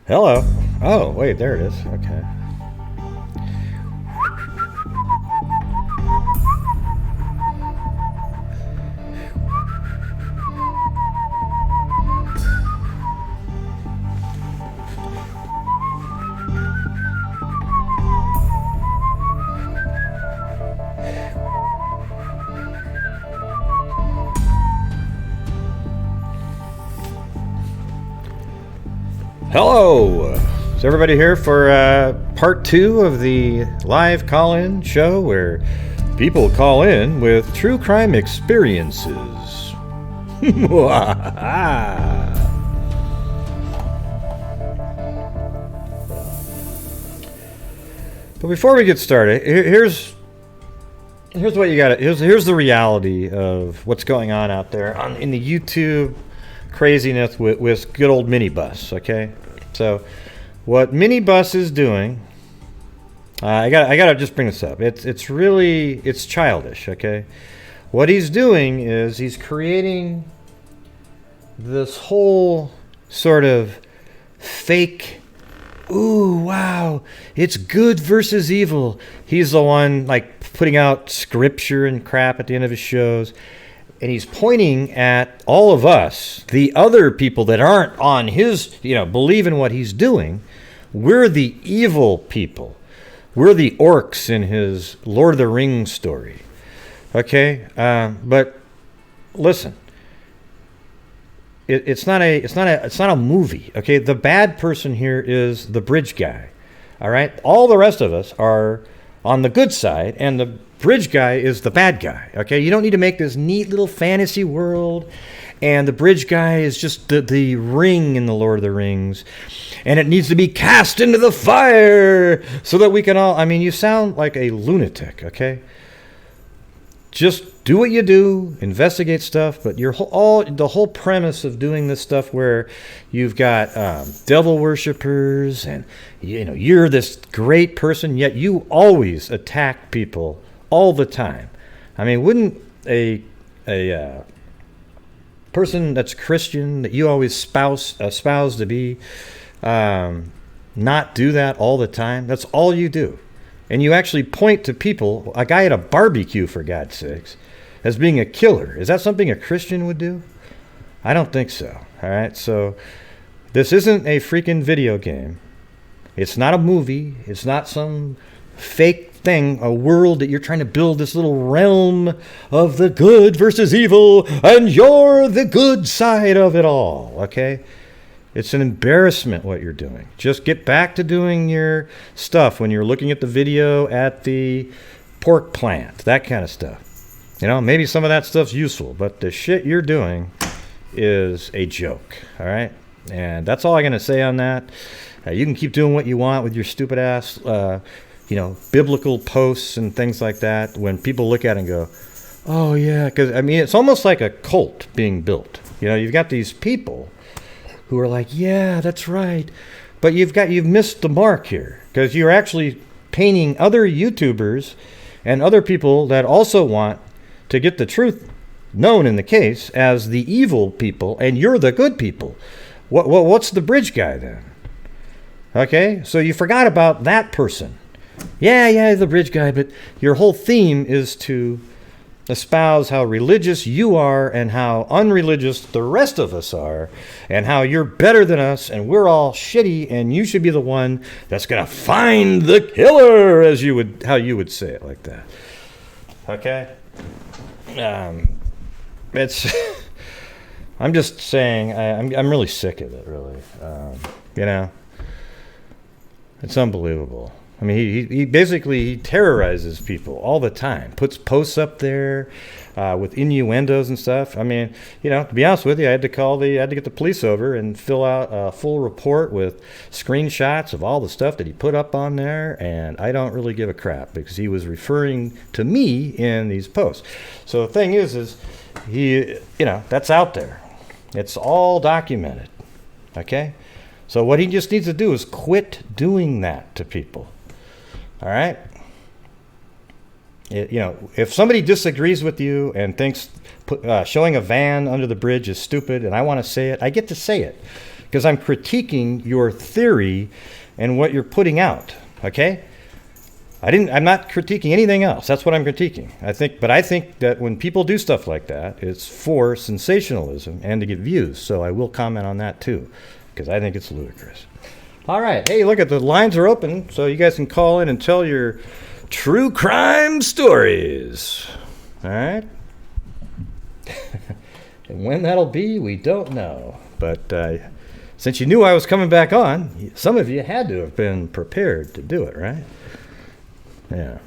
Hello. Oh, wait, there it is. Okay. Hello! Is everybody here for part 2 of the live call-in show where people call in with true crime experiences? But before we get started, here's what you got. Here's the reality of what's going on out there in the YouTube craziness with good old Minibus. Okay, so what Minibus is doing, I gotta just bring this up. It's childish. Okay, what he's doing is he's creating this whole sort of fake. Ooh, wow, it's good versus evil. He's the one like putting out scripture and crap at the end of his shows. And he's pointing at all of us, the other people that aren't on his, believe in what he's doing. We're the evil people. We're the orcs in his Lord of the Rings story. Okay? But listen. It's not a movie. Okay? The bad person here is the bridge guy. All right? All the rest of us are on the good side, and the bridge guy is the bad guy. Okay, you don't need to make this neat little fantasy world, and the bridge guy is just the ring in the Lord of the Rings, and it needs to be cast into the fire so that we can all. I mean, you sound like a lunatic. Okay, just do what you do, investigate stuff, but the whole premise of doing this stuff where you've got devil worshippers and you're this great person, yet you always attack people all the time. I mean, wouldn't a person that's Christian that you always espouse to be not do that all the time? That's all you do. And you actually point to people, a guy at a barbecue, for God's sakes, as being a killer. Is that something a Christian would do? I don't think so. All right, so this isn't a freaking video game. It's not a movie. It's not some fake thing, a world that you're trying to build, this little realm of the good versus evil, and you're the good side of it all, okay? It's an embarrassment what you're doing. Just get back to doing your stuff when you're looking at the video at the pork plant, that kind of stuff. Maybe some of that stuff's useful, but the shit you're doing is a joke, all right? And that's all I'm going to say on that. You can keep doing what you want with your stupid ass, biblical posts and things like that. When people look at it and go, oh, yeah, because, it's almost like a cult being built. You've got these people who are like, yeah, that's right. But you've missed the mark here, because you're actually painting other YouTubers and other people that also want to get the truth known in the case as the evil people, and you're the good people. What's the bridge guy then? Okay, so you forgot about that person. Yeah, the bridge guy, but your whole theme is to espouse how religious you are and how unreligious the rest of us are, and how you're better than us and we're all shitty and you should be the one that's going to find the killer, how you would say it like that. Okay? It's I'm just saying I'm really sick of it, really. It's unbelievable. I mean, he basically terrorizes people all the time. Puts posts up there with innuendos and stuff. I mean, to be honest with you, I had to get the police over and fill out a full report with screenshots of all the stuff that he put up on there. And I don't really give a crap because he was referring to me in these posts. So the thing is he, that's out there. It's all documented. Okay. So what he just needs to do is quit doing that to people. All right? If somebody disagrees with you and thinks showing a van under the bridge is stupid and I want to say it, I get to say it. because I'm critiquing your theory and what you're putting out. Okay? I'm not critiquing anything else. That's what I'm critiquing. I think that when people do stuff like that, it's for sensationalism and to get views. So I will comment on that too, because I think it's ludicrous. All right. Hey, look, the lines are open, so you guys can call in and tell your true crime stories. All right. And when that'll be, we don't know. But since you knew I was coming back on, some of you had to have been prepared to do it, right? Yeah.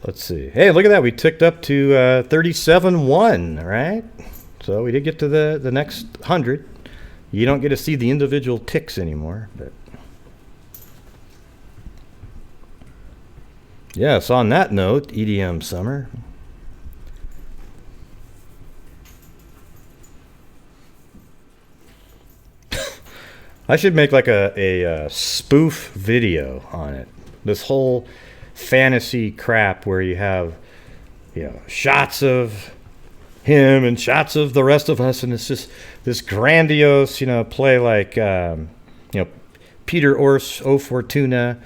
Let's see. Hey, look at that. We ticked up to 37-1, right? So we did get to the next 100. You don't get to see the individual ticks anymore, but yes, on that note, EDM Summer. I should make like a spoof video on it. This whole fantasy crap where you have, shots of him and shots of the rest of us, and it's just this grandiose, play like, Peter Orse, O Fortuna,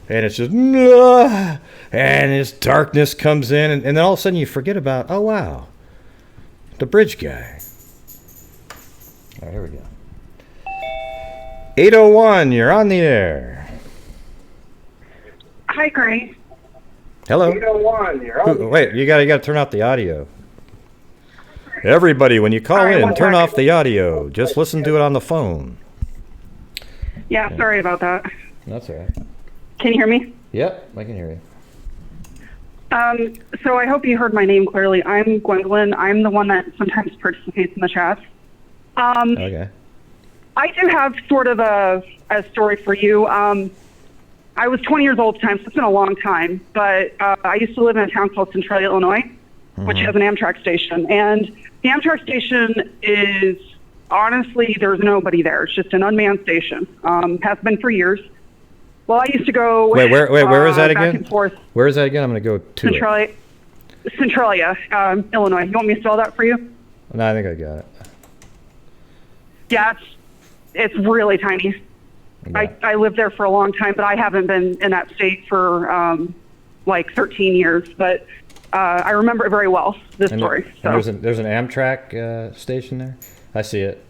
and it's just, and his darkness comes in, and then all of a sudden you forget about, oh wow, the bridge guy. All right, here we go. 801, you're on the air. Hi, Grace. Hello. 801, you're on. Wait, you gotta turn off the audio. Everybody, when you call in, turn off the audio. Just listen to it on the phone. Yeah, sorry about that. That's all right. Can you hear me? Yep, I can hear you. So I hope you heard my name clearly. I'm Gwendolyn. I'm the one that sometimes participates in the chat. Okay. I do have sort of a story for you. I was 20 years old at the time, so it's been a long time. But I used to live in a town called Centralia, Illinois, which has an Amtrak station. And the Amtrak station is, honestly, there's nobody there. It's just an unmanned station. Has been for years. Well, I used to go. Wait, where is that again? Back and forth. Where is that again? I'm going to go to Centralia, Illinois. You want me to spell that for you? No, I think I got it. Yeah, it's really tiny. Okay. I lived there for a long time, but I haven't been in that state for like 13 years. But I remember it very well, this story. And there's an Amtrak station there? I see it.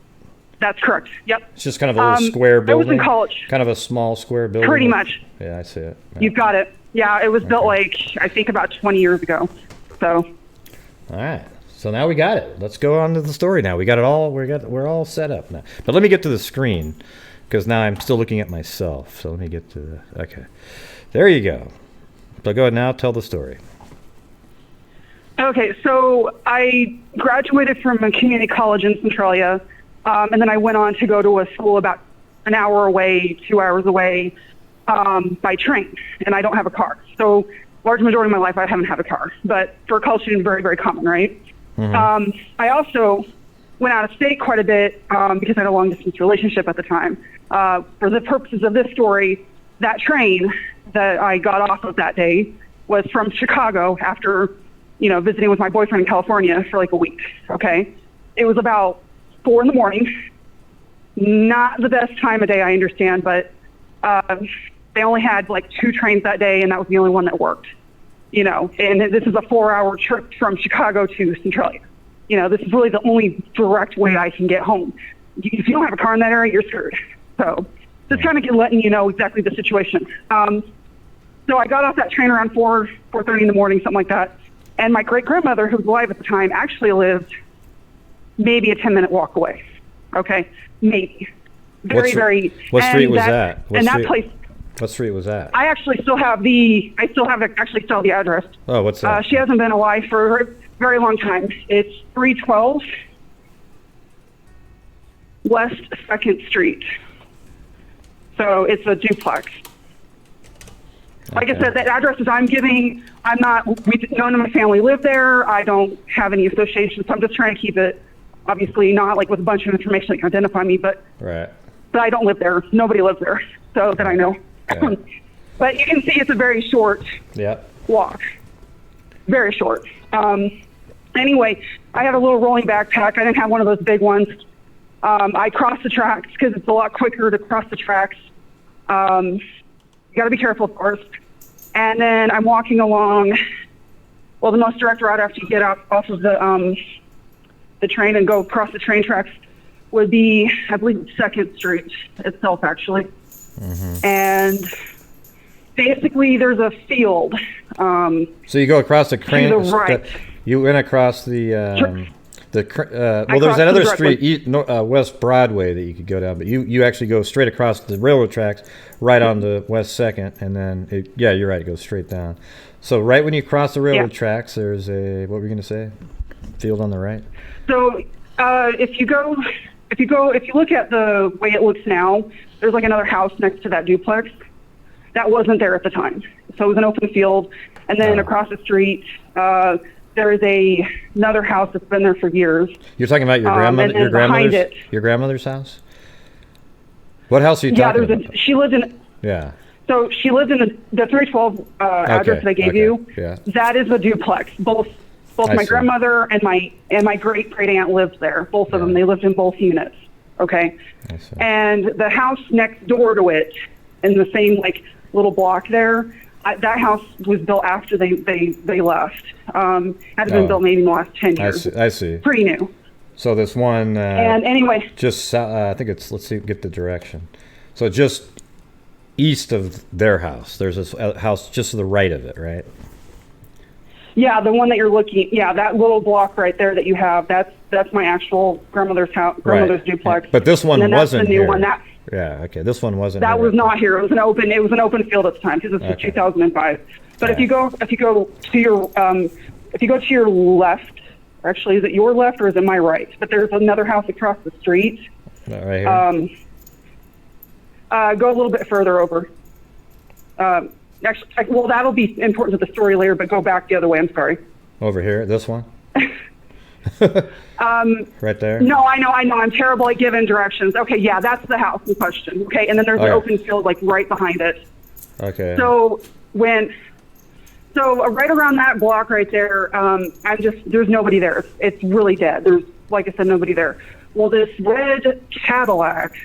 That's correct. Yep. It's just kind of a little square building. I was in college. Kind of a small square building. Pretty much. Yeah, I see it. Yeah. You've got it. Yeah, it was built like, I think about 20 years ago. So. All right. So now we got it. Let's go on to the story now. We got it all. We're all set up now. But let me get to the screen because now I'm still looking at myself. So let me get to the. Okay. There you go. So go ahead now. Tell the story. Okay. So I graduated from a community college in Centralia. And then I went on to go to a school about an hour away, 2 hours away by train. And I don't have a car. So large majority of my life, I haven't had a car. But for a college student, very, very common, right? Mm-hmm. I also went out of state quite a bit because I had a long-distance relationship at the time. For the purposes of this story, that train that I got off of that day was from Chicago after, visiting with my boyfriend in California for like a week, okay? It was about 4 a.m. Not the best time of day, I understand, but they only had like 2 trains that day, and that was the only one that worked. And this is a 4-hour trip from Chicago to Centralia. This is really the only direct way I can get home. If you don't have a car in that area, you're screwed. So just kind of letting you know exactly the situation. So I got off that train around 4:30 in the morning, something like that. And my great-grandmother, who was alive at the time, actually lived maybe a 10-minute walk away. Okay? Maybe. Very, very. What street was that? That place. What street was that? I actually still have the address. Oh, what's that? She hasn't been alive for a very long time. It's 312 West 2nd Street. So it's a duplex. Like I said, the addresses I'm giving, none of my family live there. I don't have any association, so I'm just trying to keep it, obviously not like with a bunch of information that can identify me, but I don't live there. Nobody lives there, so that I know. Yeah. But you can see it's a very short walk. Very short. So Anyway, I had a little rolling backpack. I didn't have one of those big ones. I crossed the tracks because it's a lot quicker to cross the tracks. You got to be careful, of course. And then I'm walking along. Well, the most direct route after you get off of the train and go across the train tracks would be, I believe, 2nd Street itself, actually. Mm-hmm. And basically, there's a field. So you go across the train. To the right. You went across the there's that other street, West Broadway, that you could go down, but you actually go straight across the railroad tracks right on the West 2nd, and then you're right, it goes straight down. So right when you cross the railroad tracks, there's what were you going to say? Field on the right. So if you look at the way it looks now, there's like another house next to that duplex. That wasn't there at the time. So it was an open field, and then across the street. There is another house that's been there for years. You're talking about your grandmother's house? What house are you talking about? She lived in. Yeah. So she lived in the 312 address that I gave you. Yeah. That is a duplex. Both my grandmother and my great aunt lived there. Both of them. They lived in both units. Okay. I see. And the house next door to it, in the same little block there. That house was built after they left. Had been built maybe in the last 10 years. I see. Pretty new. So this one. And anyway. Just I think it's, let's see, get the direction. So just east of their house, there's this house just to the right of it, right? Yeah, the one that you're looking. Yeah, that little block right there that you have. That's my actual grandmother's house, grandmother's duplex. But this one wasn't the new here. One. Yeah, okay. This one wasn't. That was not here. It was an open field at the time because this was 2005. But if you go to your left, actually, is it your left or is it my right? But there's another house across the street. Right here. Go a little bit further over. Actually, well, that'll be important to the story later. But go back the other way. I'm sorry. Over here, this one. Right there? No, I know. I'm terrible at giving directions. Okay, yeah, that's the house in question. Okay, and then there's an open field right behind it. Okay. So right around that block right there, there's nobody there. It's really dead. There's, like I said, nobody there. Well, this red Cadillac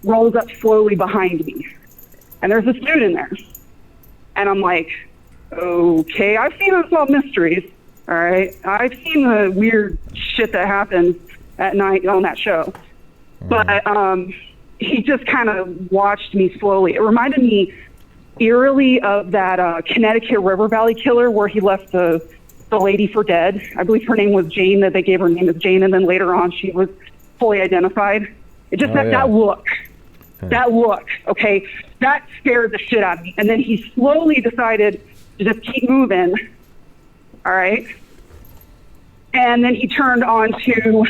rolls up slowly behind me, and there's this dude in there, and I'm like, okay, I've seen unsolved mysteries. All right, I've seen the weird shit that happens at night on that show, but he just kind of watched me slowly. It reminded me eerily of that Connecticut River Valley killer where he left the lady for dead. I believe her name was Jane, that they gave her name as Jane, and then later on she was fully identified. It just that look. That look, okay, that scared the shit out of me. And then he slowly decided to just keep moving. All right. And then he turned onto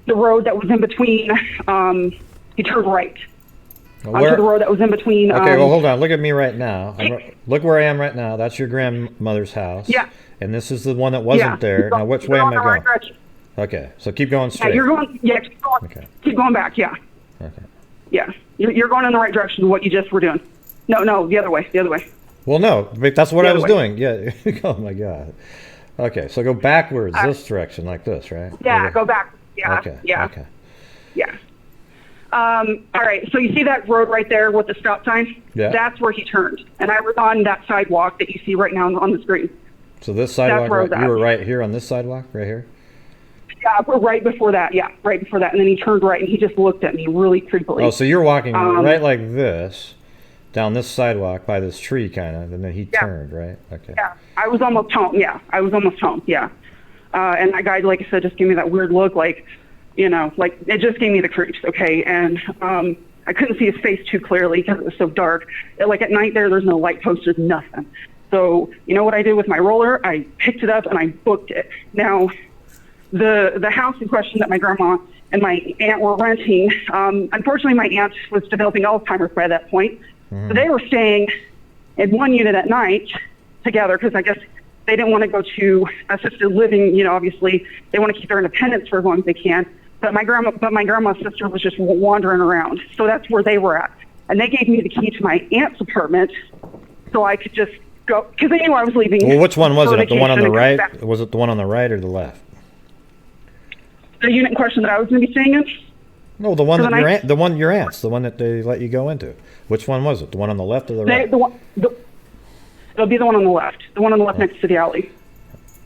the road that was in between. He turned right onto the road that was in between. Okay, well, hold on. Look at me right now. Look where I am right now. That's your grandmother's house. Yeah. And this is the one that wasn't there. Now, which way am I going? Right. Okay, so keep going straight. Yeah, you're going. Yeah, keep going. Okay. Keep going back. Yeah. Okay. Yeah, you're going in the right direction to what you just were doing. No, the other way. The other way. Well, no, that's what I was doing. Yeah. Oh my God. Okay, so go backwards this direction, like this, right? Yeah, go back. Yeah. Okay. Yeah. Okay. Yeah. All right. So you see that road right there with the stop sign? Yeah. That's where he turned, and I was on that sidewalk that you see right now on the screen. So this sidewalk, you were right here on this sidewalk, right here. Yeah, we're right before that. Yeah, right before that, and then he turned right, and he just looked at me really creepily. Oh, so you're walking right like this, down this sidewalk by this tree, kind of, and then he turned, right? Okay. Yeah, I was almost home. Yeah, I was almost home. Yeah, and that guy, like I said, just gave me that weird look, like it just gave me the creeps. Okay, and I couldn't see his face too clearly because it was so dark. Like at night there's no light posters, nothing. So you know what I did with my roller? I picked it up and I booked it. Now, the house in question that my grandma and my aunt were renting, unfortunately my aunt was developing Alzheimer's by that point. So they were staying in one unit at night together because I guess they didn't want to go to assisted living. Obviously they want to keep their independence for as long as they can. But my grandma's sister was just wandering around. So that's where they were at. And they gave me the key to my aunt's apartment so I could just go, because they knew I was leaving. Well, which one was it? The one on the right? Back. Was it the one on the right or the left? The unit in question that I was going to be staying in? No, the one that your aunt's, the one that they let you go into. Which one was it? The one on the left or the right? It'll be the one on the left. The one on the left next to the alley.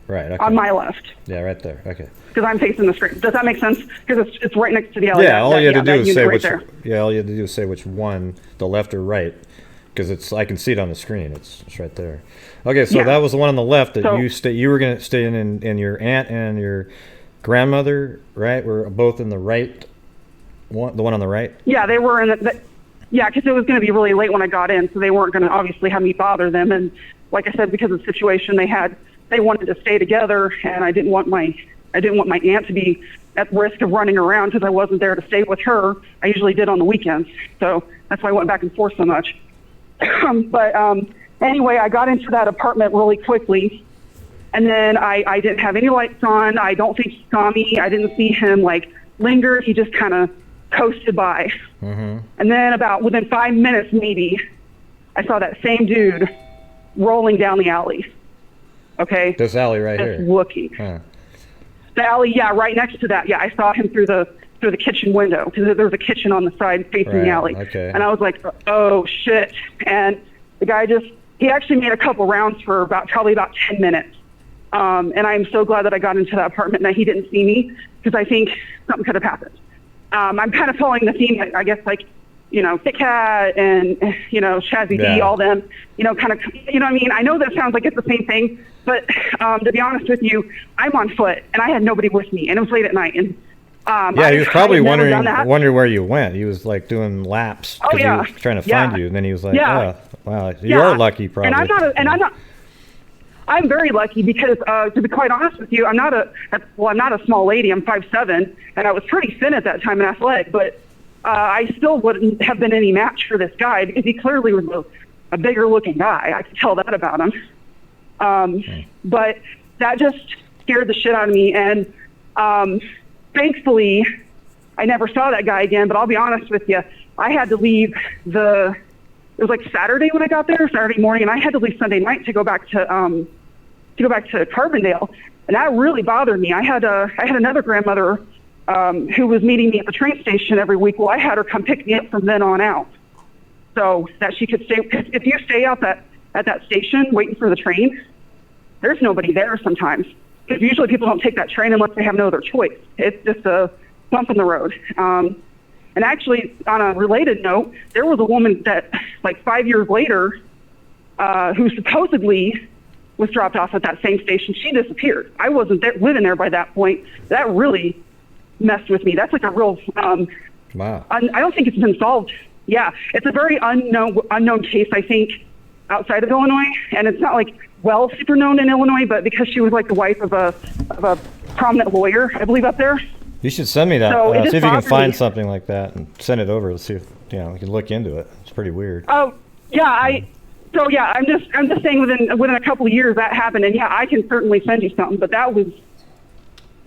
Right. Okay. On my left. Yeah, right there. Okay. Because I'm facing the street. Does that make sense? Because it's right next to the alley. Yeah, all you had to do is say which. There. Yeah, all you had to do is say which one, the left or right, because I can see it on the screen. It's right there. Okay, so that was the one on the left that you were going to stay in, and your aunt and your grandmother, right, were both in the right one, the one on the right. Yeah, they were in the yeah, because it was going to be really late when I got in, so they weren't going to obviously have me bother them. And like I said, because of the situation they wanted to stay together, and I didn't want my aunt to be at risk of running around because I wasn't there to stay with her. I usually did on the weekends, so that's why I went back and forth so much. Anyway, I got into that apartment really quickly, and then I didn't have any lights on. I don't think he saw me. I didn't see him linger. He just kind of coasted by. Mm-hmm. And then within 5 minutes maybe, I saw that same dude rolling down the alley. Okay? This alley right here. Looking. Huh. The alley, yeah, right next to that. Yeah, I saw him through the kitchen window because there was a kitchen on the side facing the alley. Okay. And I was like, oh shit. And the guy he actually made a couple rounds for probably about 10 minutes. And I'm so glad that I got into that apartment and that he didn't see me because I think something could have happened. I'm kind of following the theme, I guess, Kit Kat and, Shazzy D, all them, kind of, what I mean? I know that sounds like it's the same thing, but to be honest with you, I'm on foot and I had nobody with me and it was late at night. And he was probably wondering where you went. He was doing laps because he was trying to find you. And then he was like, oh, wow, you're lucky probably. And I'm very lucky because, to be quite honest with you, I'm not a small lady. I'm 5'7", and I was pretty thin at that time and athletic, but I still wouldn't have been any match for this guy because he clearly was a bigger looking guy. I could tell that about him. But that just scared the shit out of me. And thankfully, I never saw that guy again, but I'll be honest with you, I had to leave it was Saturday when I got there, Saturday morning, and I had to leave Sunday night to go back to Carbondale, and that really bothered me. I had another grandmother who was meeting me at the train station every week. Well, I had her come pick me up from then on out, so that she could stay. Because if you stay out at that station waiting for the train, there's nobody there sometimes. Because usually people don't take that train unless they have no other choice. It's just a bump in the road. And actually, on a related note, there was a woman that, 5 years later, who supposedly was dropped off at that same station. She disappeared. I wasn't living there by that point. That really messed with me. That's a real... wow. I don't think it's been solved. Yeah, it's a very unknown case, I think, outside of Illinois. And it's not, super known in Illinois, but because she was, the wife of a prominent lawyer, I believe, up there. You should send me that. So see if you can find something like that and send it over. Let's see if we can look into it. It's pretty weird. Oh, yeah. I'm just saying within a couple of years that happened, and I can certainly send you something. But that was,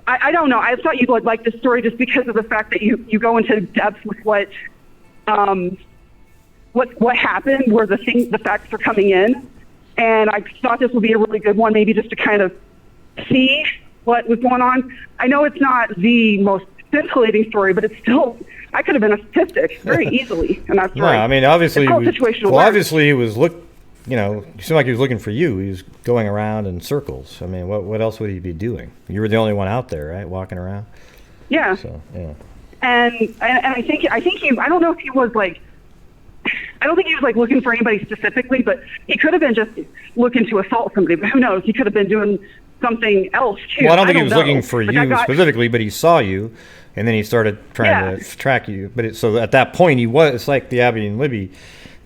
I don't know. I thought you'd like this story just because of the fact that you go into depth with what happened, where the facts are coming in, and I thought this would be a really good one, maybe just to kind of see what was going on. I know it's not the most scintillating story, but it's still, I could have been a statistic very easily in that story. No, I mean, obviously, obviously he was it seemed like he was looking for you. He was going around in circles. I mean, what else would he be doing? You were the only one out there, right, walking around? Yeah. So, yeah. And I think he, I don't know if he was I don't think he was looking for anybody specifically, but he could have been just looking to assault somebody. But who knows? He could have been doing something else too. Well, I don't think he was looking for you specifically, but he saw you, and then he started trying to track you. But so at that point, it's like the Abby and Libby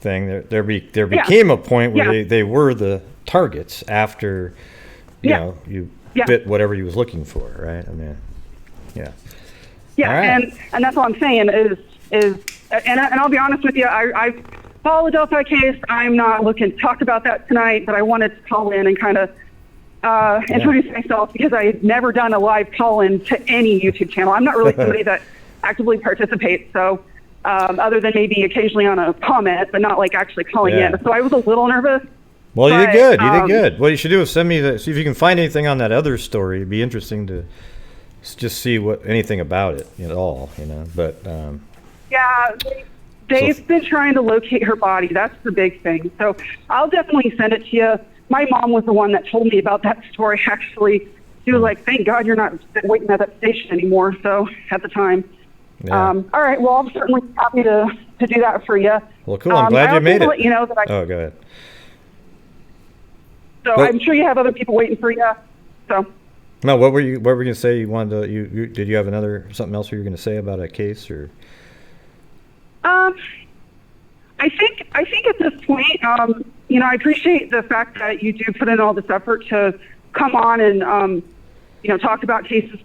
thing. There became a point where they were the targets after you bit whatever he was looking for, right? I mean, yeah. Yeah, right. and that's what I'm saying is and I'll be honest with you, I followed the Delphi case. I'm not looking to talk about that tonight, but I wanted to call in and kind of introduce myself because I had never done a live call-in to any YouTube channel. I'm not really somebody that actively participates, so other than maybe occasionally on a comment, but not actually calling in. So I was a little nervous. Well, you did But, good. You did good. What you should do is send me see if you can find anything on that other story. It'd be interesting to just see anything about it at all, But yeah, they've been trying to locate her body. That's the big thing. So I'll definitely send it to you. My mom was the one that told me about that story, actually. She was like, thank God you're not waiting at that station anymore, so at the time. Yeah. All right, well, I'm certainly happy to do that for you. Well, cool. I'm glad you made it. Let you know that oh, go ahead. So I'm sure you have other people waiting for you. So. No, what were you going to say? You wanted to? Did you have something else you were going to say about a case or? I think at this point, I appreciate the fact that you do put in all this effort to come on and, talk about cases.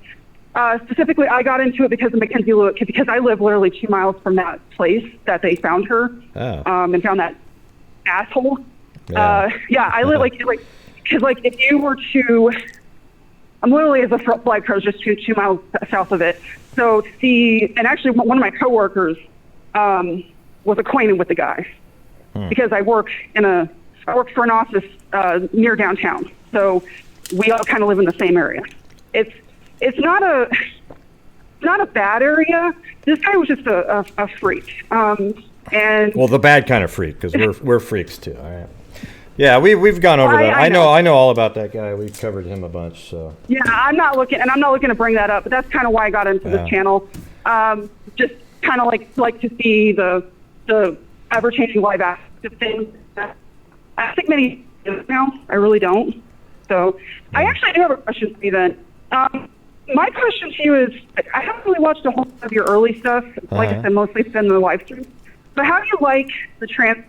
Specifically, I got into it because of Mackenzie Lewis, because I live literally 2 miles from that place that they found her, and found that asshole. Yeah. I live because if you were to, I'm literally as a flight crew just 2 miles south of it. So and actually one of my coworkers was acquainted with the guy because I work for an office near downtown. So we all kind of live in the same area. It's not a bad area. This guy was just a freak. And well, the bad kind of freak, because we're freaks too. All right. Yeah, we've gone over that. I know all about that guy. We've covered him a bunch. So yeah, I'm not looking to bring that up, but that's kind of why I got into this channel. Just kind of like to see the ever-changing live active thing. I think many now. I really don't. So I actually do have a question for you then. My question to you is, I haven't really watched a whole lot of your early stuff. Like I said, mostly it's been the live stream. But how do you like the transition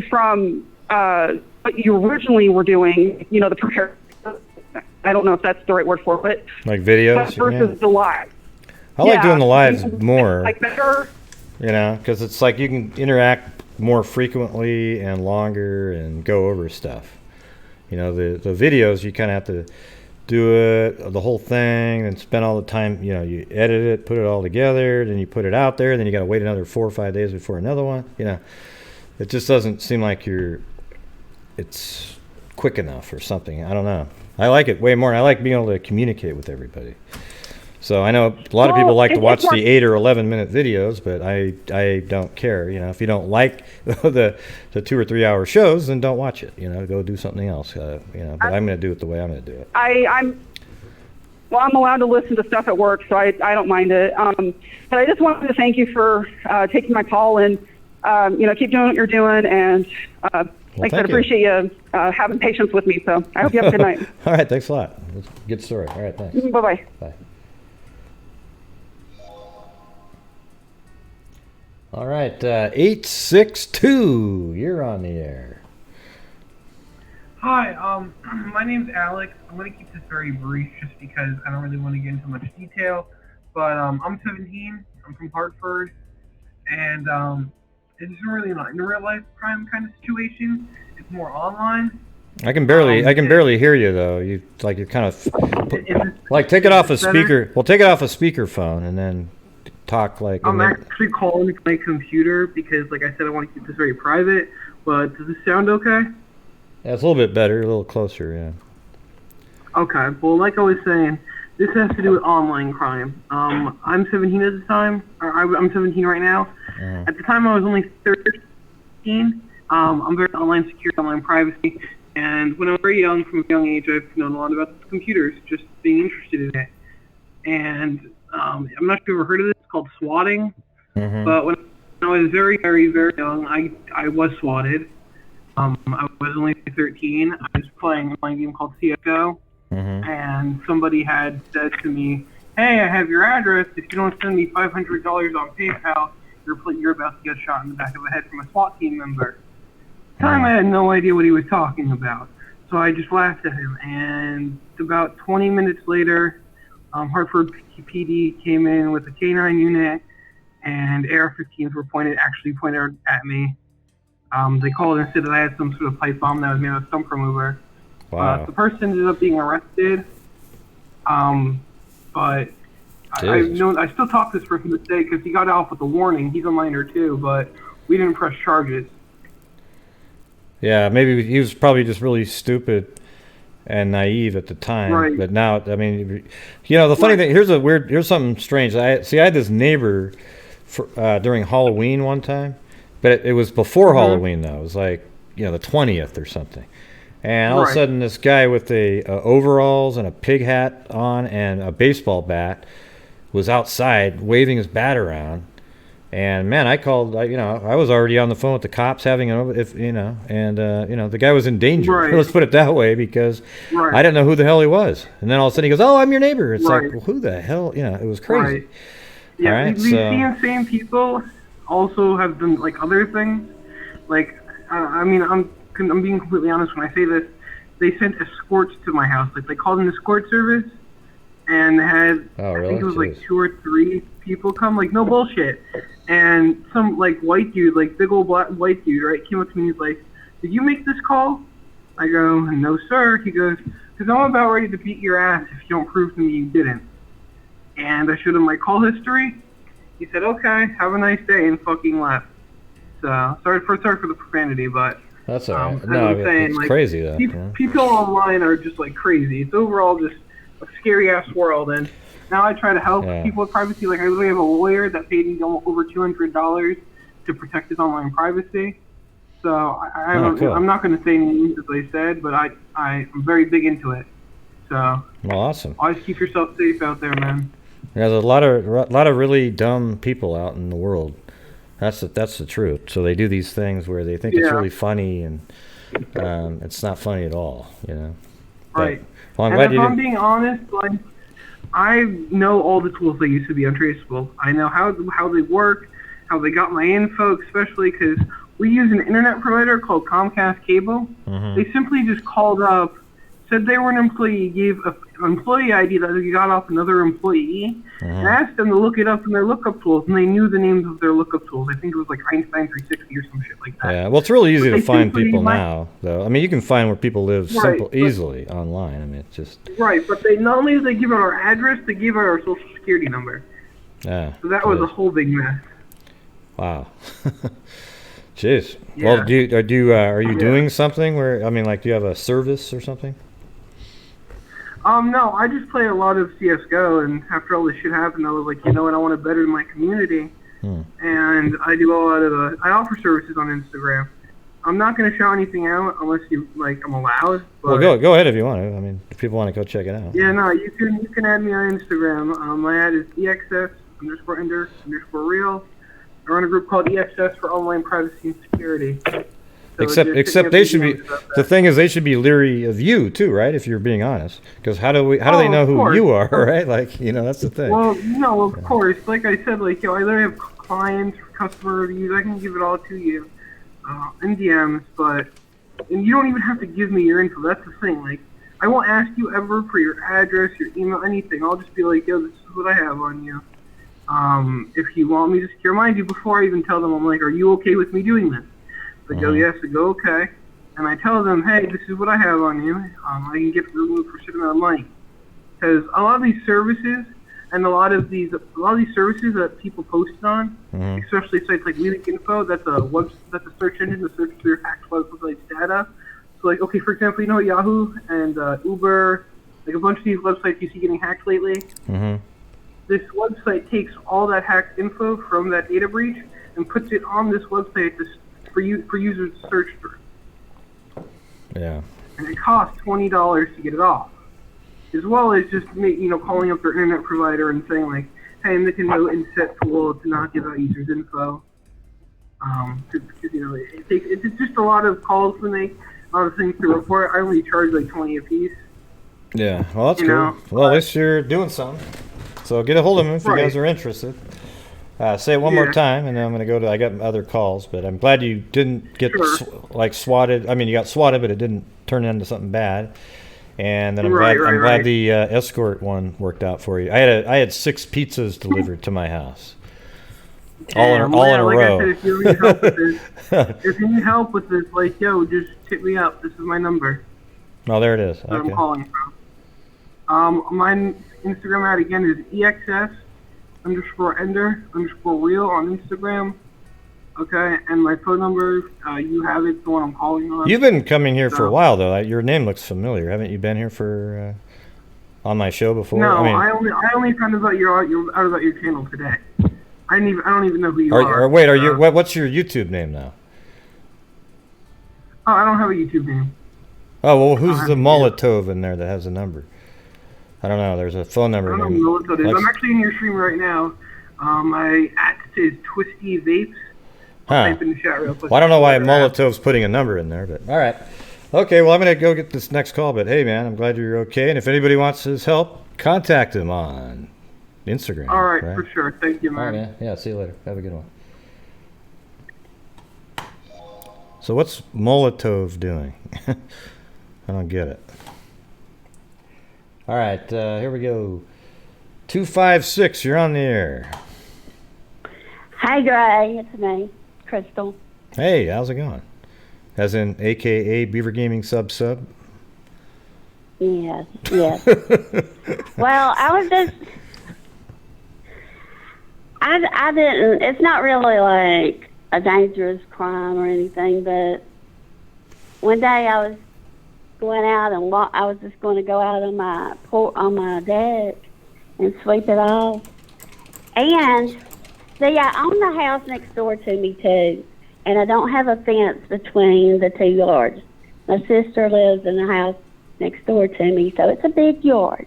from what you originally were doing, the prepare? I don't know if that's the right word for it, but like videos versus the live. I like doing the lives more. Like better. Because it's like you can interact more frequently and longer and go over stuff. The videos, you kind of have to do it, the whole thing, and spend all the time, you edit it, put it all together, then you put it out there, then you got to wait another 4 or 5 days before another one. It just doesn't seem like it's quick enough or something. I don't know. I like it way more, and I like being able to communicate with everybody. So I know a lot of people like to watch the 8 or 11-minute videos, but I don't care. If you don't like the 2 or 3 hour shows, then don't watch it. Go do something else. But I'm going to do it the way I'm going to do it. I'm allowed to listen to stuff at work, so I don't mind it. But I just wanted to thank you for taking my call and keep doing what you're doing. And like I said, appreciate you having patience with me. So I hope you have a good night. All right, thanks a lot. Good story. All right, thanks. Bye-bye. Bye. All right, 862, you're on the air. Hi, my name's Alex. I'm going to keep this very brief just because I don't really want to get into much detail. But I'm 17, I'm from Hartford, and it's really not in a real life crime kind of situation. It's more online. I can barely hear you though. You're kind of take it off a speaker. Well, take it off a speakerphone and then talk like. I'm actually calling my computer because, like I said, I want to keep this very private. But does this sound okay? Yeah, it's a little bit better, a little closer, yeah. Okay. Well, like I was saying, this has to do with online crime. I'm 17 at the time. I'm 17 right now. At the time, I was only 13. I'm very online security, online privacy. And when I was very young, from a young age, I've known a lot about computers, just being interested in it. And I'm not sure if you've ever heard of this. It's called swatting. But when I was very, very, very young, I was swatted. I was only 13. I was playing a online game called CSGO. And somebody had said to me, hey, I have your address. If you don't send me $500 on PayPal, you're about to get shot in the back of the head from a SWAT team member. At the time, I had no idea what he was talking about. So I just laughed at him. And about 20 minutes later, Hartford PD came in with a K9 unit, and AR-15s were pointed at me. They called and said that I had some sort of pipe bomb that was made of stump remover. Wow. The person ended up being arrested. But I still talk to this person to this day because he got off with a warning. He's a minor too, but we didn't press charges. Yeah, maybe he was probably just really stupid and naive at the time. Right. But now, I mean, the funny thing, here's something strange. I had this neighbor during Halloween one time, but it was before Halloween though. It was like, the 20th or something. And all of a sudden, this guy with the overalls and a pig hat on and a baseball bat was outside waving his bat around. And man, I called. I was already on the phone with the cops, the guy was in danger. Right. Let's put it that way, because I didn't know who the hell he was. And then all of a sudden, he goes, "Oh, I'm your neighbor." It's like, well, who the hell? It was crazy. Right. Yeah, all right, these insane people also have done like other things. Like, I'm being completely honest when I say this. They sent escorts to my house. Like, they called an escort service and had, I think it was like 2 or 3 people come. Like, no bullshit. And some like white dude, like big old black white dude, right, came up to me. He's like, "Did you make this call?" I go, "No, sir." He goes, "Because I'm about ready to beat your ass if you don't prove to me you didn't." And I showed him my call history. He said, "Okay, have a nice day," and fucking left. So sorry for the profanity, but that's all right. No, I'm saying, it's like, crazy though. People online are just like crazy. It's overall just a scary ass world. And now I try to help people with privacy. Like, I literally have a lawyer that paid me over $200 to protect his online privacy. So I'm not going to say names, as I said, but I'm very big into it. So well, awesome. Always keep yourself safe out there, man. There's a lot of really dumb people out in the world. That's the truth. So they do these things where they think it's really funny, and it's not funny at all. Right. Well, I'm glad I'm being honest, like, I know all the tools that used to be untraceable. I know how they work, how they got my info, especially because we use an internet provider called Comcast Cable. They simply just called up, said they were an employee, gave an employee ID that they got off another employee, and asked them to look it up in their lookup tools, and they knew the names of their lookup tools. I think it was like Einstein 360 or some shit like that. Yeah, well, it's really easy to find people now, though. I mean, you can find where people live easily online. I mean, it's just... Right, but they not only did they give out our address, they gave out our social security number. Yeah. So that was a whole big mess. Wow. Jeez. Yeah. Well, are you doing something where, I mean, like, do you have a service or something? No, I just play a lot of CSGO, and after all this shit happened, I was like, I want to better my community, and I do a lot of, I offer services on Instagram. I'm not going to shout anything out unless I'm allowed. But, well, go ahead if you want to. I mean, if people want to go check it out. Yeah, no, you can add me on Instagram. My ad is EXS_ender_real. I run a group called EXS for Online Privacy and Security. So except they should be. The thing is, they should be leery of you too, right? If you're being honest, because how do they know who you are, right? Like, that's the thing. Well, no, of course. Like I said, like, I literally have clients, customer reviews. I can give it all to you in DMs, and you don't even have to give me your info. That's the thing. Like, I won't ask you ever for your address, your email, anything. I'll just be like, "Yo, this is what I have on you. If you want me to secure, mind you, before I even tell them, I'm like, are you okay with me doing this?" They go, "Yes." I go, "Okay." And I tell them, "Hey, this is what I have on you. I can get removed for a certain amount of money." Because a lot of these services and a lot of these services that people post on, especially sites like Leak Info, that's a search engine to search through hacked websites data. So, like, okay, for example, Yahoo and Uber, like a bunch of these websites you see getting hacked lately. This website takes all that hacked info from that data breach and puts it on this website for users to search through. Yeah. And it costs $20 to get it off, as well as just calling up their internet provider and saying, like, "Hey, make a note and set tool to not give out users' info." Because it's just a lot of calls to make, a lot of things to report. I only charge like $20 a piece. Yeah. Well, that's cool. Well, at least you're doing something. So get a hold of them if you guys are interested. Say it one more time, and then I'm going to go to. I got other calls, but I'm glad you didn't get swatted. I mean, you got swatted, but it didn't turn into something bad. And then I'm glad the escort one worked out for you. I had 6 pizzas delivered to my house, all in a row. I said, if you need help with this, like, yo, just hit me up. This is my number. Oh, there it is. That I'm calling from. My Instagram ad again is EXS_ender_real on Instagram. Okay, and my phone number, you have it, the one I'm calling on. You've been coming here for a while, though. Your name looks familiar. Haven't you been here for on my show before? No, I only found out about your channel today. I don't even know who you are. Or wait, what's your YouTube name now? Oh, I don't have a YouTube name. Oh, well, who's the Molotov in there that has a number? I don't know. There's a phone number. I don't know what Molotov is. I'm actually in your stream right now. My @ is Twisty Vapes. Type in the chat real quick. Well, I don't know why Molotov's putting a number in there, but all right. Okay, well, I'm going to go get this next call, but hey, man, I'm glad you're okay. And if anybody wants his help, contact him on Instagram. All right, for sure. Thank you, man. All right, man. Yeah, see you later. Have a good one. So what's Molotov doing? I don't get it. All right, here we go. 256, you're on the air. Hi, Gray. It's me, Crystal. Hey, how's it going? As in, AKA Beaver Gaming sub? Yes. Well, I was just... I didn't... It's not really like a dangerous crime or anything, but one day I was going out and I was just going to go out on my deck and sweep it off. And see, I own the house next door to me too, and I don't have a fence between the 2 yards. My sister lives in the house next door to me, so it's a big yard.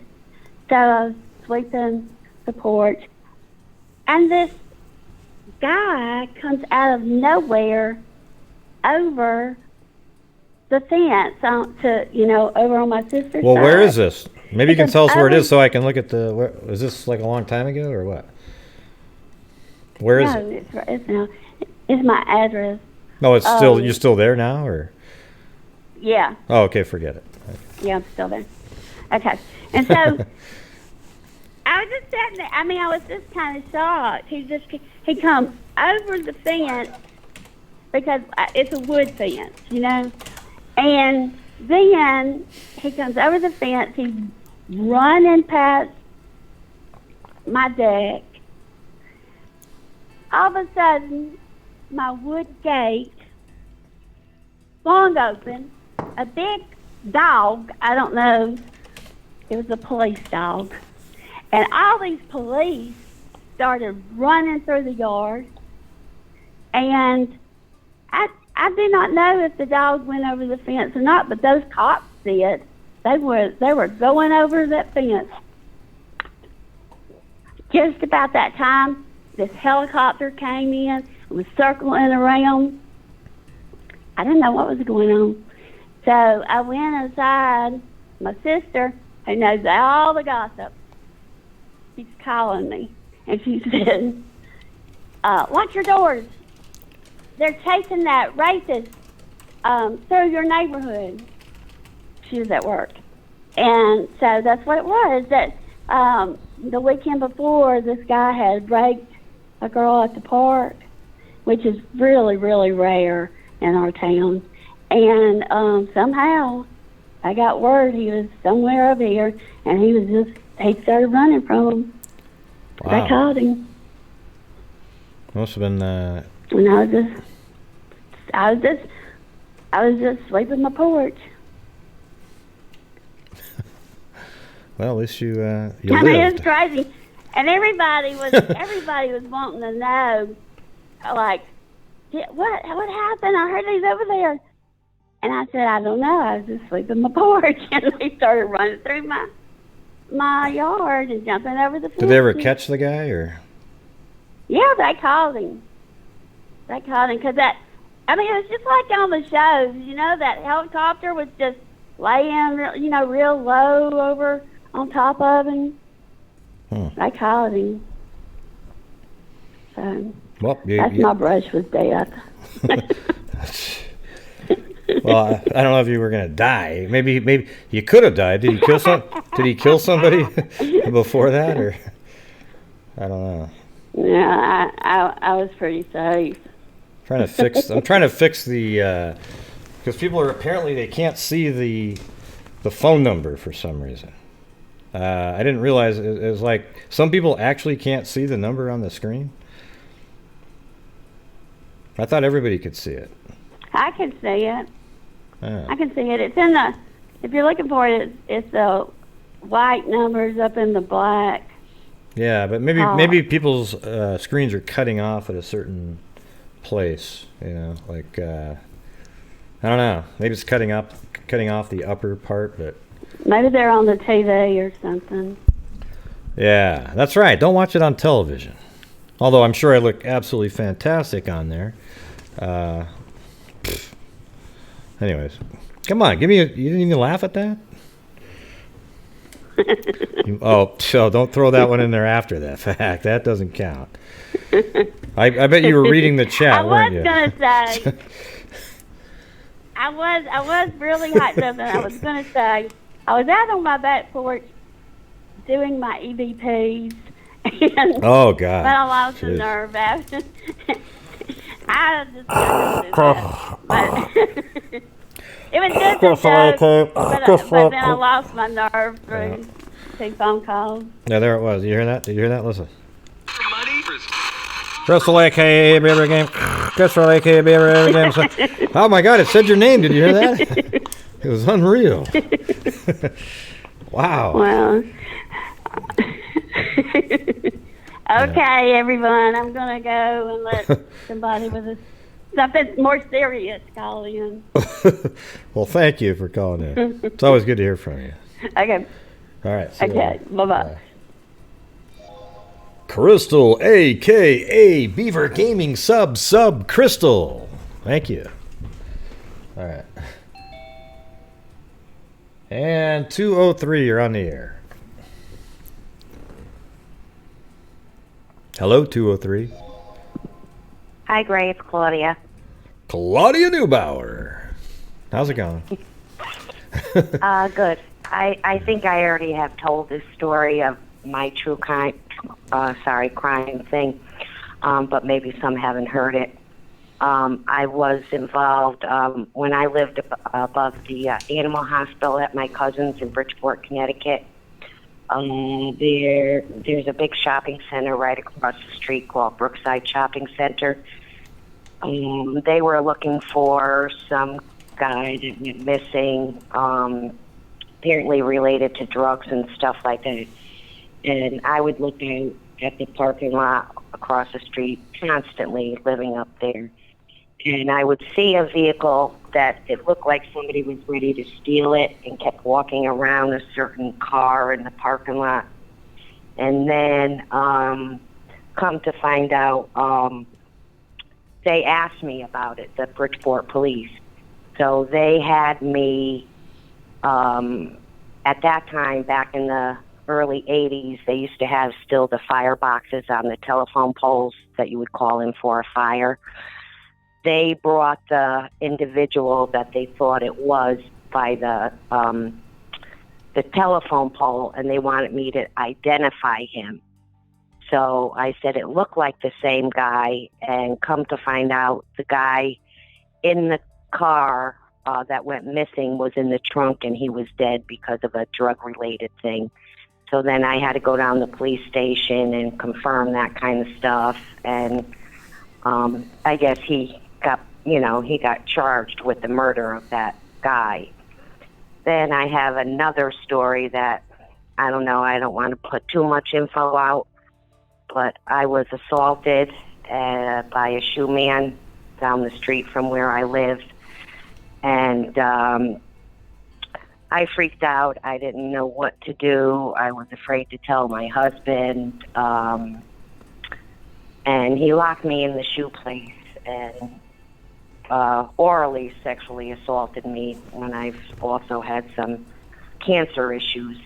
So I was sweeping the porch, and this guy comes out of nowhere over the fence over on my sister's side. Well, where is this? Maybe you can tell us where it is so I can look at is this like a long time ago or what? Where is it? No, it's my address. No, it's still, you're still there now, or? Yeah. Oh, okay, forget it. Okay. Yeah, I'm still there. Okay. And so, I was just sitting there. I mean, I was just kind of shocked. He comes over the fence because it's a wood fence, and then he comes over the fence. He's running past my deck. All of a sudden, my wood gate swung open. A big dog, I don't know, it was a police dog. And all these police started running through the yard. And I did not know if the dog went over the fence or not, but those cops did. They were going over that fence. Just about that time, this helicopter came in and was circling around. I didn't know what was going on. So I went inside. My sister, who knows all the gossip, she's calling me. And she said, lock your doors. They're chasing that racist through your neighborhood. She was at work. And so that's what it was. That the weekend before, this guy had raped a girl at the park, which is really, really rare in our town. And somehow I got word he was somewhere over here, and he started running from him. Wow. They caught him. Must have been. And I was just sweeping my porch. Well, at least you I lived. mean, it was crazy, and everybody was wanting to know, like, what happened? I heard he's over there, and I said, I don't know. I was just sweeping my porch, and they started running through my yard and jumping over the fence. Did they ever catch the guy, or? Yeah, they called him. Because it was just like on the shows, that helicopter was just laying, real low over on top of him. They called him. So, well, that's my brush with death. Well, I don't know if you were gonna die. Maybe you could have died. Did he kill somebody before that, or? I don't know. Yeah, I was pretty safe. I'm trying to fix the because people are apparently they can't see the phone number for some reason. I didn't realize it was like some people actually can't see the number on the screen. I thought everybody could see it. I can see it. Ah. I can see it. It's in the, if you're looking for it, it's the white numbers up in the black. Yeah, but maybe people's screens are cutting off at a certain place. You know, like I don't know. Maybe it's cutting off the upper part, but Maybe they're on the TV or something. yeah, that's right. Don't watch it on television. Although I'm sure I look absolutely fantastic on there. Anyways, come on, give me you didn't even laugh at that? So don't throw that one in there after that fact. That doesn't count. I bet you were reading the chat, weren't you? I was gonna say. I was really hyped up, and I was gonna say I was out on my back porch doing my EVPs, and oh God! but I lost the nerve. I just but it was just a joke, but then I lost my nerve through 2 phone calls. Yeah, there it was. You hear that? Did you hear that? Listen. Crystal AKA every game. Crystal AKA every game. Oh my God! It said your name. Did you hear that? It was unreal. Wow. Well. Okay, everyone. I'm gonna go and let somebody with something more serious call in. Well, thank you for calling in. It's always good to hear from you. Okay. All right. Okay. Bye-bye. Crystal, a.k.a. Beaver Gaming sub Crystal. Thank you. All right. And 203, you're on the air. Hello, 203. Hi, Gray. It's Claudia. Claudia Neubauer. How's it going? Good. I think I already have told this story of my true crime thing, but maybe some haven't heard it. I was involved when I lived above the animal hospital at my cousin's in Bridgeport, Connecticut. There's a big shopping center right across the street called Brookside Shopping Center. They were looking for some guy that went missing, apparently related to drugs and stuff like that. And I would look out at the parking lot across the street constantly, living up there. And I would see a vehicle that it looked like somebody was ready to steal it and kept walking around a certain car in the parking lot. And then come to find out, they asked me about it, the Bridgeport police. So they had me, at that time, back in the early 80s, they used to have still the fire boxes on the telephone poles that you would call in for a fire. They brought the individual that they thought it was by the telephone pole, and they wanted me to identify him. So I said it looked like the same guy, and come to find out, the guy in the car that went missing was in the trunk, and he was dead because of a drug-related thing. So then I had to go down to the police station and confirm that kind of stuff, and I guess he got charged with the murder of that guy. Then I have another story that, I don't know, I don't want to put too much info out, but I was assaulted by a shoe man down the street from where I lived. And I freaked out. I didn't know what to do. I was afraid to tell my husband. And he locked me in the shoe place and orally sexually assaulted me when I've also had some cancer issues.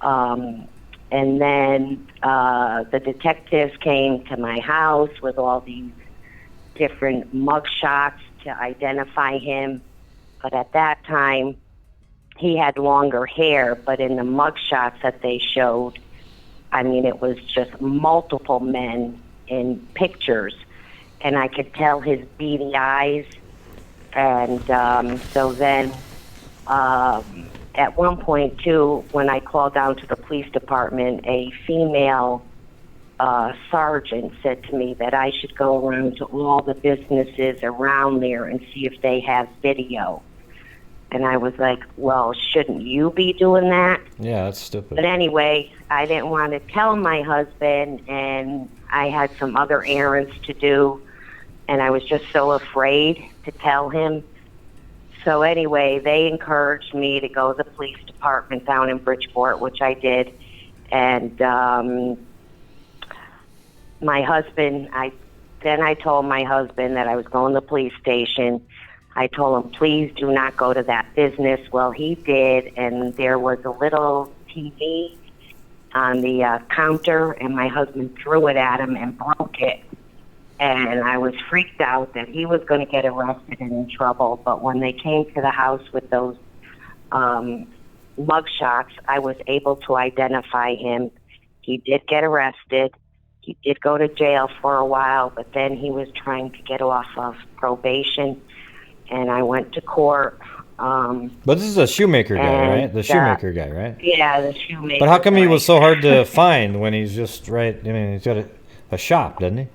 And then the detectives came to my house with all these different mug shots to identify him. But at that time, he had longer hair, but in the mug shots that they showed, I mean, it was just multiple men in pictures. And I could tell his beady eyes. And so then at one point, too, when I called down to the police department, a female sergeant said to me that I should go around to all the businesses around there and see if they have video. And I was like, well, shouldn't you be doing that? Yeah, that's stupid. But anyway, I didn't want to tell my husband, and I had some other errands to do, and I was just so afraid to tell him. So anyway, they encouraged me to go to the police department down in Bridgeport, which I did. And my husband, I told my husband that I was going to the police station. I told him, please do not go to that business. Well, he did, and there was a little TV on the counter, and my husband threw it at him and broke it. And I was freaked out that he was going to get arrested and in trouble. But when they came to the house with those mugshots, I was able to identify him. He did get arrested. He did go to jail for a while, but then he was trying to get off of probation. And I went to court. But this is a shoemaker guy, right? The shoemaker guy, right? Yeah, the shoemaker. But how come he was so hard to find when he's just right? I mean, he's got a shop, doesn't he?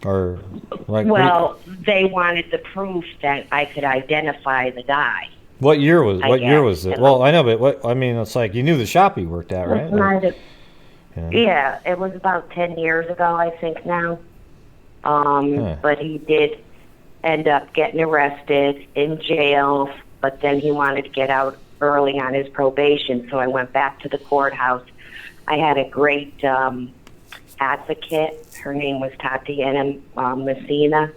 Or like? Well, they wanted the proof that I could identify the guy. What year was it? Well, I know, but what I mean, it's like you knew the shop he worked at, right? Yeah, it was about 10 years ago, I think now. But he did end up getting arrested, in jail, but then he wanted to get out early on his probation, so I went back to the courthouse. I had a great advocate. Her name was Tatiana Messina.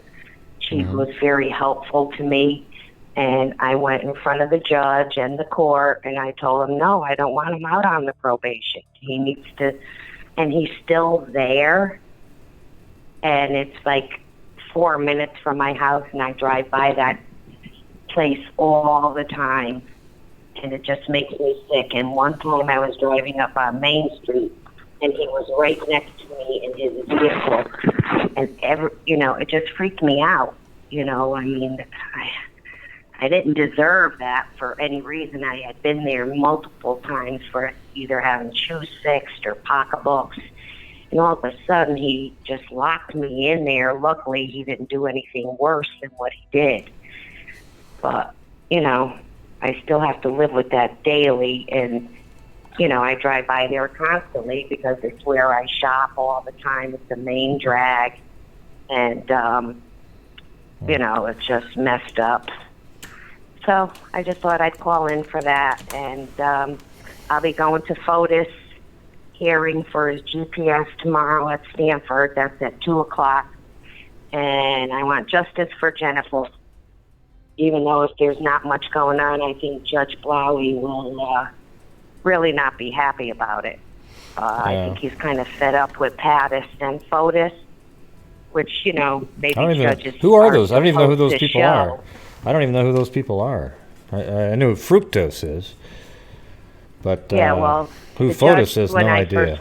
She was very helpful to me, and I went in front of the judge and the court, and I told him, no, I don't want him out on the probation. He needs to, and he's still there, and it's like 4 minutes from my house, and I drive by that place all the time, and it just makes me sick. And one time I was driving up on Main Street, and he was right next to me in his vehicle, and it just freaked me out. I mean, I didn't deserve that for any reason. I had been there multiple times for either having shoes fixed or pocketbooks. And all of a sudden, he just locked me in there. Luckily, he didn't do anything worse than what he did. But, I still have to live with that daily. And, I drive by there constantly because it's where I shop all the time. It's the main drag. And, it's just messed up. So I just thought I'd call in for that. And I'll be going to FOTUS hearing for his GPS tomorrow at Stanford. That's at 2 o'clock. And I want justice for Jennifer. Even though if there's not much going on, I think Judge Blowy will really not be happy about it. I think he's kind of fed up with Pattis and FOTUS, which, maybe judges. Who are those? I don't even know who those people are. I don't even know who those people are. I know who fructose is. But who FOTUS is, no idea.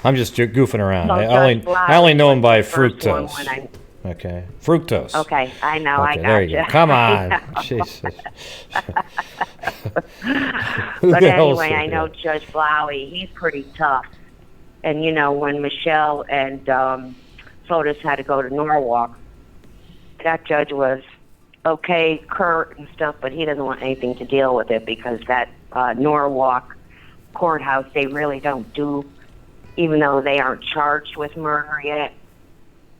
I'm just goofing around. No, I only know him by fructose. Okay, fructose. Okay, I know. Okay, I got there you go. Come on, Jesus. But anyway, I know Judge Blowy. He's pretty tough. And when Michelle and FOTUS had to go to Norwalk, that judge was okay, curt and stuff, but he doesn't want anything to deal with it because that Norwalk courthouse, they really don't do, even though they aren't charged with murder yet.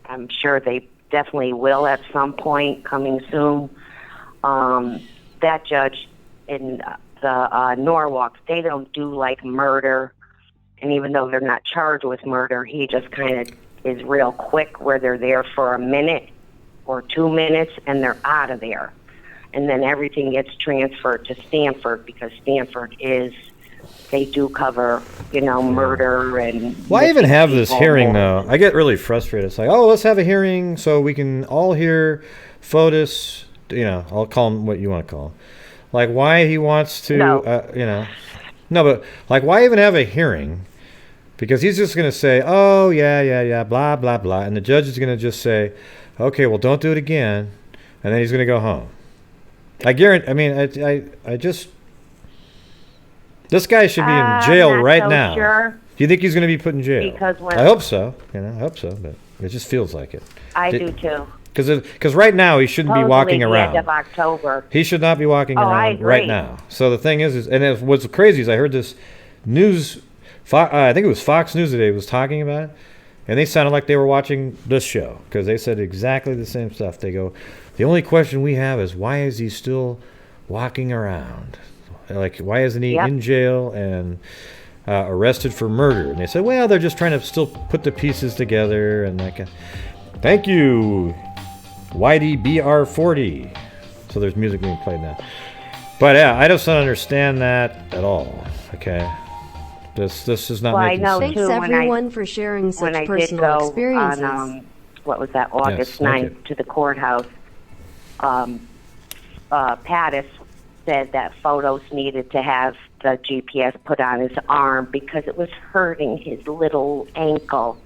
I'm sure they definitely will at some point coming soon. That judge in the Norwalk, they don't do like murder, and even though they're not charged with murder, he just kind of is real quick where they're there for a minute or 2 minutes and they're out of there. And then everything gets transferred to Stanford because Stanford they do cover, murder and... Why even have this hearing, though? I get really frustrated. It's like, let's have a hearing so we can all hear FOTUS, I'll call him what you want to call him. Like, why he wants to, No, but, like, why even have a hearing? Because he's just going to say, yeah, blah, blah, blah. And the judge is going to just say, okay, well, don't do it again. And then he's going to go home. I guarantee, This guy should be in jail I'm not right so now. Sure, Do you think he's going to be put in jail? because when I hope so. I hope so, but it just feels like it. I do too. Because right now he shouldn't be walking Supposedly around. the end of October. He should not be walking Oh, I around agree. right now. So the thing is and what's crazy is I heard this news, I think it was Fox News today was talking about it, and they sounded like they were watching this show because they said exactly the same stuff. They go, the only question we have is why is he still walking around? Like, why isn't he in jail and arrested for murder? And they said, well, they're just trying to still put the pieces together and like. Thank you, YDBR40. So there's music being played now. But yeah, I just don't understand that at all. Okay, this is not making sense. Thanks everyone for sharing such when personal I did go experiences. on, what was that, August thank 9th to the courthouse, Pattis said that photos needed to have the GPS put on his arm because it was hurting his little ankle.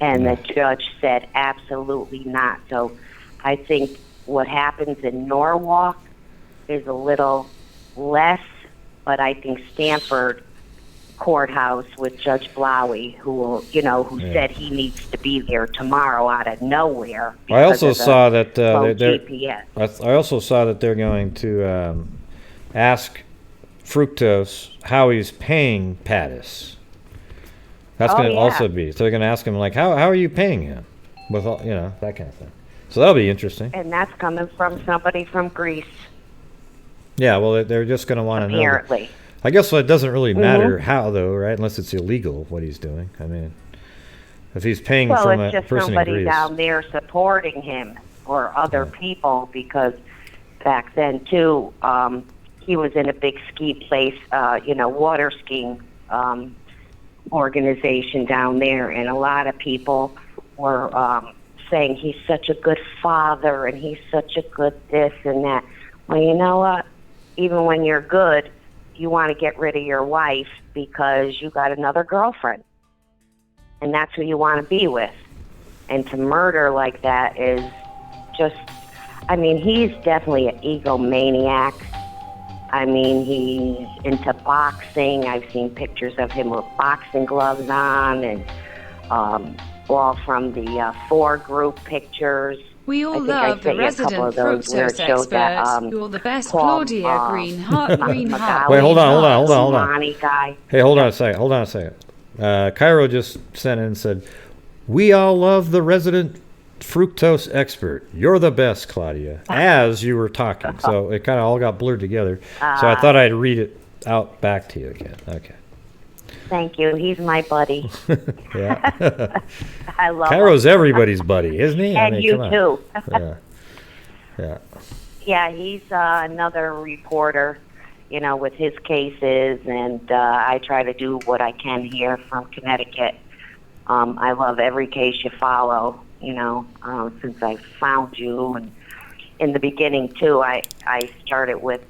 And the judge said absolutely not. So I think what happens in Norwalk is a little less, but I think Stanford courthouse with Judge Blowy, who said he needs to be there tomorrow out of nowhere. I also saw that GPS. I also saw that they're going to ask Fructose how he's paying Pattis. That's going to also be. So they're going to ask him, like, how are you paying him? With all, that kind of thing. So that'll be interesting. And that's coming from somebody from Greece. Yeah, well, they're just going to want to know. Apparently. I guess it doesn't really matter how, though, right? Unless it's illegal what he's doing. I mean, if he's paying from a person in Greece. Well, it's just somebody down there supporting him or other people because back then, too, he was in a big ski place, water skiing organization down there, and a lot of people were saying he's such a good father and he's such a good this and that. Well, you know what? Even when you're good, you want to get rid of your wife because you got another girlfriend, and that's who you want to be with. And to murder like that is just, I mean, he's definitely an egomaniac. I mean, he's into boxing. I've seen pictures of him with boxing gloves on, and all from the 4 group pictures. We all love the resident fructose expert. You're the best, Claudia. Green heart. Wait, hold on. Hey, hold on a second. Cairo just sent in and said, we all love the resident fructose expert. You're the best, Claudia, as you were talking. So it kind of all got blurred together. So I thought I'd read it out back to you again. Okay. Thank you. He's my buddy. Yeah. I love Cairo's him. everybody's buddy, isn't he? And you too. Yeah. Yeah, he's another reporter, with his cases, and I try to do what I can here from Connecticut. I love every case you follow, since I found you. And in the beginning, too, I started with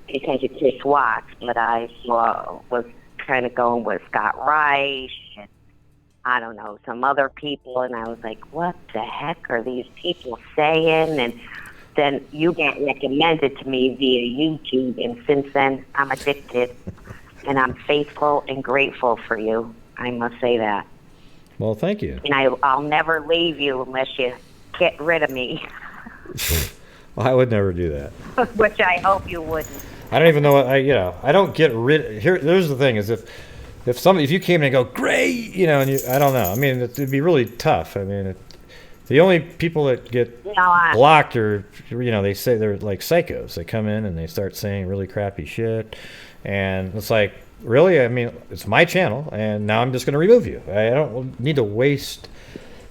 attention to SWAT, but I was kind of going with Scott Reich and I don't know, some other people, and I was like, what the heck are these people saying? And then you got recommended to me via YouTube, and since then I'm addicted, and I'm faithful and grateful for you. I must say that. Well, thank you. And I'll never leave you unless you get rid of me. Well, I would never do that. Which I hope you wouldn't. I don't even know what I don't get rid. There's the thing is if you came in and go great, and I don't know. I mean, it'd be really tough. I mean, the only people that get blocked are they say they're like psychos. They come in and they start saying really crappy shit, and it's like, really? I mean, it's my channel, and now I'm just going to remove you. I don't need to waste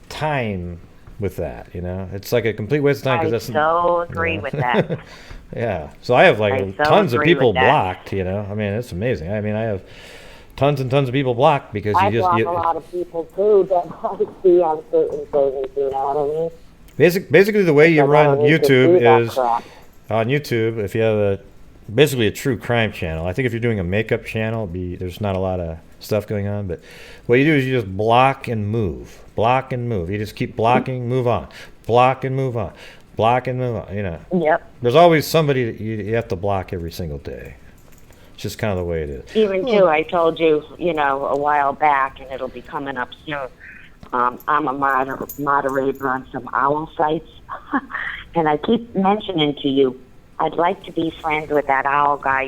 time with that. It's like a complete waste of time. I so agree with that. Yeah. So I have tons of people blocked. I mean, it's amazing. I mean, I have tons and tons of people blocked because I block a lot of people too that I see on certain things. You know what I mean? Basically, the way you run YouTube is on YouTube. If you have basically a true crime channel, I think if you're doing a makeup channel, there's not a lot of stuff going on. But what you do is you just block and move, block and move. You just keep blocking, move on, block and move on, block and move on. Yep. There's always somebody that you have to block every single day. just kind of the way it is. Even too, I told you, a while back, and it'll be coming up soon. I'm a moderator on some owl sites, and I keep mentioning to you, I'd like to be friends with that owl guy.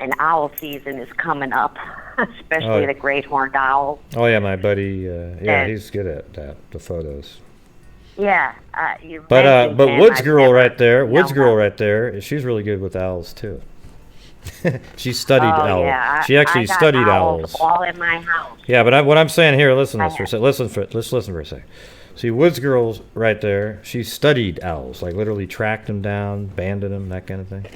And owl season is coming up, especially the great horned owl. Oh yeah, my buddy. He's good at that. The photos. Yeah, but Woods girl right there. She's really good with owls too. She studied owls. Yeah, she actually studied owls. All in my house. Yeah, but what I'm saying here, listen for a second. Listen for a second. See, Woods girl's right there. She studied owls, like literally tracked them down, banded them, that kind of thing.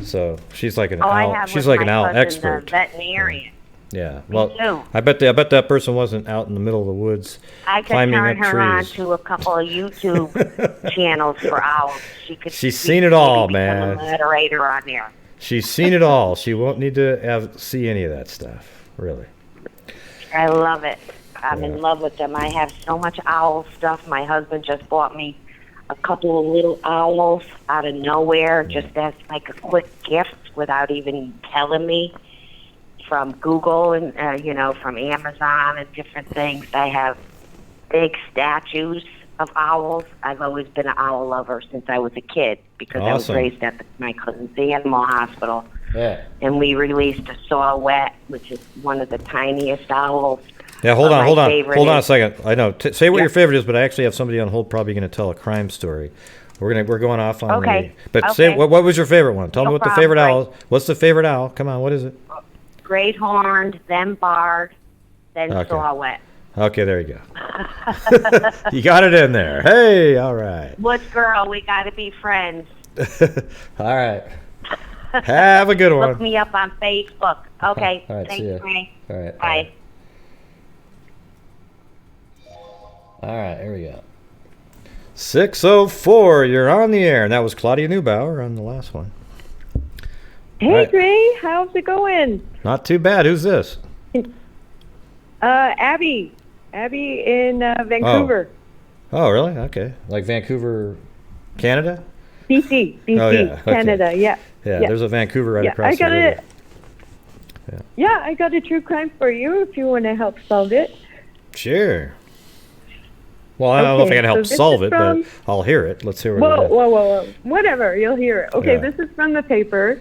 So she's like an owl. She's like an owl expert. Veterinarian. Yeah. Well, I bet that person wasn't out in the middle of the woods climbing up trees. I could turn her on to a couple of YouTube channels for owls. She's seen it all, man. A moderator on there. She's seen it all. She won't need to see any of that stuff, really. I love it. I'm in love with them. I have so much owl stuff. My husband just bought me a couple of little owls out of nowhere, just as like a quick gift without even telling me, from Google and, from Amazon and different things. I have big statues of owls. I've always been an owl lover since I was a kid because I was raised at my cousin's animal hospital. Yeah. And we released a saw-whet, which is one of the tiniest owls. Yeah, hold on a second. I know. Say what your favorite is, but I actually have somebody on hold probably going to tell a crime story. We're going off on say what was your favorite one? Tell me what the favorite owl is. What's the favorite owl? Come on, what is it? Great horned, then barred, then saw-whet. Okay, there you go. You got it in there. Hey, all right. Woods girl, we got to be friends. All right. Have a good one. Look me up on Facebook. Okay. All right, thanks, Ray. All right. Bye. All right, here we go. 6:04, you're on the air. And that was Claudia Neubauer on the last one. Hey, Ray, how's it going? Not too bad. Who's this? Abby. Abby in Vancouver. Oh, really? Okay. Like Vancouver, Canada? BC, Canada, yeah. Yeah, there's a Vancouver right across the river. Yeah, I got a true crime for you if you want to help solve it. Sure. Well, I don't know if I can help solve it, but I'll hear it. Let's hear what it is. Whoa. Whatever, you'll hear it. Okay, this is from the paper.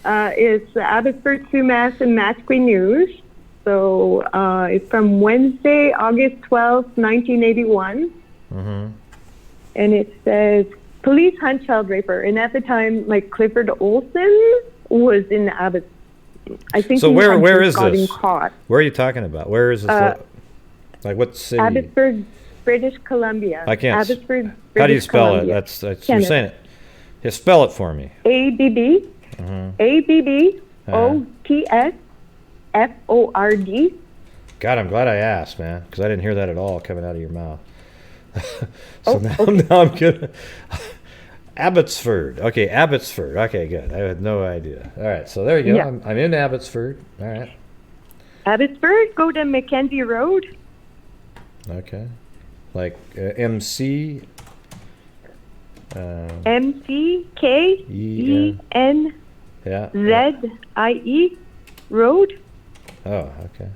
It's Abbotsford, Sumas, and Matchqueen News. So it's from Wednesday, August 12th, 1981. Mm-hmm. And it says, police hunt child raper. And at the time, like, Clifford Olson was in Abbotsford. I think so. Where is this? Caught. Where are you talking about? Where is this? Like what city? Abbotsford, British Columbia. I can't. Abbotsford, British How do you spell Columbia. it? That's you're saying it. Yeah, spell it for me. ABB. ABBOTSFORD. God, I'm glad I asked, man, because I didn't hear that at all coming out of your mouth. Now I'm good. Abbotsford. Okay, Abbotsford. Okay, good. I had no idea. All right, so there you go. Yeah. I'm in Abbotsford. All right. Abbotsford, go to Mackenzie Road. Okay. Like MC. MCKENZIE Road. Oh, okay.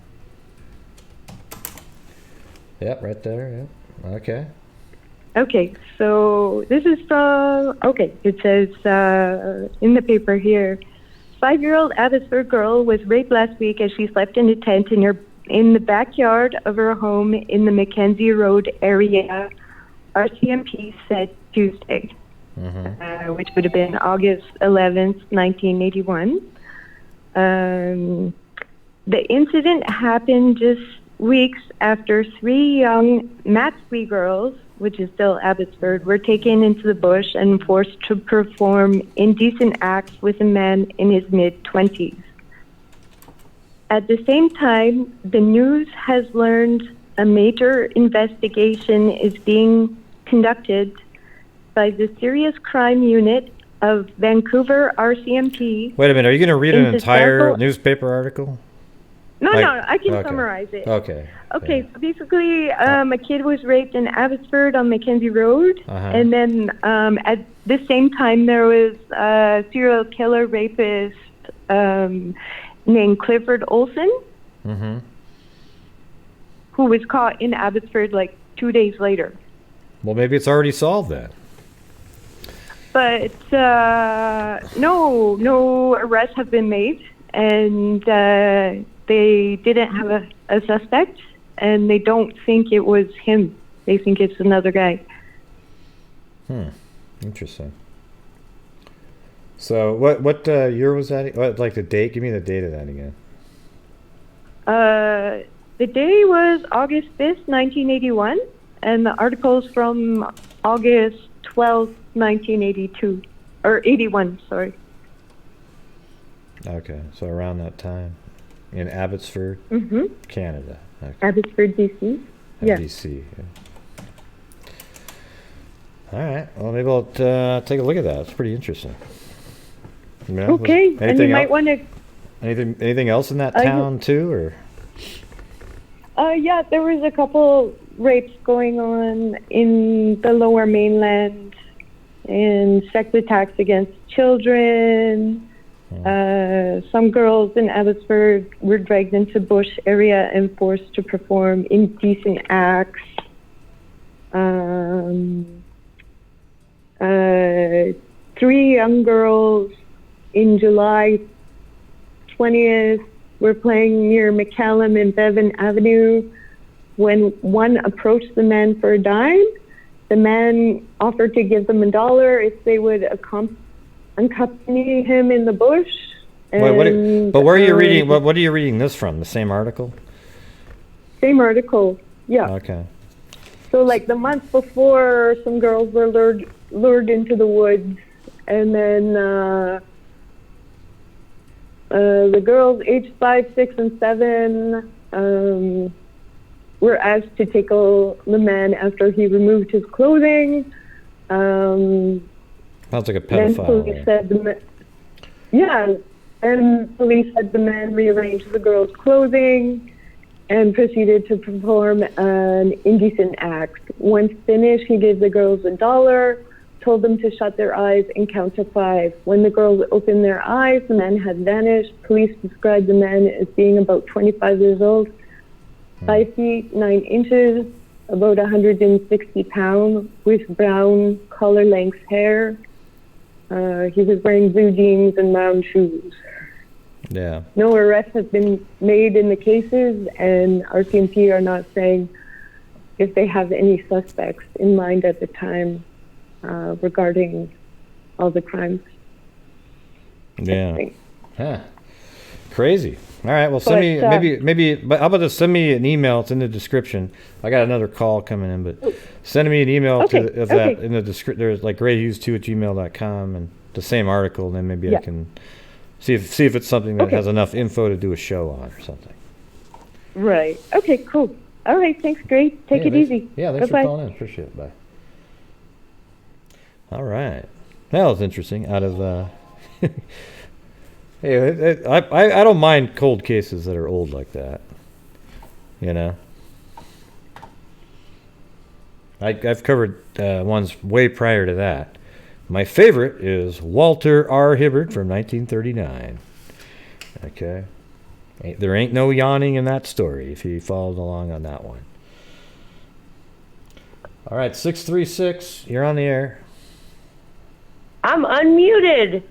Yep, right there. Yep. Okay. Okay, so this is from, it says in the paper here, 5-year-old Abbotsford girl was raped last week as she slept in a tent in the backyard of her home in the Mackenzie Road area, RCMP said Tuesday, which would have been August 11th, 1981. The incident happened just weeks after 3 young Matchqueen girls, which is still Abbotsford, were taken into the bush and forced to perform indecent acts with a man in his mid-20s. At the same time, the news has learned a major investigation is being conducted by the Serious Crime Unit of Vancouver RCMP. Wait a minute, are you going to read an entire newspaper article? No, I can summarize it. Okay. Okay, so basically, a kid was raped in Abbotsford on Mackenzie Road, and then at the same time there was a serial killer rapist named Clifford Olson, who was caught in Abbotsford like 2 days later. Well, maybe it's already solved then. But no arrests have been made, and they didn't have a suspect, and they don't think it was him. They think it's another guy. Interesting. So what year was that? What, like the date? Give me the date of that again. The day was August 5th, 1981, and the article's from August 12th, 1982. Or 81, sorry. Okay, so around that time. In Abbotsford, Canada. Okay. Abbotsford, BC. Yeah. BC. Yeah. All right. Well, maybe I'll take a look at that. It's pretty interesting. You know, okay, and you might want to. Anything else in that town too, or? Yeah, there was a couple rapes going on in the Lower Mainland, and sex attacks against children. Some girls in Abbotsford were dragged into bush area and forced to perform indecent acts. 3 young girls in July 20th were playing near McCallum and Bevan Avenue when one approached the man for a dime. The man offered to give them $1 if they would accompany him in the bush. Wait, where are you reading? What are you reading this from? The same article? Same article, yeah. Okay. So like the month before, some girls were lured into the woods, and then the girls aged 5, 6, and 7 were asked to tickle the man after he removed his clothing. Sounds like a pedophile. Then police said police said the man rearranged the girl's clothing and proceeded to perform an indecent act. Once finished, he gave the girls $1, told them to shut their eyes and count to 5. When the girls opened their eyes, the man had vanished. Police described the man as being about 25 years old, 5 feet 9 inches, about 160 pounds, with brown collar-length hair. He was wearing blue jeans and round shoes. Yeah. No arrests have been made in the cases, and RCMP are not saying if they have any suspects in mind at the time regarding all the crimes. Yeah. Huh. Crazy. All right. Well, send me maybe. But how about just send me an email? It's in the description. I got another call coming in, but send me an email that in the description. There's like grayhughes2@gmail.com and the same article. And then maybe I can see if it's something that has enough info to do a show on or something. Right. Okay. Cool. All right. Thanks, Gray. Take it easy. Yeah. Thanks for calling in. Appreciate it. Bye. All right. That was interesting. Out of. Hey, I don't mind cold cases that are old like that. You know? I've covered ones way prior to that. My favorite is Walter R. Hibbard from 1939. Okay? There ain't no yawning in that story if you followed along on that one. All right, 636, you're on the air. I'm unmuted.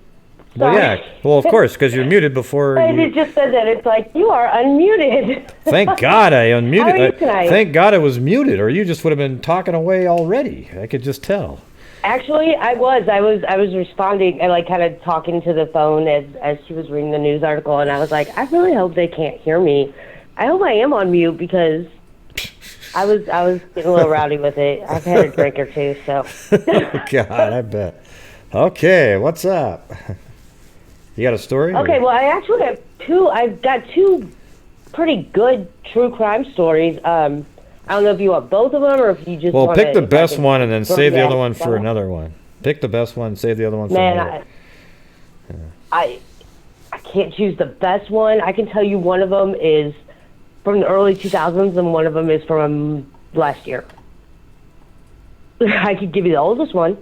Well, yeah. Well, of course, because you're muted before. It just said that. It's like, you are unmuted. Thank God I unmuted. How are you tonight? Thank God I was muted, or you just would have been talking away already. I could just tell. Actually, I was responding and like kind of talking to the phone as she was reading the news article, and I was like, I really hope they can't hear me. I hope I am on mute because I was getting a little rowdy with it. I've had a drink or two, so. God, I bet. Okay, what's up? You got a story? Okay, well, I actually have two. I've got two pretty good true crime stories. I don't know if you want both of them or if you just want pick the best one and then save the other one for another one. Pick the best one, save the other one for another. I can't choose the best one. I can tell you one of them is from the early 2000s, and one of them is from last year. I could give you the oldest one.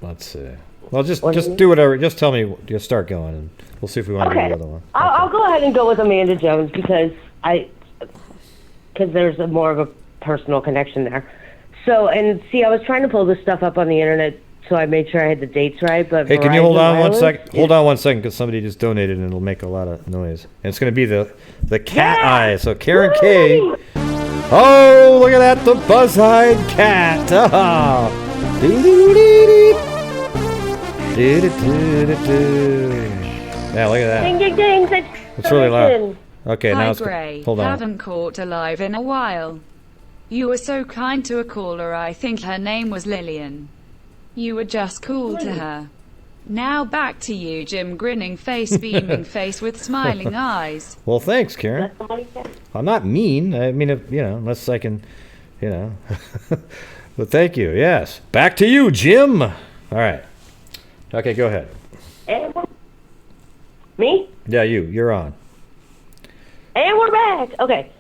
Let's see. Well, just do whatever. Just tell me. Just start going, and we'll see if we want to do the other one. I'll go ahead and go with Amanda Jones because there's more of a personal connection there. So, and see, I was trying to pull this stuff up on the internet, so I made sure I had the dates right. But hey, can you hold on 1 second? Hold on 1 second, because somebody just donated, and it'll make a lot of noise. And it's going to be the cat eye. So Karen K. Oh, look at that, the buzz-eyed cat. Oh. Yeah, look at that. Ding, ding, ding. It's really loud. Okay, Hi, now it's Gray. hold on. Haven't caught Dlive in a while. You were so kind to a caller. I think her name was Lillian. You were just cool to her. Now back to you, Jim. Grinning face, beaming face with smiling eyes. Well, thanks, Karen. I'm not mean. I mean, unless I can, But thank you. Yes. Back to you, Jim. All right. Okay, go ahead. Me? Yeah, you're on. And we're back. Okay.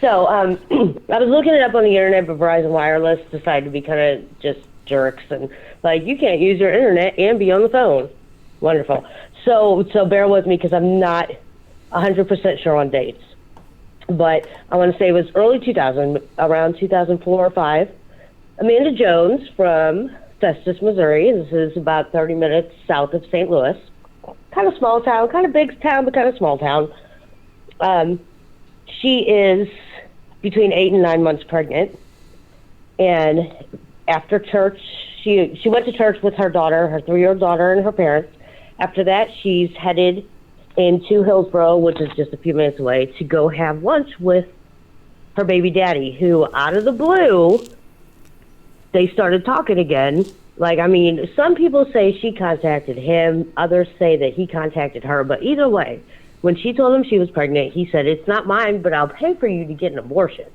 So, I was looking it up on the internet, but Verizon Wireless decided to be kind of just jerks and you can't use your internet and be on the phone. Wonderful. So bear with me because I'm not 100% sure on dates, but I want to say it was early 2000, around 2004 or 5. Amanda Jones from Festus, Missouri. This is about 30 minutes south of St. Louis. Kind of small town, kind of big town, but kind of small town. She is between 8 and 9 months pregnant, and after church, she went to church with her daughter, her 3-year-old daughter, and her parents. After that, she's headed into Hillsboro, which is just a few minutes away, to go have lunch with her baby daddy, who, out of the blue, they started talking again. Some people say she contacted him, others say that he contacted her, but either way, when she told him she was pregnant, he said, "It's not mine, but I'll pay for you to get an abortion."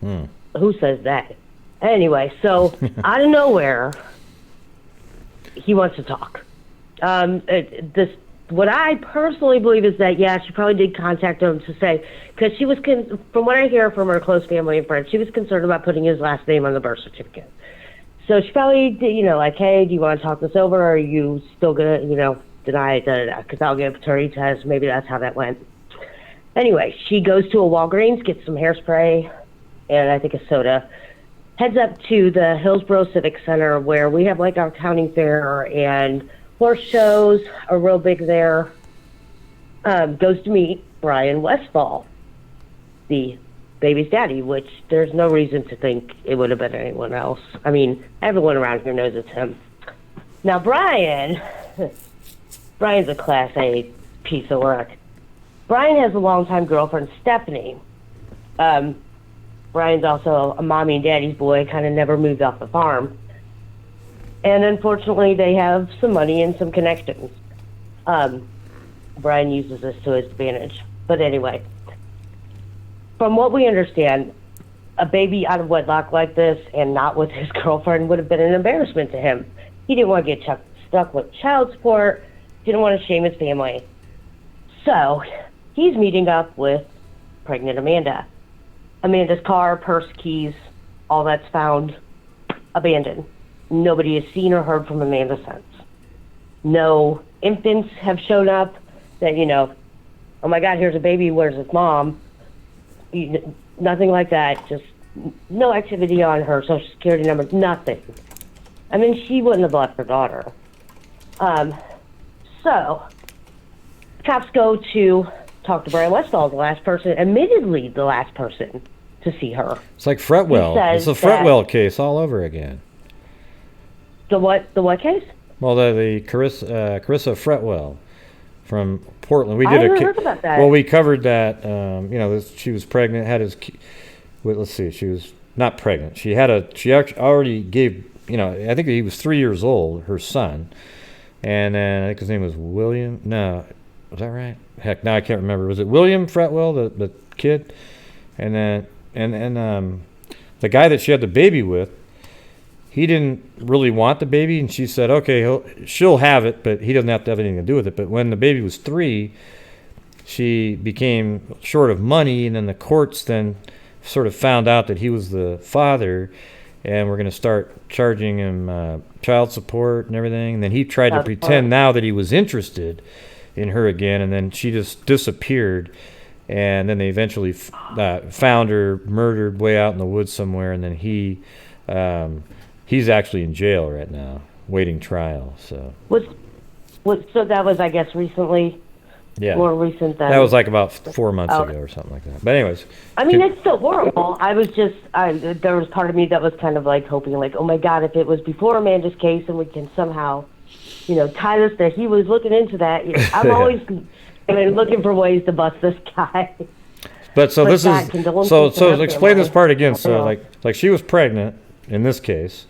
Who says that? Anyway, so out of nowhere, he wants to talk. What I personally believe is that, she probably did contact him to say, because she was, from what I hear from her close family and friends, she was concerned about putting his last name on the birth certificate. So she probably did, hey, do you want to talk this over, or are you still going to, deny it, because I'll get a paternity test. Maybe that's how that went. Anyway, she goes to a Walgreens, gets some hairspray, and I think a soda, heads up to the Hillsboro Civic Center, where we have our county fair and horse shows are real big there. Goes to meet Brian Westfall, the baby's daddy, which there's no reason to think it would have been anyone else. I mean, everyone around here knows it's him. Now, Brian's a Class A piece of work. Brian has a longtime girlfriend, Stephanie. Brian's also a mommy and daddy's boy, kind of never moved off the farm. And unfortunately, they have some money and some connections. Brian uses this to his advantage. But anyway, from what we understand, a baby out of wedlock like this and not with his girlfriend would have been an embarrassment to him. He didn't want to get stuck with child support, didn't want to shame his family. So he's meeting up with pregnant Amanda. Amanda's car, purse, keys, all that's found abandoned. Nobody has seen or heard from Amanda since. No infants have shown up that, oh my God, here's a baby, where's its mom? Nothing like that. Just no activity on her social security number, nothing. I mean, she wouldn't have left her daughter. So, cops go to talk to Brian Westfall, admittedly the last person to see her. It's like Fretwell. It's a Fretwell case all over again. The what case? Well, the Carissa Fretwell from Portland. I never heard about that. Well, we covered that. She was pregnant. Had his. Let's see. She was not pregnant. She already gave. I think he was 3 years old. Her son, and then I think his name was William. No, was that right? Heck, now I can't remember. Was it William Fretwell, the kid? And then the guy that she had the baby with. he didn't really want the baby, and she said, okay, she'll have it, but he doesn't have to have anything to do with it. But when the baby was 3, she became short of money, and then the courts then sort of found out that he was the father, and we're going to start charging him child support and everything. And then he tried to pretend now that he was interested in her again, and then she just disappeared. And then they eventually found her murdered way out in the woods somewhere, and then he's actually in jail right now, waiting trial. So so that was, I guess, recently. Yeah, more recent than that was like about 4 months ago or something like that. But anyways, I mean, it's still horrible. I was just, there was part of me that was kind of like hoping, like, oh my God, if it was before Amanda's case and we can somehow, tie this that he was looking into that. I'm always looking for ways to bust this guy. But so this is so explain this part again. So like she was pregnant in this case,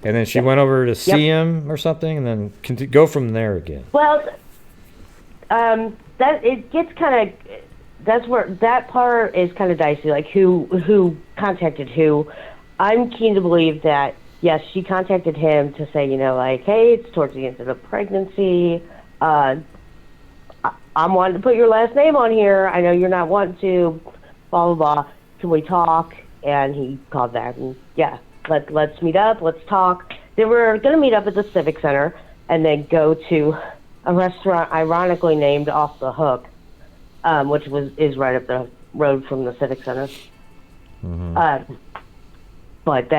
and then she went over to see him or something, and then go from there again. Well, that it gets kind of, that's where that part is kind of dicey. Like who contacted who. I'm keen to believe that yes, she contacted him to say, like, hey, it's towards the end of the pregnancy. I'm wanting to put your last name on here. I know you're not wanting to, blah, blah, blah. Can we talk? And he called back and, let's meet up. Let's talk. They were going to meet up at the Civic Center and then go to a restaurant ironically named Off the Hook, which is right up the road from the Civic Center. Mm-hmm. But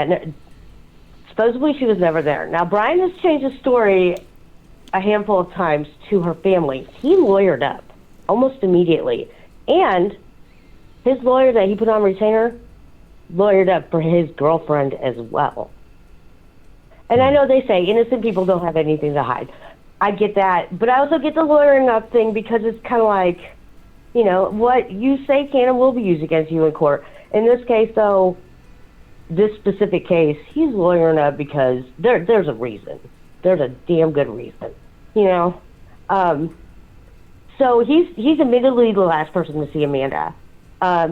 supposedly she was never there. Now, Brian has changed his story a handful of times to her family. He lawyered up almost immediately. And his lawyer that he put on retainer lawyered up for his girlfriend as well. And I know they say innocent people don't have anything to hide. I get that. But I also get the lawyering up thing because it's kind of like, what you say can and will be used against you in court. In this case, though, this specific case, he's lawyering up because there's a reason. There's a damn good reason, So he's admittedly the last person to see Amanda.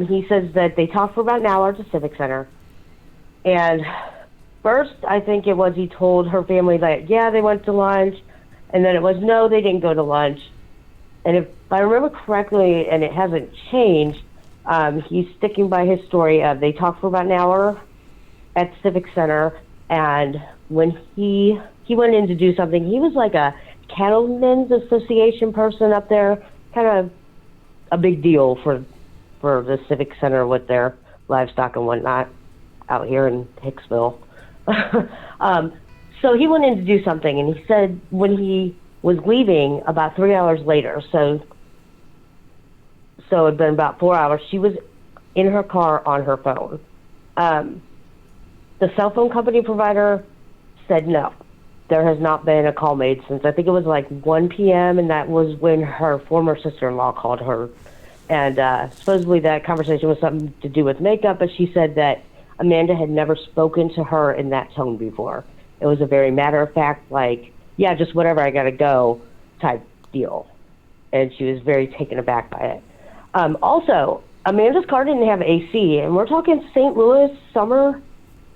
He says that they talked for about an hour at the Civic Center. And first, I think it was he told her family that, they went to lunch. And then it was, no, they didn't go to lunch. And if I remember correctly, and it hasn't changed, he's sticking by his story of they talked for about an hour at Civic Center. And when he went in to do something, he was like a Cattlemen's Association person up there, kind of a big deal for the Civic Center with their livestock and whatnot out here in Hicksville. So he went in to do something, and he said when he was leaving about 3 hours later, so it had been about 4 hours, she was in her car on her phone. The cell phone company provider said no. There has not been a call made since, I think it was like 1 p.m., and that was when her former sister-in-law called her. And supposedly that conversation was something to do with makeup, but she said that Amanda had never spoken to her in that tone before. It was a very matter-of-fact, like, just whatever, I gotta go type deal. And she was very taken aback by it. Also, Amanda's car didn't have AC, and we're talking St. Louis summer.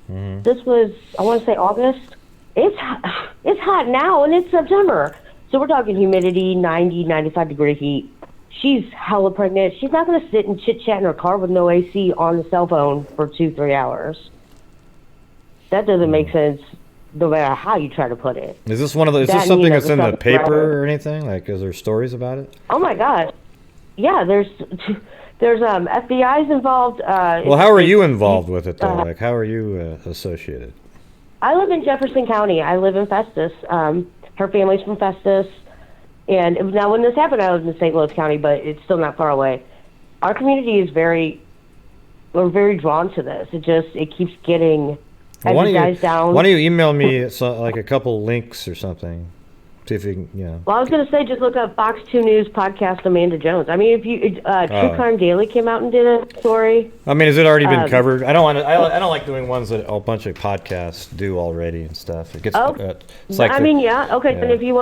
Mm-hmm. This was, I want to say August. It's hot now, and it's September. So we're talking humidity, 90, 95-degree heat. She's hella pregnant. She's not going to sit and chit-chat in her car with no AC on the cell phone for 2-3 hours. That doesn't make sense no matter how you try to put it. Is this one of those? Is this something that's in the paper or anything? Like, is there stories about it? Oh my God, yeah. There's FBI's involved. Well, how are you involved with it though? Like, how are you associated? I live in Jefferson County. I live in Festus. Her family's from Festus, and now when this happened, I lived in St. Louis County, but it's still not far away. Our community is we're very drawn to this. It keeps getting. Why don't you email me like a couple links or something? See if you can, Well, I was going to say, just look up Fox 2 News podcast Amanda Jones. I mean, if you True Crime Daily came out and did a story. I mean, has it already been covered? I don't like doing ones that a bunch of podcasts do already and stuff. It gets. It's like okay. And if you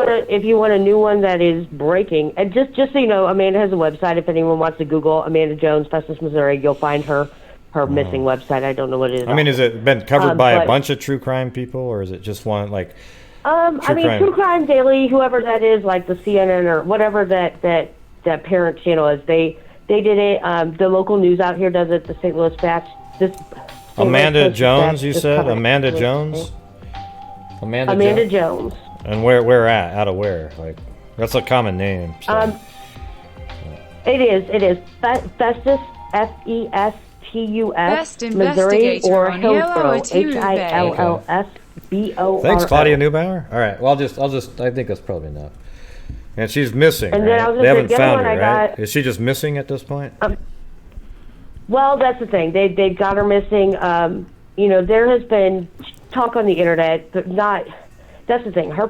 want a new one that is breaking, and just so you know, Amanda has a website. If anyone wants to Google Amanda Jones, Festus, Missouri, you'll find her her missing website. I don't know what it is. I mean, has it been covered by a bunch of true crime people, or is it just one like? True Crime Daily, whoever that is, like the CNN or whatever that parent channel is, they did it. The local news out here does it. The St. Louis Batch. Amanda Jones, you said? Amanda Jones? Amanda Jones. And where at? Out of where? Like, that's a common name. So. It is. Festus, Festus, Best Missouri, investigator or on Yellow Hillsborough, Tuesday. Hillsborough. Thanks, Claudia Neubauer. All right. Well, I think that's probably enough. And she's missing. And then I right? was They haven't found her, I right? Is she just missing at this point? Well, that's the thing. They've got her missing. There has been talk on the internet, but not. That's the thing. Her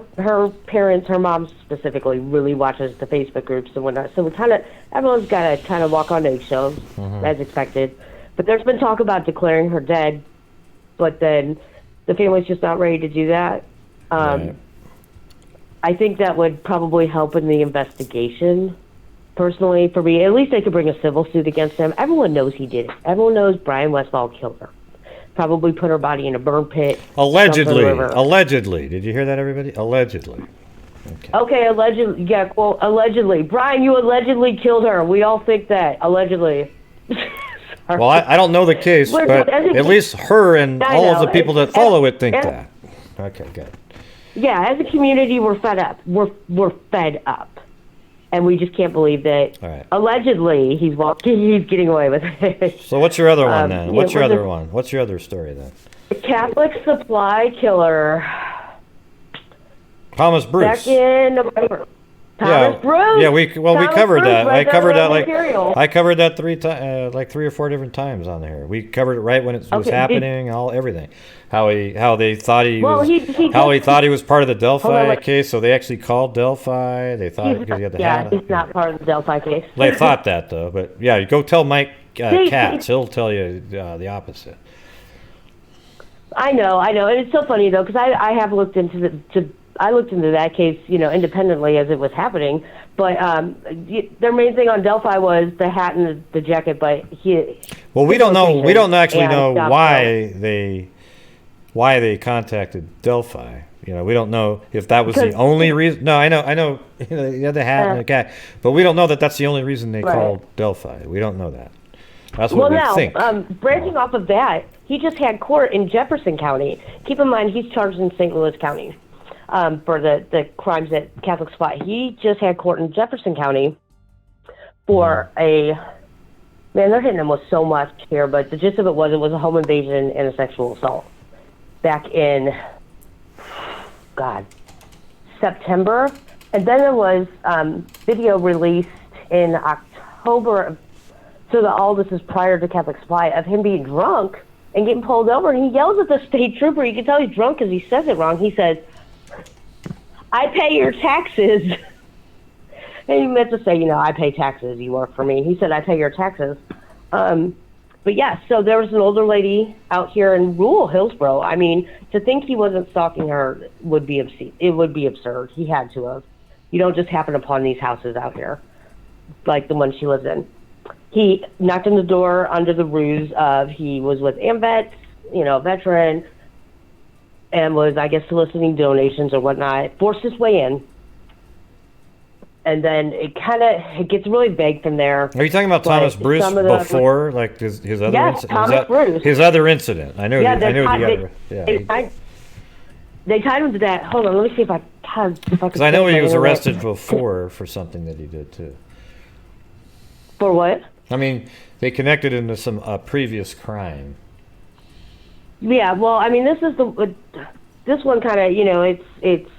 parents, her mom specifically, really watches the Facebook groups and whatnot. So everyone's got to kind of walk on eggshells, as expected. But there's been talk about declaring her dead, but then the family's just not ready to do that. Right. I think that would probably help in the investigation. Personally, for me, at least they could bring a civil suit against him. Everyone knows he did it. Everyone knows Brian Westfall killed her. Probably put her body in a burn pit. Allegedly. Did you hear that, everybody? Allegedly. Okay, allegedly. Yeah, well, allegedly. Brian, you allegedly killed her. We all think that. Allegedly. Well, I don't know the case, but at least her and all of the people that follow it think that. Okay, good. Yeah, as a community, we're fed up. We're fed up. And we just can't believe that. Right. Allegedly he's getting away with it. So what's your other one then? What's your other one? What's your other story then? The Catholic supply killer. Thomas Bruce. Back in November. Thomas Bruce. Yeah, we covered that. Right, I covered that I covered that 3 or 4 different times on there. We covered it right when it was happening, everything. How they thought he was part of the Delphi case, so they actually called Delphi. They thought because he had the hat. He's not part of the Delphi case. They thought that though, but yeah, go tell Mike Katz. He'll tell you the opposite. I know, and it's so funny though because I have looked into that case, independently as it was happening. But their main thing on Delphi was the hat and the jacket. But we don't know. We don't actually know why they contacted Delphi. We don't know if that was the only reason. No, I know. You had the hat and the cat, but we don't know that that's the only reason they called Delphi. We don't know that. That's what we think. Branching off of that, he just had court in Jefferson County. Keep in mind, he's charged in St. Louis County. For the crimes at Catholic Supply. He just had court in Jefferson County for they're hitting him with so much here, but the gist of it was a home invasion and a sexual assault back in, September. And then there was video released in October, so that all this is prior to Catholic Supply, of him being drunk and getting pulled over. And he yells at the state trooper. You can tell he's drunk because he says it wrong. He says, "I pay your taxes." And he meant to say, I pay taxes. You work for me. He said, "I pay your taxes." But yeah, so there was an older lady out here in rural Hillsborough. I mean, to think he wasn't stalking her would be obscene. It would be absurd. He had to have. You don't just happen upon these houses out here, like the one she lives in. He knocked on the door under the ruse of he was with AMVETS, a veteran, and was, I guess, soliciting donations or whatnot, forced his way in. And then it gets really vague from there. Are you talking about Thomas Bruce before, like his other incident? Yes, Thomas Bruce. His other incident. I know. They tied him to that. Hold on, let me see if I can. Because I know he was arrested before for something that he did too. For what? I mean, they connected him to some previous crime. Yeah, well, I mean, this one kind of, it's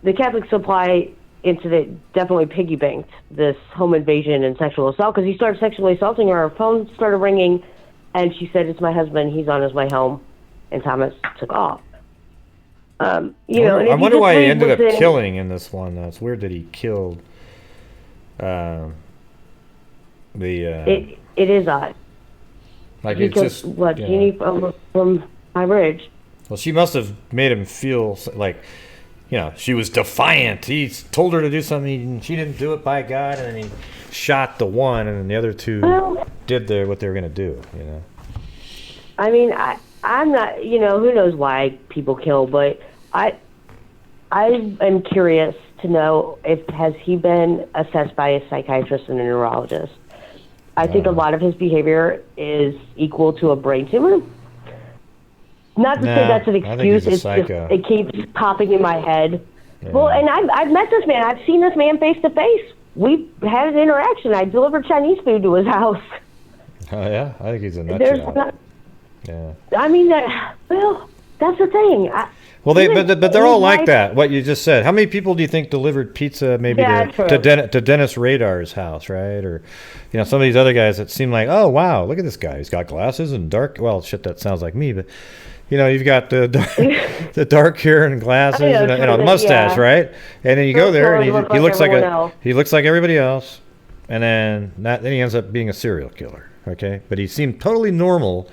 the Catholic Supply incident definitely piggy-banked this home invasion and sexual assault because he started sexually assaulting her. Her phone started ringing, and she said, "It's my husband. He's on his way home," and Thomas took off. I wonder why he ended up killing in this one. It's weird that he killed It is odd. Like because, it's just Jeannie from High Ridge. Well, she must have made him feel like, she was defiant. He told her to do something, and she didn't do it, by God, and then he shot the one, and then the other two did what they were going to do, you know. I mean, I'm not, you know, who knows why people kill, but I am curious to know has he been assessed by a psychiatrist and a neurologist. I think a lot of his behavior is equal to a brain tumor. Not to say that's an excuse. It's just, it keeps popping in my head. Yeah. Well, and I've met this man. I've seen this man face to face. We had an interaction. I delivered Chinese food to his house. Oh yeah, I think he's a nut job. Yeah. I mean, well, that's the thing. But they're all like that. What you just said. How many people do you think delivered pizza maybe to Dennis Radar's house, right? Or, you know, some of these other guys that seem like, oh wow, look at this guy. He's got glasses and dark. Well, shit, that sounds like me, but. You know, you've got the dark hair and glasses and a mustache, right? And then you go there and he looks like everybody else, and then he ends up being a serial killer. Okay, but he seemed totally normal,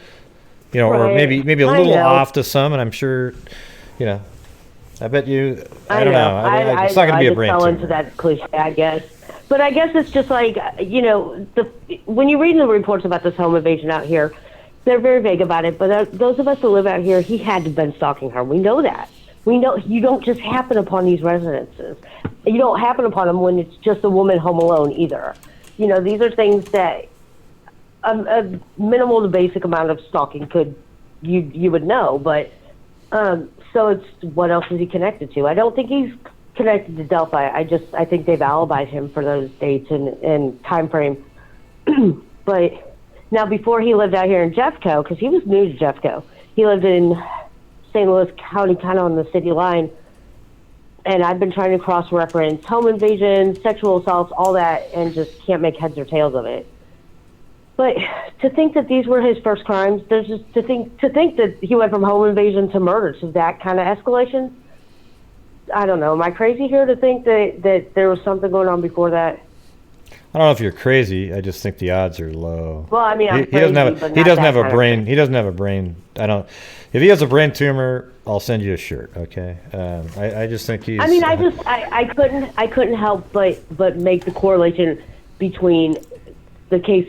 you know, or maybe a little off to some, and I'm sure, you know, I bet you. I don't know. It's not going to be a brain tumor. I fell into that cliche, I guess. But I guess it's just like, you know, when you read the reports about this home invasion out here. They're very vague about it, but those of us who live out here, he had to have been stalking her. We know that. We know you don't just happen upon these residences. You don't happen upon them when it's just a woman home alone either. You know, these are things that a minimal to basic amount of stalking you would know. But so it's what else is he connected to? I don't think he's connected to Delphi. I think they've alibied him for those dates and time frame. But. Now, before he lived out here in Jeffco, because he was new to Jeffco, he lived in St. Louis County, kind of on the city line. And I've been trying to cross-reference home invasions, sexual assaults, all that, and just can't make heads or tails of it. But to think that these were his first crimes, there's just to think that he went from home invasion to murder to that kind of escalation. I don't know. Am I crazy here to think that there was something going on before that? I don't know if you're crazy. I just think the odds are low. Well, I mean, he doesn't have a brain. He doesn't have a brain. If he has a brain tumor, I'll send you a shirt. Okay. I just think he's. I mean, I couldn't help but make the correlation between the case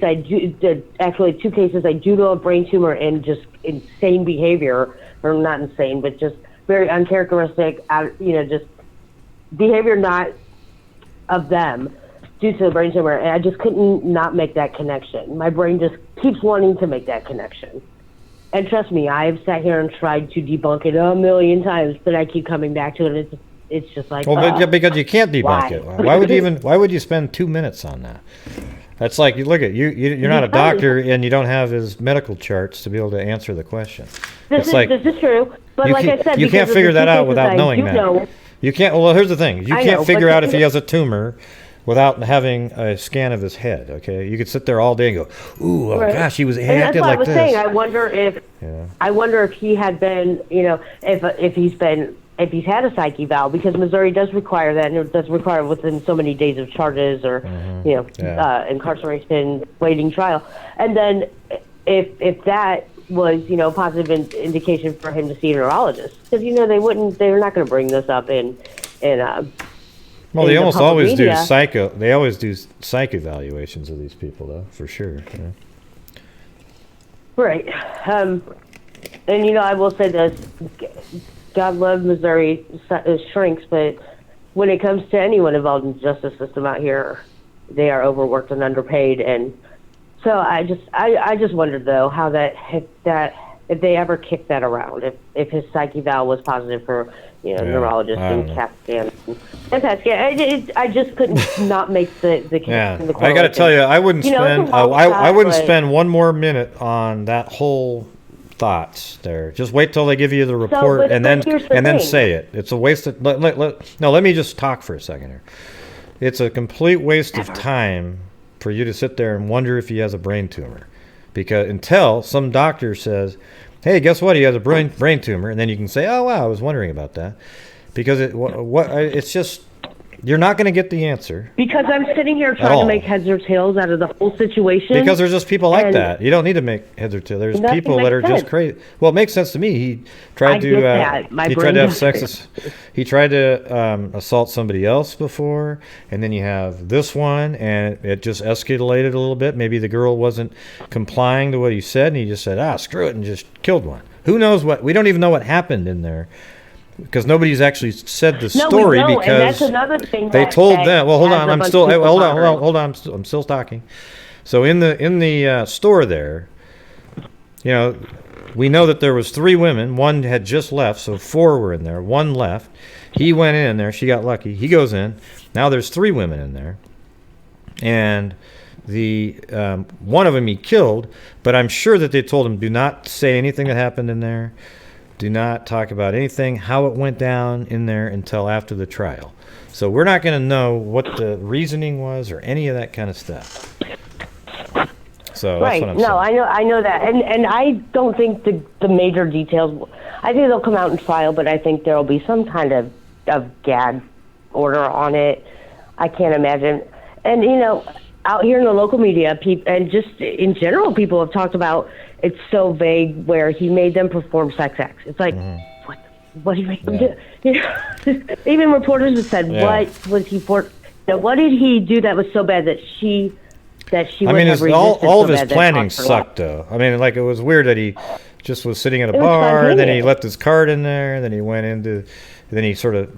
actually 2 cases I do know a brain tumor and just insane behavior, or not insane, but just very uncharacteristic. You know, just behavior not of them. Due to the brain tumor, and I just couldn't not make that connection. My brain just keeps wanting to make that connection. And trust me, I've sat here and tried to debunk it a million times, but I keep coming back to it. It's just like, because you can't debunk it. Why would you spend 2 minutes on that? That's like, you look at you're not a doctor and you don't have his medical charts to be able to answer the question. This is true, but like I said, you can't figure that out without knowing that. You can't. Well, here's the thing: you can't figure out if he has a tumor without having a scan of his head. Okay, you could sit there all day and go, "Ooh, oh gosh, he acted like this." That's what I was saying. I wonder if he had been, you know, if he's had a psych eval, because Missouri does require that, and it does require within so many days of charges or incarceration, waiting trial, and then if that was, you know, positive indication for him to see a neurologist, because they're not going to bring this up in well, they almost always do They always do psych evaluations of these people, though, for sure. Yeah. Right. And, you know, I will say this. God love Missouri shrinks, but when it comes to anyone involved in the justice system out here, they are overworked and underpaid. And so I just wondered, though, how if they ever kicked that around, if his psych eval was positive for, you know, neurologist and CAT scan. I just couldn't not make the connection. I got to tell you, I wouldn't spend I wouldn't spend one more minute on that whole thoughts there. Just wait till they give you the report and then say it. It's a waste of let me just talk for a second here. It's a complete waste of time for you to sit there and wonder if he has a brain tumor, because until some doctor says, hey, guess what? He has a brain tumor, and then you can say, oh wow, I was wondering about that, because it's just You're not going to get the answer. Because I'm sitting here trying to make heads or tails out of the whole situation. Because there's just people like that. You don't need to make heads or tails. There's people that are just crazy. Well, it makes sense to me. He tried to have sex. He tried to assault somebody else before, and then you have this one, and it just escalated a little bit. Maybe the girl wasn't complying to what he said, and he just said, screw it, and just killed one. Who knows what? We don't even know what happened in there. Because nobody's actually said the story because and that's another thing they told them. Well, hold on. I'm still I'm still talking. So in the store there, we know that there was 3 women. One had just left, so 4 were in there. 1 left. He went in there. She got lucky. He goes in. Now there's 3 women in there, and the one of them he killed. But I'm sure that they told him, do not say anything that happened in there. Do not talk about anything, how it went down in there until after the trial. So we're not going to know what the reasoning was or any of that kind of stuff. So that's what I'm saying. I know that. And I don't think the major details, I think they'll come out in trial, but I think there will be some kind of gag order on it. I can't imagine. And, out here in the local media, and just in general, people have talked about it's so vague where he made them perform sex acts. It's like, what did he make them do? Even reporters have said, what was he for? What did he do that was so bad that she would have resisted all of so his bad planning sucked, though. I mean, like, it was weird that he just was sitting at a bar, and then he left his card in there, and then he went into, then he sort of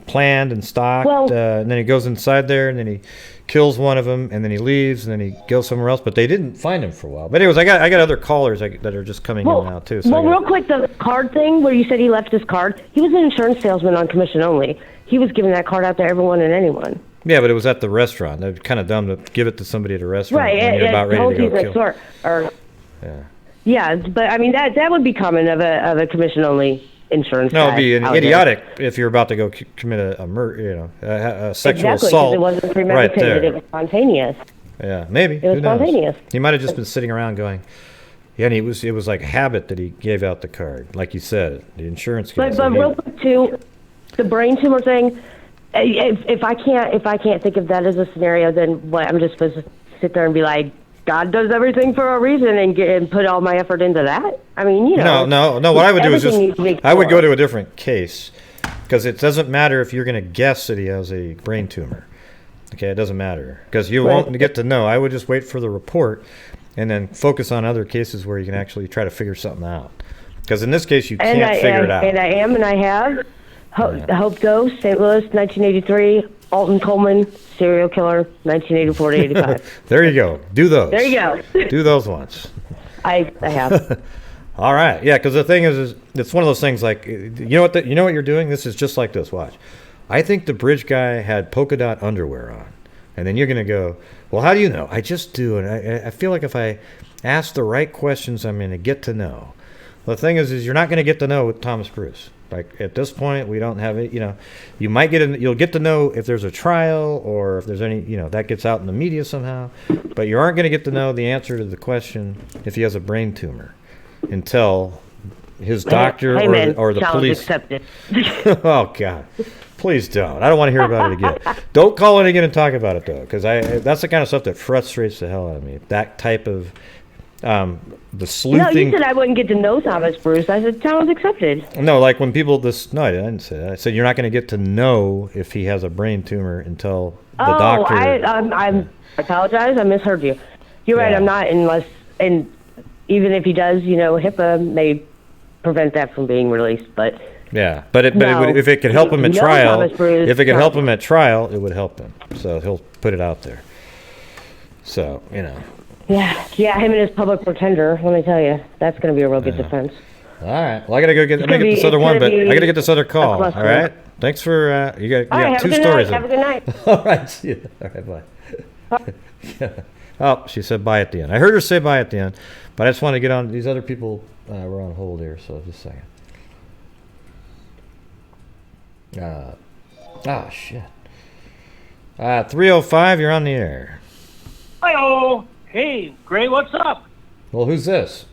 planned and stalked, and then he goes inside there, and then he kills one of them, and then he leaves, and then he goes somewhere else. But they didn't find him for a while. But anyways, I got other callers that are just coming in now too. So real quick, the card thing where you said he left his card. He was an insurance salesman on commission only. He was giving that card out to everyone and anyone. Yeah, but it was at the restaurant. They're kind of dumb to give it to somebody at a restaurant when you're about ready to go kill. Yeah, but I mean that would be common of a commission only insurance. No, it'd be idiotic if you're about to go commit a murder, a sexual assault. It wasn't premeditated. It was spontaneous. Yeah, maybe. It was spontaneous. He might have just been sitting around going, and it was like habit that he gave out the card, like you said, the insurance. But real quick too, the brain tumor thing. If I can't think of that as a scenario, then what? I'm just supposed to sit there and be like, God does everything for a reason, and put all my effort into that? I mean, No. What I would do is I would go to a different case, because it doesn't matter if you're going to guess that he has a brain tumor. Okay, it doesn't matter, because you won't get to know. I would just wait for the report, and then focus on other cases where you can actually try to figure something out. Because in this case, you can't figure it out. And I have. Hope Go, St. Louis, 1983. Alton Coleman, serial killer, 1984 to 85. There you go. Do those. There you go. Do those ones. I have. All right. Yeah, because the thing is it's one of those things like, you know what you're doing? This is just like this. Watch. I think the bridge guy had polka dot underwear on. And then you're going to go, well, how do you know? I just do. And I feel like if I ask the right questions, I'm going to get to know. The thing is you're not going to get to know with Thomas Bruce. Like, at this point, we don't have it. You might you'll get to know if there's a trial or if there's any, that gets out in the media somehow. But you aren't going to get to know the answer to the question if he has a brain tumor until his doctor or the police. Accepted. Oh, God. Please don't. I don't want to hear about it again. Don't call in again and talk about it, though, because that's the kind of stuff that frustrates the hell out of me. That type of the sleuthing. No, you said I wouldn't get to know Thomas Bruce. I said challenge accepted. No, like when people No, I didn't say that. I said you're not going to get to know if he has a brain tumor until the doctor. I apologize. I misheard you. You're right. I'm not and even if he does, HIPAA may prevent that from being released. But but if it could help him at trial, help him at trial, it would help him. So he'll put it out there. So Yeah, him and his public pretender. Let me tell you, that's going to be a real good defense. All right. Well, I got to go get this other one, but I got to get this other call. All right. Thanks for you got 2 stories. Have a good night. All right. See you. All right. Bye. Yeah. Oh, she said bye at the end. I heard her say bye at the end, but I just want to get on. These other people were on hold here, so just a second. Shit. 305. You're on the air. Hi-oh. Hey, Gray, what's up? Well, who's this?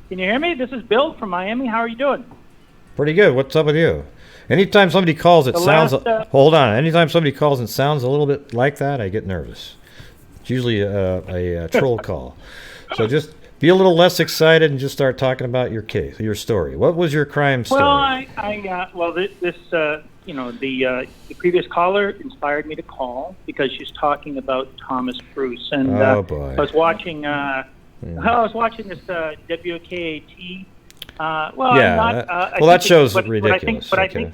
Can you hear me? This is Bill from Miami. How are you doing? Pretty good. What's up with you? Anytime somebody calls, it The sounds. last, Hold on. Anytime somebody calls and sounds a little bit like that, I get nervous. It's usually a troll call. So just be a little less excited and just start talking about your case, your story. What was your crime story? Well, the previous caller inspired me to call because she's talking about Thomas Bruce, and Oh, boy. I was watching. I was watching this WKAT. That show's ridiculous. I think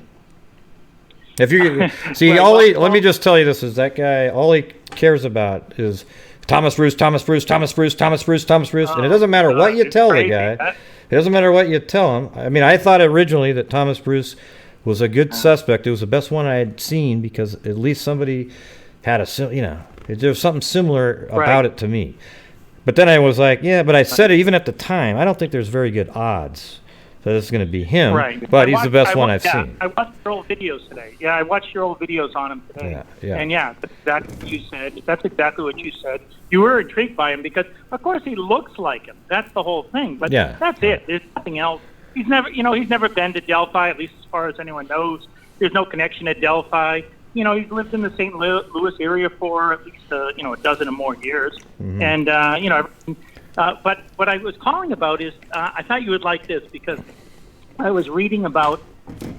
if you see, let me just tell you this: is that guy? All he cares about is Thomas Bruce, Thomas Bruce, Thomas Bruce, Thomas Bruce, Thomas Bruce, and it doesn't matter what you tell the guy. It doesn't matter what you tell him. I mean, I thought originally that Thomas Bruce was a good suspect. It was the best one I had seen because at least somebody had there was something similar about it to me. But then I was like, but I said it even at the time. I don't think there's very good odds that it's going to be him. Right. But he's the best one I've seen. I watched your old videos today. Yeah, I watched your old videos on him today. Yeah. And that's what you said. That's exactly what you said. You were intrigued by him because, of course, he looks like him. That's the whole thing. But that's it. There's nothing else. He's never been to Delphi, at least as far as anyone knows. There's no connection to Delphi. He's lived in the St. Louis area for at least a dozen or more years. Mm-hmm. And but what I was calling about is I thought you would like this because I was reading about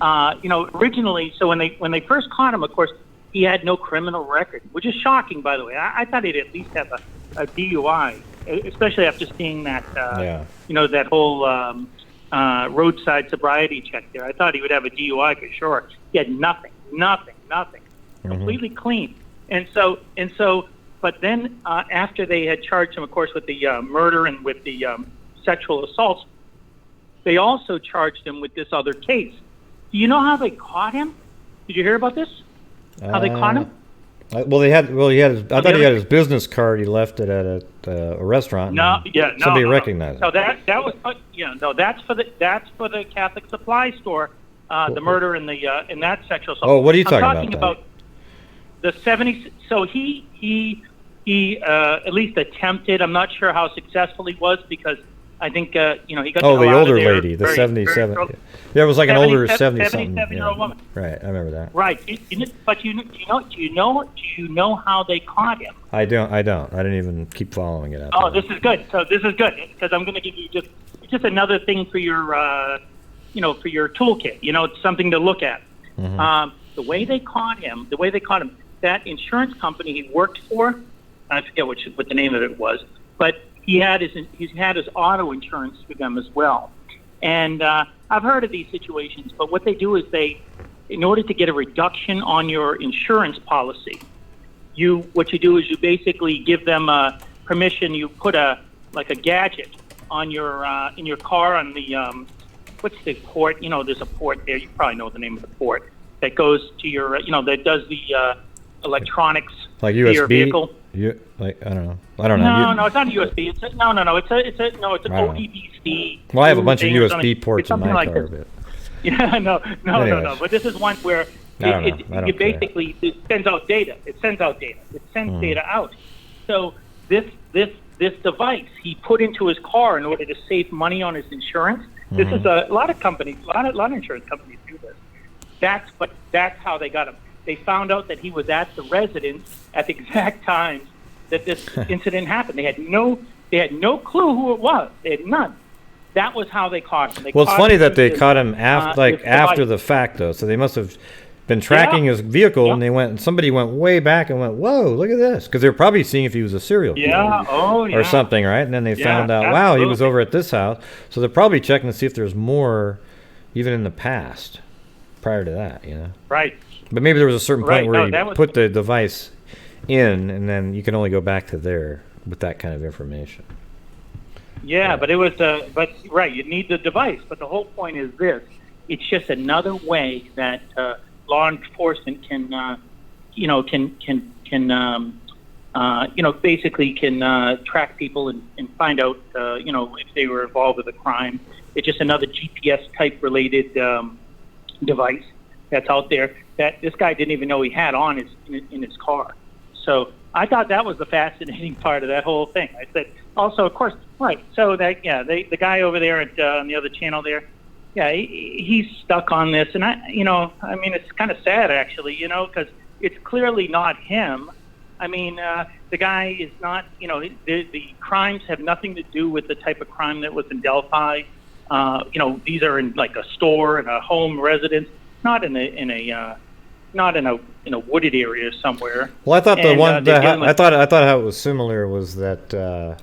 originally. So when they first caught him, of course, he had no criminal record, which is shocking, by the way. I thought he'd at least have a DUI, especially after seeing that that whole roadside sobriety check there. I thought he would have a DUI for sure. He had nothing, completely clean. And so, but then after they had charged him, of course, with the murder and with the sexual assaults, they also charged him with this other case. Do you know how they caught him? Did you hear about this? How they caught him? I thought he had his business card. He left it at a restaurant. Somebody recognized him. So that was that's for the Catholic supply store. The murder and in that sexual assault. Oh, what are you talking I'm talking about the 70s. So he at least attempted. I'm not sure how successful he was because I think he got. Oh, the older lady, the 77. It was like an older 70-something. 77-year-old woman. Right, I remember that. Right, but do you know how they caught him? I don't. I didn't even keep following it up. Oh, this is good. So this is good because I'm going to give you just another thing for your for your toolkit. It's something to look at. Mm-hmm. The way they caught him, that insurance company he worked for, I forget what the name of it was, but he's had his auto insurance with them as well. And I've heard of these situations, but what they do is in order to get a reduction on your insurance policy, you basically give them permission. You put a gadget on your in your car on the what's the port? There's a port there. You probably know the name of the port that goes to your that does the electronics like to USB? your vehicle. I don't know. No, it's not a USB. It's an ODBC. Well, I have a bunch of USB ports in my car. But... Yeah, no. But this is one where it basically sends out data. It sends data out. So this device he put into his car in order to save money on his insurance. Mm-hmm. This is a lot of companies, a lot of insurance companies do this. That's how they got him. They found out that he was at the residence at the exact time that this incident happened. They had no clue who it was. They had none. That was how they caught him. It's funny that they caught him after the fact, though. So they must have been tracking his vehicle, and somebody went way back and went, "Whoa, look at this!" Because they were probably seeing if he was a serial killer, or something, right? And then they found out, wow, he was over at this house. So they're probably checking to see if there's more, even in the past, prior to that, Right. But maybe there was a certain point where you put the device in, and then you can only go back to there with that kind of information. Yeah, but it was, you need the device. But the whole point is this: it's just another way that law enforcement can track people and find out, if they were involved with a crime. It's just another GPS type related device that's out there that this guy didn't even know he had on in his car. So I thought that was the fascinating part of that whole thing. I said, also, of course, right. So that the guy over there on the other channel there, he's stuck on this, and it's kind of sad actually, because it's clearly not him. I mean, the guy is not, the crimes have nothing to do with the type of crime that was in Delphi. These are in like a store and a home residence, not in a wooded area somewhere. Well, I thought I thought how it was similar was that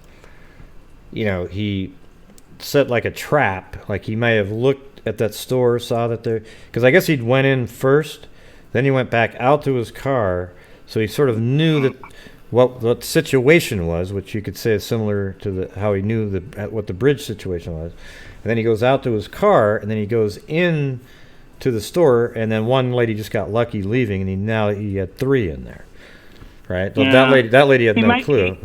he set like a trap. Like he may have looked at that store, saw that there, because I guess he went in first, then he went back out to his car, so he sort of knew that what the situation was, which you could say is similar to how he knew what the bridge situation was. And then he goes out to his car, and then he goes in to the store, and then one lady just got lucky leaving, and he had 3 in there, right? Yeah. That lady had no clue.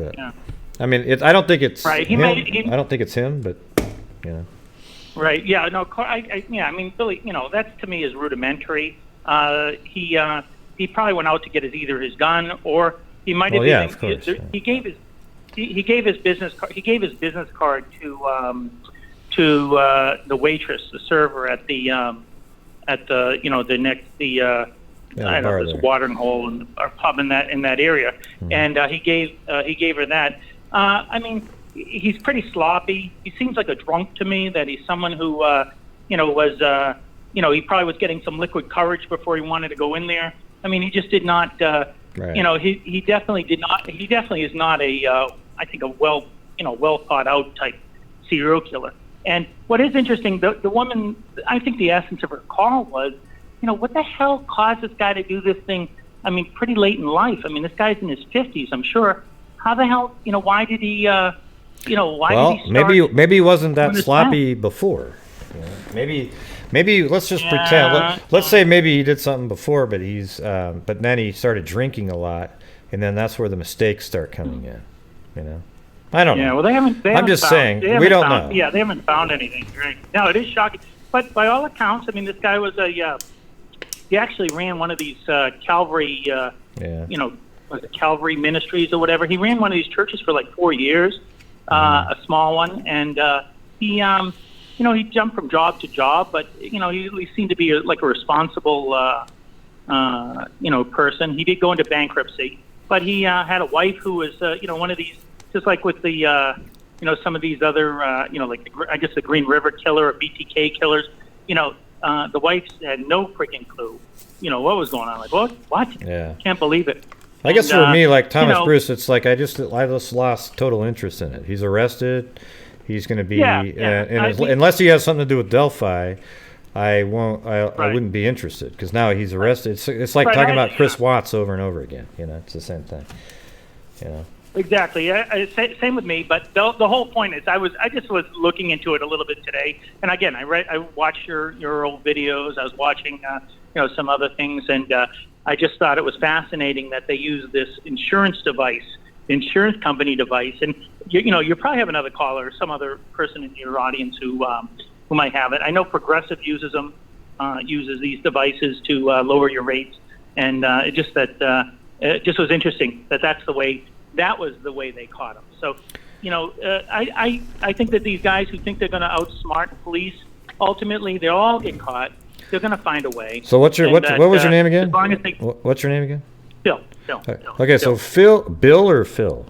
I mean, I don't think it's him. I don't think it's him, but Right. Yeah. No. I mean, Billy. That to me is rudimentary. He probably went out to get either his gun or he might have. Yeah, of course. He gave his business card. He gave his business card to the waitress, the server at the this watering hole or pub in that area, and he gave her that. I mean, he's pretty sloppy. He seems like a drunk to me. That he's someone who was he probably was getting some liquid courage before he wanted to go in there. I mean, he just did not. He definitely did not. He definitely is not I think a well thought out type serial killer. And what is interesting, the woman, I think the essence of her call was, what the hell caused this guy to do this thing? I mean, pretty late in life. I mean, this guy's in his 50s, I'm sure. How the hell, why did he, why did he start? Maybe he wasn't that sloppy before. Maybe let's just pretend. Let's say maybe he did something before, but but then he started drinking a lot, and then that's where the mistakes start coming in. I don't know. Yeah, well, they haven't. I'm just saying we don't know. Yeah, they haven't found anything. Right? No, it is shocking. But by all accounts, I mean, this guy was he actually ran one of these Calvary, was it Calvary Ministries or whatever. He ran one of these churches for like 4 years, a small one, and he jumped from job to job, but he seemed to be a responsible, person. He did go into bankruptcy, but he had a wife who was, one of these, just like with the, some of these other, I guess the Green River Killer or BTK killers. The wife had no freaking clue, what was going on. Like, what? Yeah. Can't believe it. I guess for me, like Thomas Bruce, it's like I just lost total interest in it. He's arrested. He's going to be, unless he has something to do with Delphi, I wouldn't be interested because now he's arrested. It's like talking about Chris Watts over and over again. It's the same thing. Exactly. Same with me. But the whole point is, I just was looking into it a little bit today. And again, I watched your old videos. I was watching, some other things, and I just thought it was fascinating that they use this insurance company device. And you probably have another caller or some other person in your audience who might have it. I know Progressive uses them, uses these devices to lower your rates, and it just was interesting that was the way they caught him. So, I think that these guys who think they're going to outsmart police, ultimately they'll all get caught. They're going to find a way. So what was your name again? What's your name again? Bill. Okay, so Bill or Phil?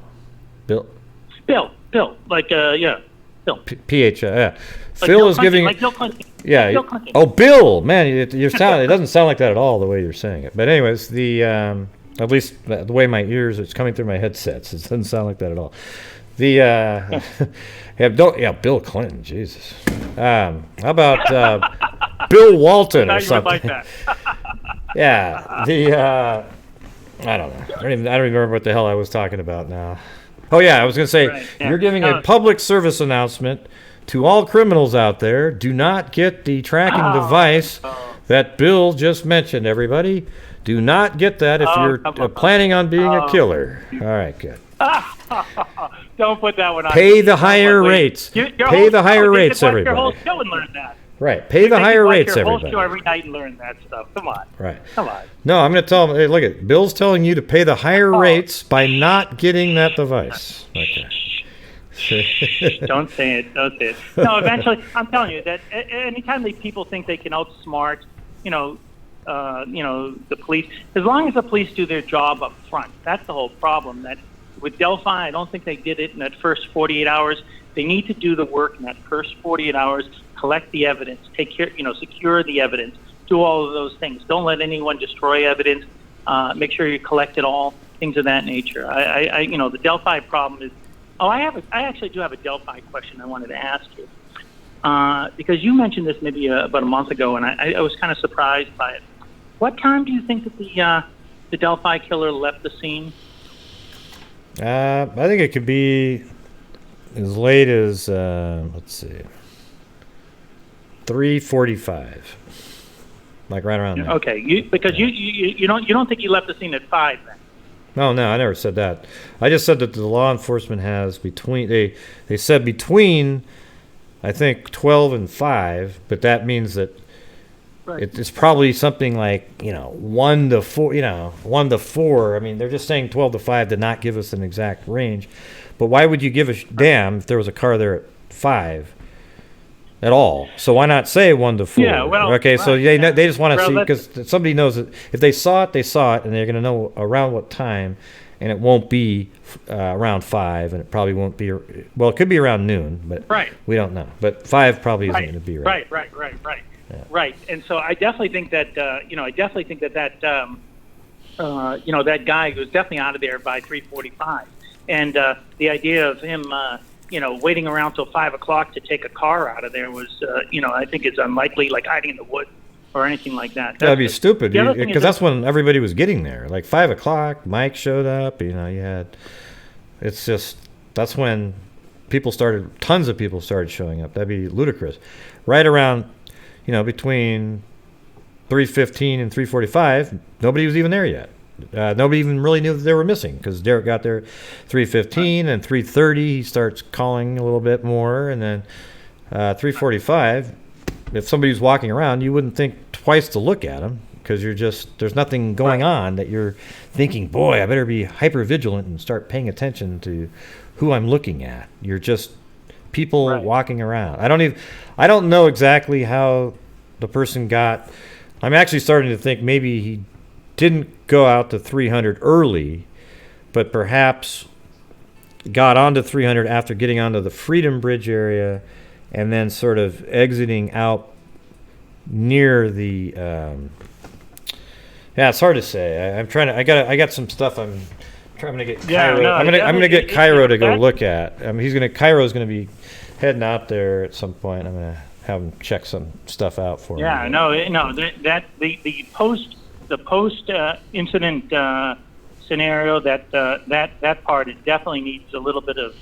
Bill. Like Bill. PH. Yeah. Like Phil Bill is Clinton, giving. like Bill Clinton. Yeah. Bill Clinton. Oh, Bill, man, it doesn't sound like that at all the way you're saying it. But anyways, at least the way my ears, it's coming through my headsets. It doesn't sound like that at all. Bill Clinton, Jesus. How about Bill Walton or something? Like that. Yeah. I don't know. I don't even remember what the hell I was talking about now. Oh yeah, I was going to say you're giving a public service announcement to all criminals out there. Do not get the tracking device that Bill just mentioned. Everybody, do not get that if you're planning on being a killer. All right, good. Don't put that one on. Pay the higher rates. Pay the higher rates, everybody. Your whole show and learn that. Right. Pay the higher rates, everybody. Your whole show every night and learn that stuff. Come on. Right. Come on. No, I'm going to tell him, hey, look at Bill's telling you to pay the higher rates by not getting that device. Okay. Don't say it. Don't say it. No, eventually, I'm telling you that anytime people think they can outsmart, the police, as long as the police do their job up front, that's the whole problem. That with Delphi, I don't think they did it in that first 48 hours. They need to do the work in that first 48 hours, collect the evidence, take care, secure the evidence, do all of those things. Don't let anyone destroy evidence. Make sure you collect it all, things of that nature. The Delphi problem is. I actually do have a Delphi question I wanted to ask you, because you mentioned this maybe about a month ago, and I was kind of surprised by it. What time do you think that the Delphi killer left the scene? I think it could be as late as 3:45, like right around there. Okay, because you don't think he left the scene at 5 then? No, I never said that. I just said that the law enforcement has they said between, I think, 12 and 5, but that means that it's probably something like 1 to 4. 1 to 4. I mean, they're just saying 12 to 5 to not give us an exact range. But why would you give a damn if there was a car there at 5 at all? So why not say 1 to 4? Yeah, well, okay, right, so they just want to see, that's- because somebody knows that if they saw it, and they're going to know around what time, and it won't be around 5, and it probably won't be. Well, it could be around noon, but we don't know. But 5 probably isn't going to be right. Right. Right. And so I definitely think that that guy was definitely out of there by 3:45, and the idea of him. Waiting around till 5 o'clock to take a car out of there was, I think it's unlikely, like hiding in the woods or anything like that. That'd be stupid, because that's when everybody was getting there. Like 5 o'clock, Mike showed up. That's when tons of people started showing up. That'd be ludicrous. Right around, between 3:15 and 3:45, nobody was even there yet. Nobody even really knew that they were missing, because Derek got there 3:15, and 3:30 he starts calling a little bit more, and then 3:45, if somebody's walking around, you wouldn't think twice to look at them, because there's nothing going on that you're thinking, boy, I better be hyper vigilant and start paying attention to who I'm looking at. You're just people walking around. I don't know exactly how the person got. I'm actually starting to think maybe he didn't go out to 300 early, but perhaps got onto 300 after getting onto the Freedom Bridge area, and then sort of exiting out near the. It's hard to say. I got some stuff. I'm trying to get Cairo. I'm gonna get Cairo to go look at. Cairo's gonna be heading out there at some point. I'm gonna have him check some stuff out for me. Yeah, the post incident scenario, that part, it definitely needs a little bit of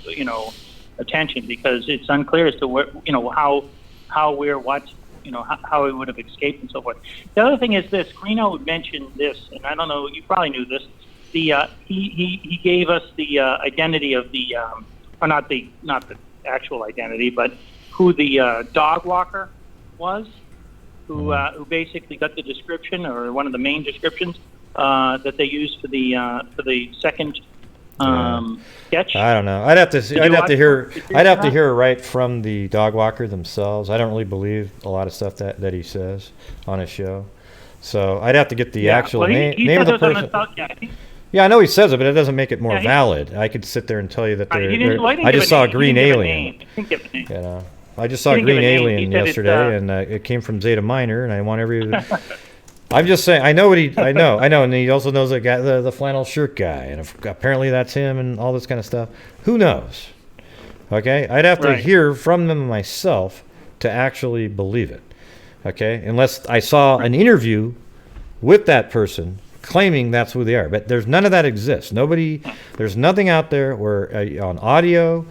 attention, because it's unclear as to where how he would have escaped and so forth. The other thing is this: Greeno mentioned this, and I don't know, you probably knew this. He gave us the identity of the or not the actual identity, but who the dog walker was. Who basically got the description, or one of the main descriptions that they used for the second sketch? I don't know. I'd have to hear right from the dog walker themselves. I don't really believe a lot of stuff that he says on his show, so I'd have to get the actual name of the person. I know he says it, but it doesn't make it more valid. I could sit there and tell you that I just saw a green alien. I just saw a green alien yesterday, and it came from Zeta Minor, and I want I'm just saying, I know, and he also knows the guy, the flannel shirt guy, and apparently that's him, and all this kind of stuff. Who knows? Okay, I'd have to hear from them myself to actually believe it. Okay, unless I saw an interview with that person claiming that's who they are, but there's none of that exists. There's nothing out there where on audio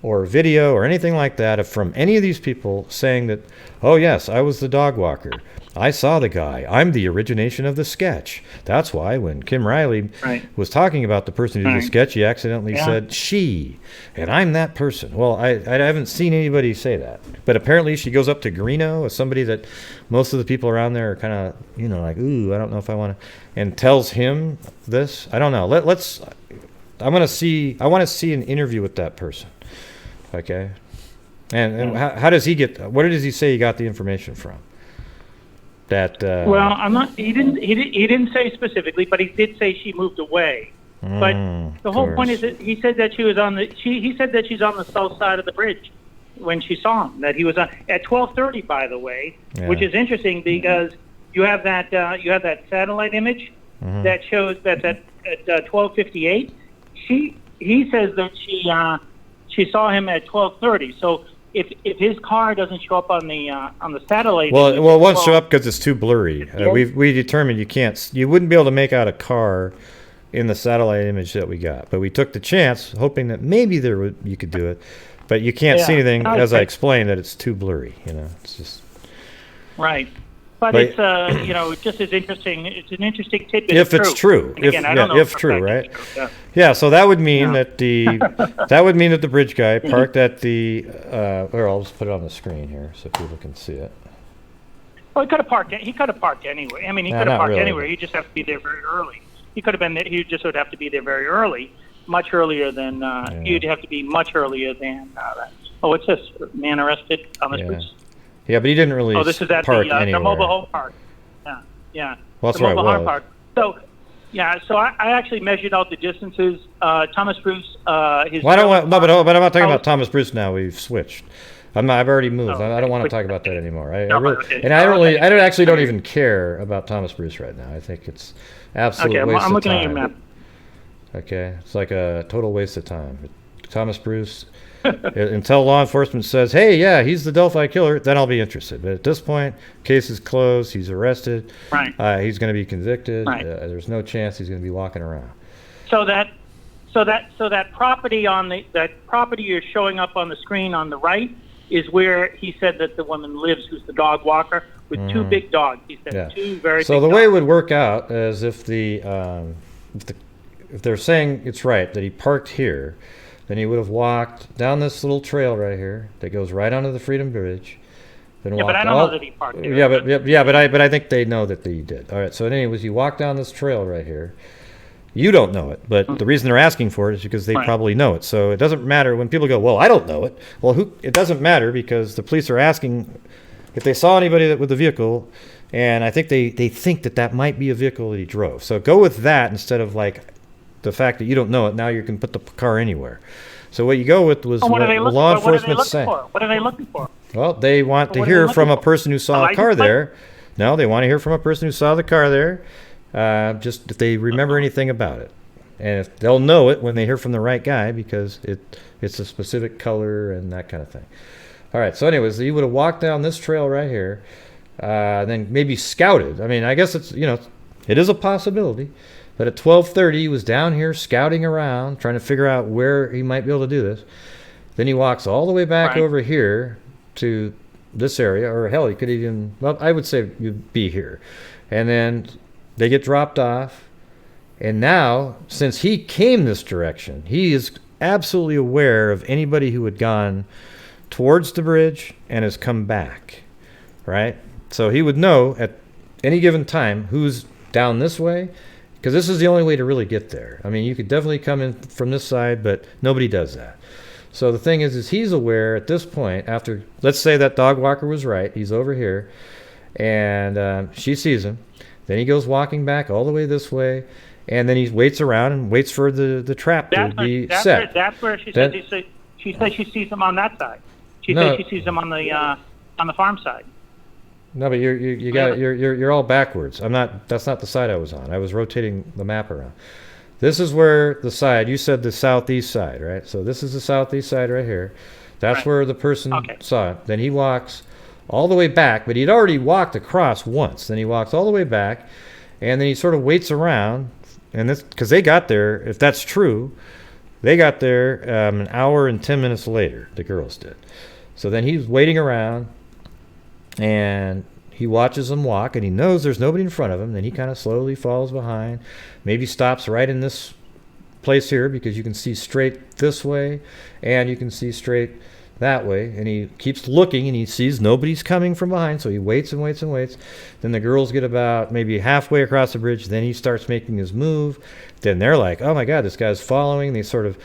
or video or anything like that from any of these people saying that, oh yes, I was the dog walker. I saw the guy. I'm the origination of the sketch. That's why when Kim Riley was talking about the person who did the sketch, he accidentally said she, and I'm that person. Well, I haven't seen anybody say that. But apparently she goes up to Greeno, somebody that most of the people around there are kind of, like, ooh, I don't know if I want to, and tells him this. I don't know. I want to see an interview with that person. Okay. And how does he get? Where does he say he got the information from? That. Well, I'm not. He didn't say specifically, but he did say she moved away. But the whole point is that he said that she was on the. He said that she's on the south side of the bridge when she saw him. That he was on at 12:30, by the way, which is interesting because you have that satellite image that shows that's at 12:58. He says that she saw him at 12:30. So if his car doesn't show up on the satellite, well, it won't show up because it's too blurry. We determined you wouldn't be able to make out a car in the satellite image that we got, but we took the chance, hoping that maybe you could do it, but you can't see anything. As I explained, that it's too blurry. It's just right. But it's just as interesting. It's an interesting tidbit. If it's true, if true, right? Yeah. So that would mean that the bridge guy parked at the. Or I'll just put it on the screen here so people can see it. Well, he could have parked. He could have parked anywhere. I mean, he could have parked anywhere. He just have to be there very early. He could have been. He just would have to be there very early, much earlier than. You'd have to be much earlier than. What's this? Man arrested on the streets. Yeah, but he didn't really this is at park the mobile home park. Yeah. Well, that's the right. Mobile home park. So I actually measured out the distances. Thomas Bruce, his. But I'm not talking about Thomas Bruce now. We've switched. I've already moved. I don't want to talk about that anymore. I don't even care about Thomas Bruce right now. I think it's absolute waste of time. I'm looking at your map. Okay, it's like a total waste of time. Thomas Bruce. Until law enforcement says, hey, yeah, he's the Delphi killer, then I'll be interested. But at this point, case is closed. He's arrested. Right. He's going to be convicted. Right. There's no chance he's going to be walking around. So that property that property you're showing up on the screen on the right is where he said that the woman lives, who's the dog walker with two big dogs. He said two very big dogs. So the way it would work out is if they're saying it's right that he parked here, then he would have walked down this little trail right here that goes right onto the Freedom Bridge. Then but I don't know that he parked there. But I think they know that he did. All right. So anyways, you walk down this trail right here. You don't know it, but the reason they're asking for it is because they probably know it. So it doesn't matter when people go, well, I don't know it. Well, it doesn't matter because the police are asking if they saw anybody with the vehicle, and I think they think that might be a vehicle that he drove. So go with that instead of like the fact that you don't know it. Now you can put the car anywhere. So what you go with was what law enforcement saying. What are they looking for? Well, they want to hear from a person who saw a car there. No, they want to hear from a person who saw the car there. Just if they remember anything about it, and if they'll know it when they hear from the right guy because it's a specific color and that kind of thing. All right. So anyways, you would have walked down this trail right here, then maybe scouted. I mean, I guess it is a possibility. But at 12:30, he was down here scouting around, trying to figure out where he might be able to do this. Then he walks all the way back over here to this area, or hell, he could even, well, I would say you'd be here. And then they get dropped off. And now, since he came this direction, he is absolutely aware of anybody who had gone towards the bridge and has come back, right? So he would know at any given time who's down this way, because this is the only way to really get there. I mean, you could definitely come in from this side, but nobody does that. So the thing is he's aware at this point, after, let's say that dog walker was right, he's over here, and she sees him. Then he goes walking back all the way this way, and then he waits around and waits for the trap to be set. That's where she says she sees him on that side. She says she sees him on the farm side. No, but you're all backwards. That's not the side I was on. I was rotating the map around. This is where the side, you said the southeast side, right? So this is the southeast side right here. That's where the person saw it. Then he walks all the way back, but he'd already walked across once. Then he walks all the way back, and then he sort of waits around, and this, because they got there, if that's true, they got there an hour and 10 minutes later, the girls did. So then he's waiting around, and he watches them walk, and he knows there's nobody in front of him. Then he kind of slowly falls behind, maybe stops right in this place here because you can see straight this way and you can see straight that way, and he keeps looking and he sees nobody's coming from behind, so he waits and waits and waits. Then the girls get about maybe halfway across the bridge, then he starts making his move. Then they're like, oh my god, this guy's following. They sort of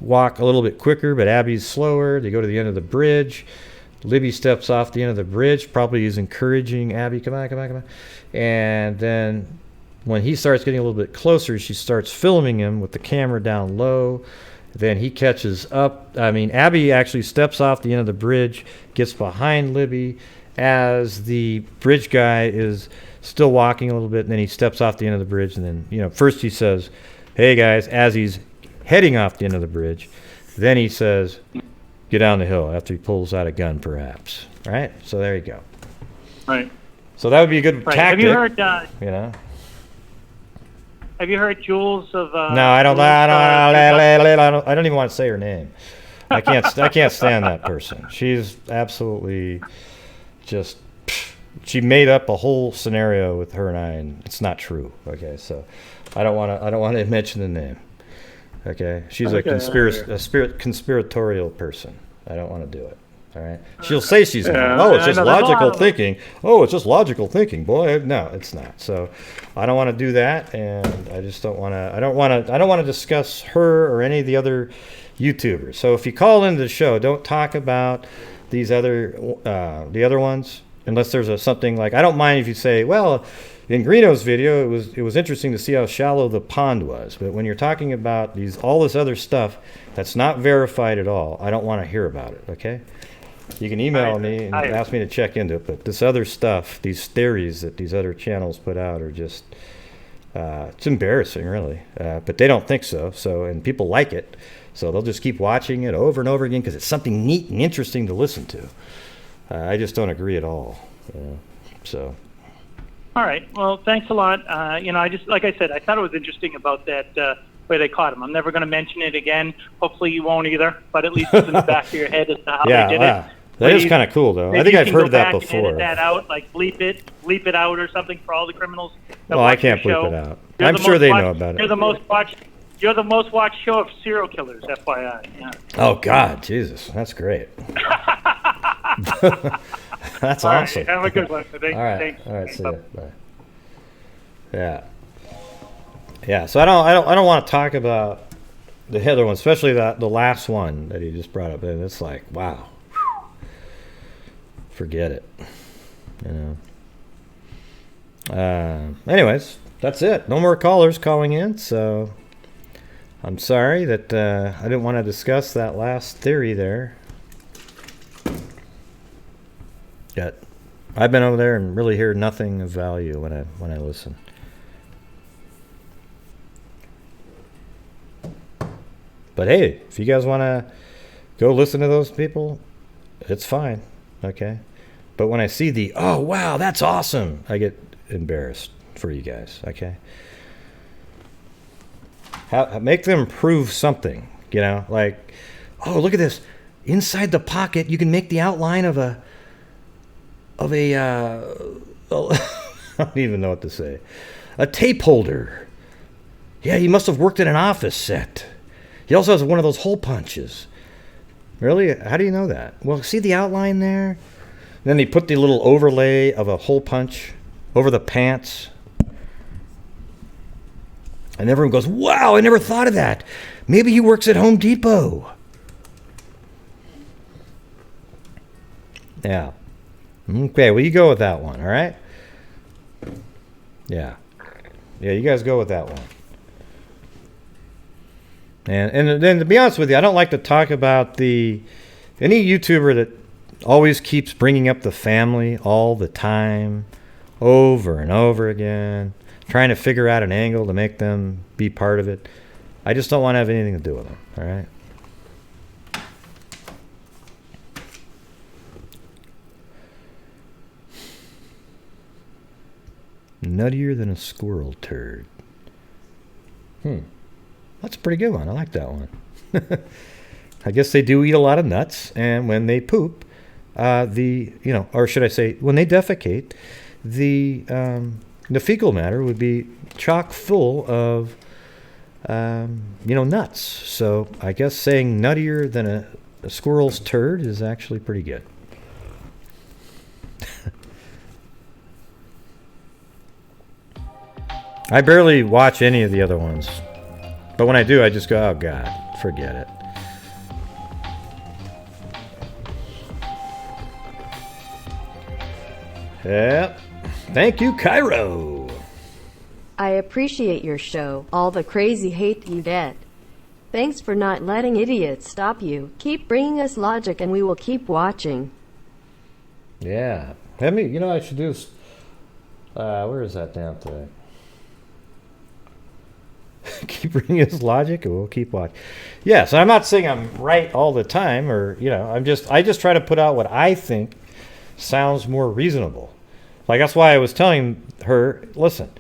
walk a little bit quicker, but Abby's slower. They go to the end of the bridge. Libby steps off the end of the bridge, probably is encouraging Abby, come on. And then when he starts getting a little bit closer, she starts filming him with the camera down low. Then he catches up. I mean, Abby actually steps off the end of the bridge, gets behind Libby as the bridge guy is still walking a little bit, and then he steps off the end of the bridge. And then, you know, first he says, hey, guys, as he's heading off the end of the bridge. Then he says, get down the hill, after he pulls out a gun, perhaps. All right? So there you go. Right. So that would be a good tactic. Have you heard, you know? Have you heard Jules of... no, I don't. I don't even want to say her name. I can't stand that person. She's absolutely just... She made up a whole scenario with her and I, and it's not true. Okay, so I don't want to mention the name. Okay, she's a conspiratorial person. I don't want to do it. All right, she'll say she's it's just logical thinking. Oh, it's just logical thinking, boy. No, it's not. So I don't want to do that, and I just don't want to. I don't want to discuss her or any of the other YouTubers. So if you call into the show, don't talk about these other the other ones unless there's something like. I don't mind if you say, well, in Greeno's video, it was interesting to see how shallow the pond was. But when you're talking about all this other stuff that's not verified at all, I don't want to hear about it. Okay? You can email me and ask me to check into it. But this other stuff, these theories that these other channels put out, are just it's embarrassing, really. But they don't think so. And people like it, so they'll just keep watching it over and over again because it's something neat and interesting to listen to. I just don't agree at all. So. All right. Well, thanks a lot. I just, like I said, I thought it was interesting about that where they caught him. I'm never going to mention it again. Hopefully you won't either, but at least it's in the back of your head as to how they did it. That is kind of cool, though. I think I've heard that before. Edit that out, like bleep it out or something for all the criminals. Well, I can't bleep it out. I'm sure they know about it. You're the most watched show of serial killers, FYI. Yeah. Oh God, Jesus, that's great. That's awesome. Right, have a good one. Thanks. All right. See you. Bye. Yeah. So I don't want to talk about the other one, especially the last one that he just brought up. And it's like, wow. Forget it. Anyways, that's it. No more callers calling in. So I'm sorry that I didn't want to discuss that last theory there. Yet I've been over there and really hear nothing of value when I listen. But hey, if you guys want to go listen to those people, it's fine. Okay. But when I see oh wow, that's awesome, I get embarrassed for you guys. Okay. Make them prove something. Like, oh, look at this. Inside the pocket, you can make the outline of a I don't even know what to say. A tape holder. Yeah, he must have worked at an office set. He also has one of those hole punches. Really? How do you know that? Well, see the outline there? Then they put the little overlay of a hole punch over the pants. And everyone goes, wow, I never thought of that. Maybe he works at Home Depot. Yeah. Okay, well, you go with that one, all right? Yeah. Yeah, you guys go with that one. And then to be honest with you, I don't like to talk about any YouTuber that always keeps bringing up the family all the time, over and over again, trying to figure out an angle to make them be part of it. I just don't want to have anything to do with them, all right? Nuttier than a squirrel turd. That's a pretty good one. I like that one. I guess they do eat a lot of nuts, and when they poop, or should I say, when they defecate, the fecal matter would be chock full of, nuts. So I guess saying nuttier than a squirrel's turd is actually pretty good. I barely watch any of the other ones. But when I do, I just go, oh, God, forget it. Yeah. Thank you, Cairo. I appreciate your show, all the crazy hate you get. Thanks for not letting idiots stop you. Keep bringing us logic and we will keep watching. Yeah. Let me, you know what I should do? Where is that damn thing? Keep bringing us logic and we'll keep watching. Yes, I'm not saying I'm right all the time, or, you know, I just try to put out what I think sounds more reasonable. Like, that's why I was telling her, listen,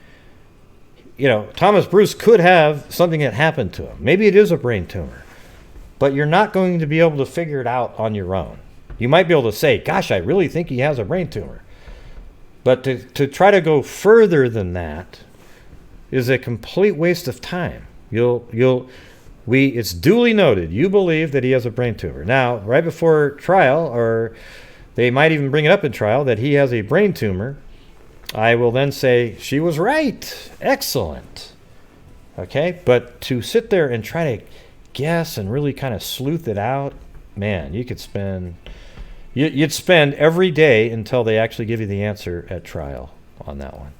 you know, Thomas Bruce could have something that happened to him. Maybe it is a brain tumor. But you're not going to be able to figure it out on your own. You might be able to say, gosh, I really think he has a brain tumor. But to try to go further than that is a complete waste of time. It's duly noted. You believe that he has a brain tumor. Now, right before trial, or they might even bring it up in trial, that he has a brain tumor, I will then say, she was right. Excellent. Okay? But to sit there and try to guess and really kind of sleuth it out, man, you could spend... You'd spend every day until they actually give you the answer at trial on that one.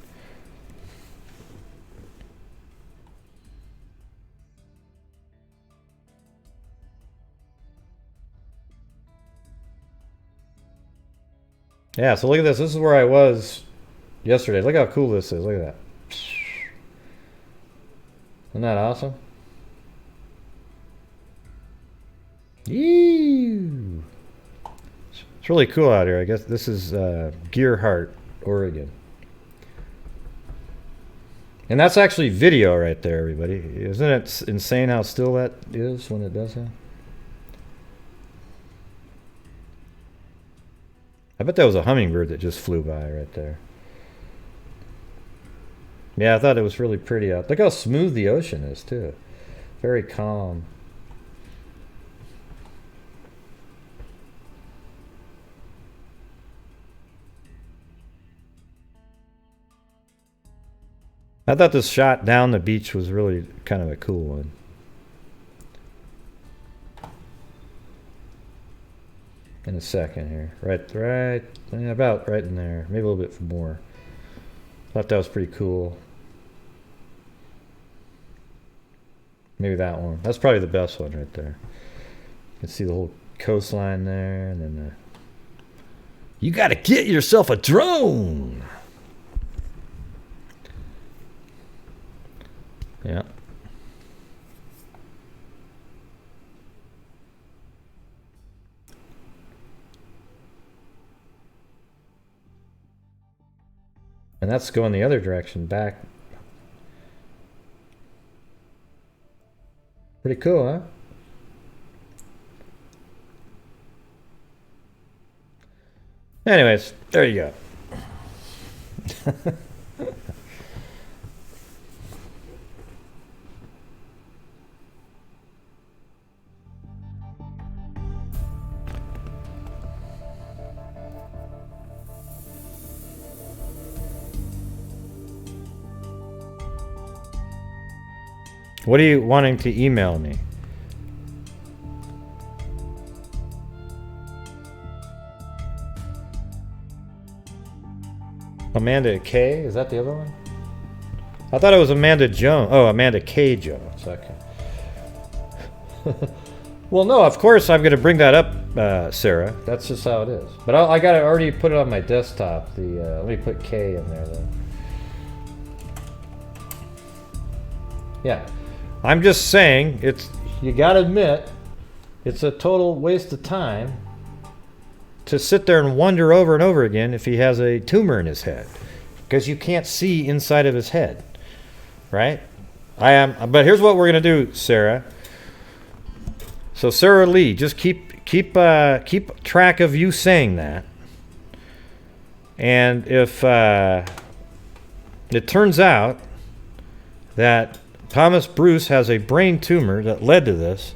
Yeah, so look at this. This is where I was yesterday. Look how cool this is. Look at that. Isn't that awesome? Ew. It's really cool out here. I guess this is Gearhart, Oregon. And that's actually video right there, everybody. Isn't it insane how still that is when it does that? I bet that was a hummingbird that just flew by right there. Yeah, I thought it was really pretty out. Look how smooth the ocean is, too. Very calm. I thought this shot down the beach was really kind of a cool one. In a second here. About right in there. Maybe a little bit more. Thought that was pretty cool. Maybe that one. That's probably the best one right there. You can see the whole coastline there, and then you gotta get yourself a drone! Yeah. And that's going the other direction, back. Pretty cool, huh? Anyways, there you go. What are you wanting to email me? Amanda K? Is that the other one? I thought it was Amanda Jones. Oh, Amanda K. Jones. Okay. Well, no, of course I'm going to bring that up, Sarah. That's just how it is. But I got to already put it on my desktop. Let me put K in there, then. Yeah. I'm just saying, you gotta admit, it's a total waste of time to sit there and wonder over and over again if he has a tumor in his head, because you can't see inside of his head, right? But here's what we're gonna do, Sarah. So Sarah Lee, just keep track of you saying that, and if it turns out that Thomas Bruce has a brain tumor that led to this,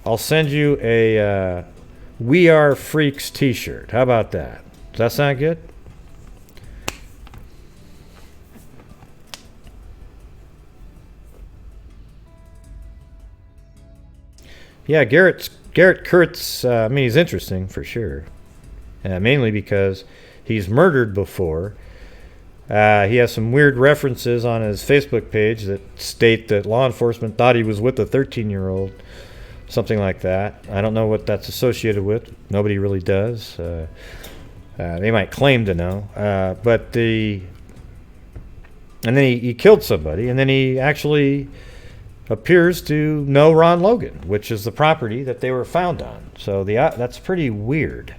I'll send you a We Are Freaks t-shirt. How about that? Does that sound good? Yeah, Garrett Kurtz, I mean, he's interesting for sure. Mainly because he's murdered before. He has some weird references on his Facebook page that state that law enforcement thought he was with a 13-year-old, something like that. I don't know what that's associated with. Nobody really does. They might claim to know. And then he killed somebody, and then he actually appears to know Ron Logan, which is the property that they were found on. So that's pretty weird.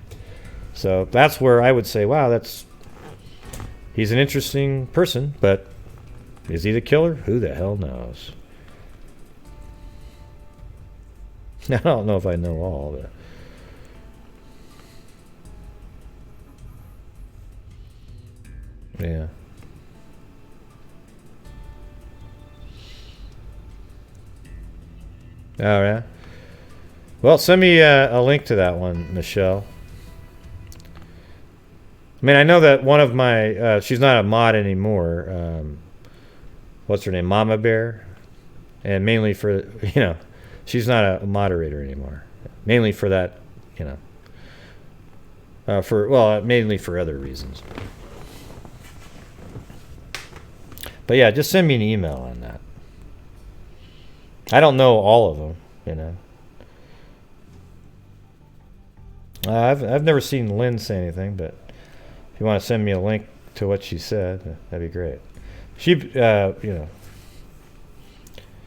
So that's where I would say, wow, he's an interesting person, but is he the killer? Who the hell knows? I don't know if I know all, but yeah. Oh, yeah? Well, send me a link to that one, Michelle. I mean, I know that one of my... she's not a mod anymore. What's her name? Mama Bear? And mainly for... she's not a moderator anymore. Mainly for that, mainly for other reasons. But yeah, just send me an email on that. I don't know all of them, I've never seen Lynn say anything, but if you want to send me a link to what she said, that'd be great. She,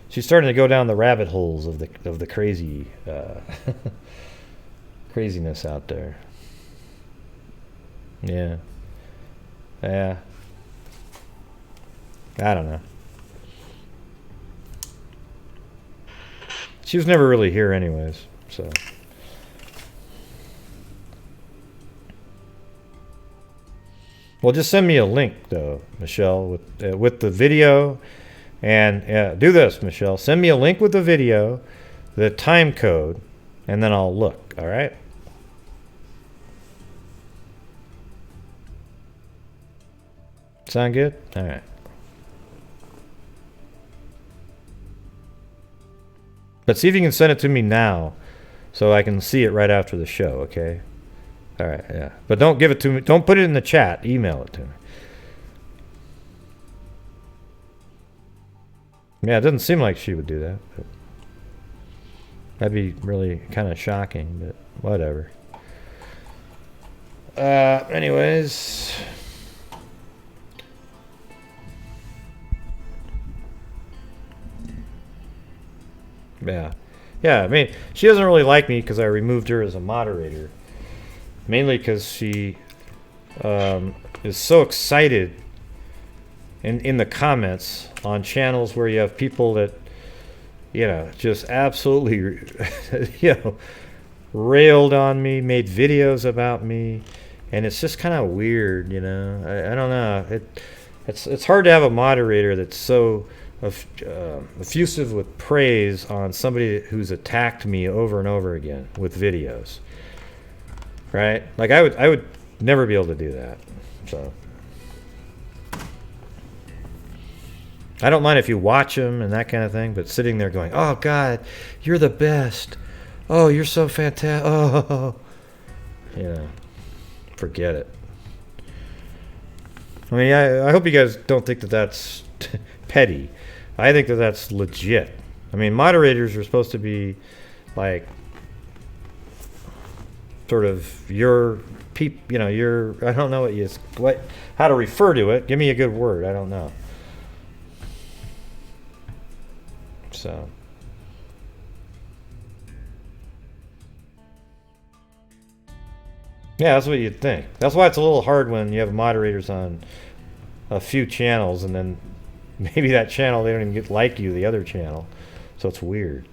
she's starting to go down the rabbit holes of the crazy craziness out there. Yeah. I don't know. She was never really here anyways, so. Well, just send me a link, though, Michelle, with the video. And do this, Michelle. Send me a link with the video, the time code, and then I'll look, all right? Sound good? All right. But see if you can send it to me now so I can see it right after the show, okay? All right, yeah. But don't give it to me. Don't put it in the chat. Email it to me. Yeah, it doesn't seem like she would do that. But that'd be really kind of shocking, but whatever. Anyways... Yeah, I mean, she doesn't really like me because I removed her as a moderator. Mainly because she is so excited in the comments on channels where you have people that, just absolutely, railed on me, made videos about me, and it's just kind of weird, I don't know. It's hard to have a moderator that's so effusive with praise on somebody who's attacked me over and over again with videos, right? Like I would never be able to do that. So I don't mind if you watch them and that kind of thing, but sitting there going, "Oh God, you're the best. Oh, you're so fantastic. Oh," forget it. I mean, I hope you guys don't think that that's petty. I think that that's legit. I mean, moderators are supposed to be like sort of your I don't know how to refer to it. Give me a good word. I don't know. So. Yeah, that's what you'd think. That's why it's a little hard when you have moderators on a few channels and then maybe that channel, they don't even like you, the other channel. So it's weird.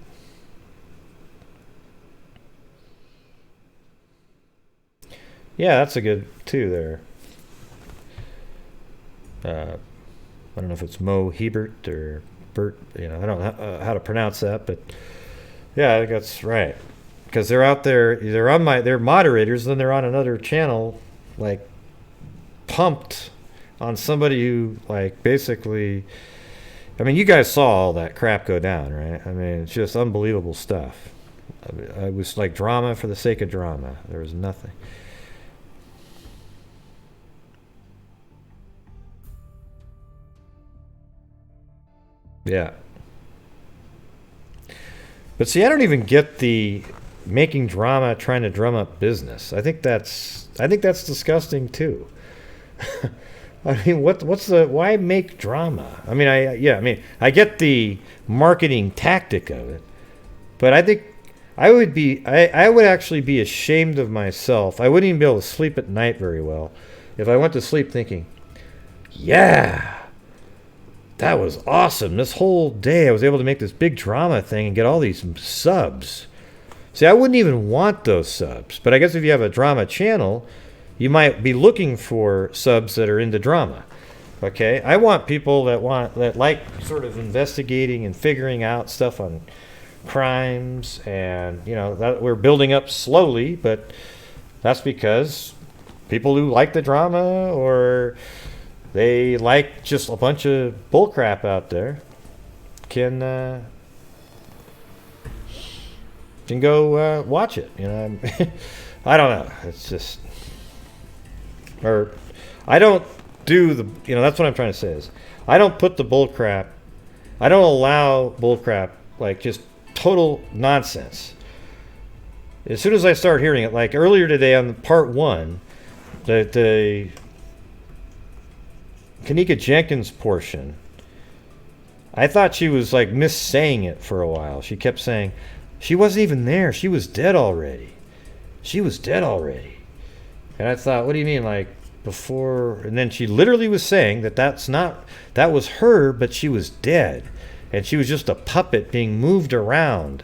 Yeah, that's a good two there. I don't know if it's Mo Hebert or Bert. I don't know how to pronounce that, but yeah, I think that's right. Because they're out there, they're moderators, then they're on another channel, like pumped on somebody who, like, basically, I mean, you guys saw all that crap go down, right? I mean, it's just unbelievable stuff. It was like drama for the sake of drama. There was nothing. Yeah. But see, I don't even get the making drama, trying to drum up business. I think that's disgusting too. I mean, why make drama? I mean, I get the marketing tactic of it, but I think I would actually be ashamed of myself. I wouldn't even be able to sleep at night very well if I went to sleep thinking, yeah, that was awesome. This whole day I was able to make this big drama thing and get all these subs. See, I wouldn't even want those subs, but I guess if you have a drama channel, you might be looking for subs that are into drama. Okay? I want people that like sort of investigating and figuring out stuff on crimes, and that we're building up slowly, but that's because people who like the drama or they like just a bunch of bullcrap out there can go watch it. I don't know. It's just, or I don't do the. That's what I'm trying to say is I don't put the bullcrap. I don't allow bullcrap, like just total nonsense. As soon as I start hearing it, like earlier today on part 1, the Kanika Jenkins portion, I thought she was like missaying it for a while. She kept saying she wasn't even there. She was dead already. She was dead already. And I thought, what do you mean, like before? And then she literally was saying that was her, but she was dead. And she was just a puppet being moved around.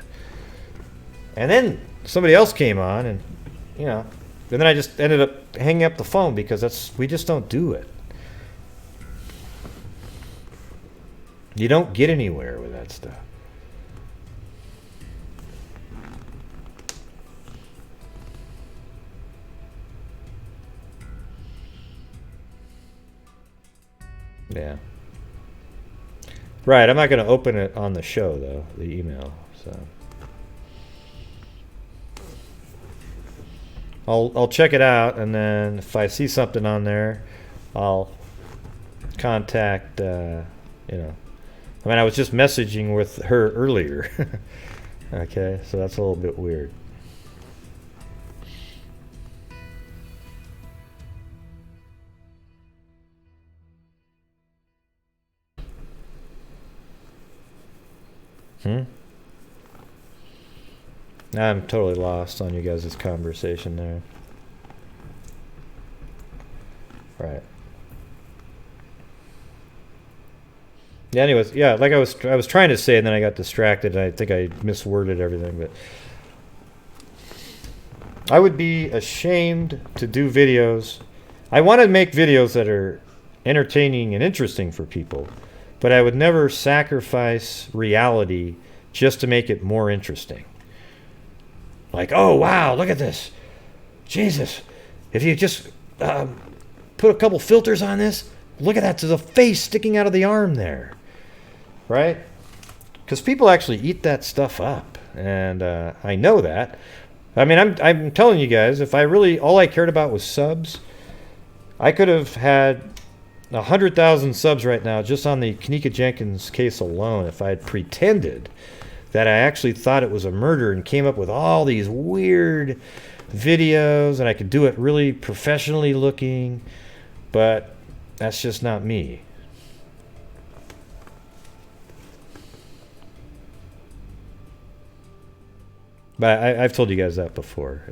And then somebody else came on, and and then I just ended up hanging up the phone because we just don't do it. You don't get anywhere with that stuff. Yeah. Right, I'm not going to open it on the show, though, the email, so. I'll check it out, and then if I see something on there, I'll contact, I was just messaging with her earlier. Okay, so that's a little bit weird. I'm totally lost on you guys' conversation there. Right. Yeah, anyways, yeah, like I was trying to say, and then I got distracted, and I think I misworded everything, but I would be ashamed to do videos. I want to make videos that are entertaining and interesting for people, but I would never sacrifice reality just to make it more interesting. Like, oh, wow, look at this. Jesus, if you just put a couple filters on this, look at that, there's a face sticking out of the arm there. Right? Because people actually eat that stuff up. And I know that. I mean, I'm telling you guys, if all I cared about was subs, I could have had 100,000 subs right now just on the Kanika Jenkins case alone if I had pretended that I actually thought it was a murder and came up with all these weird videos, and I could do it really professionally looking, but that's just not me. But I've told you guys that before.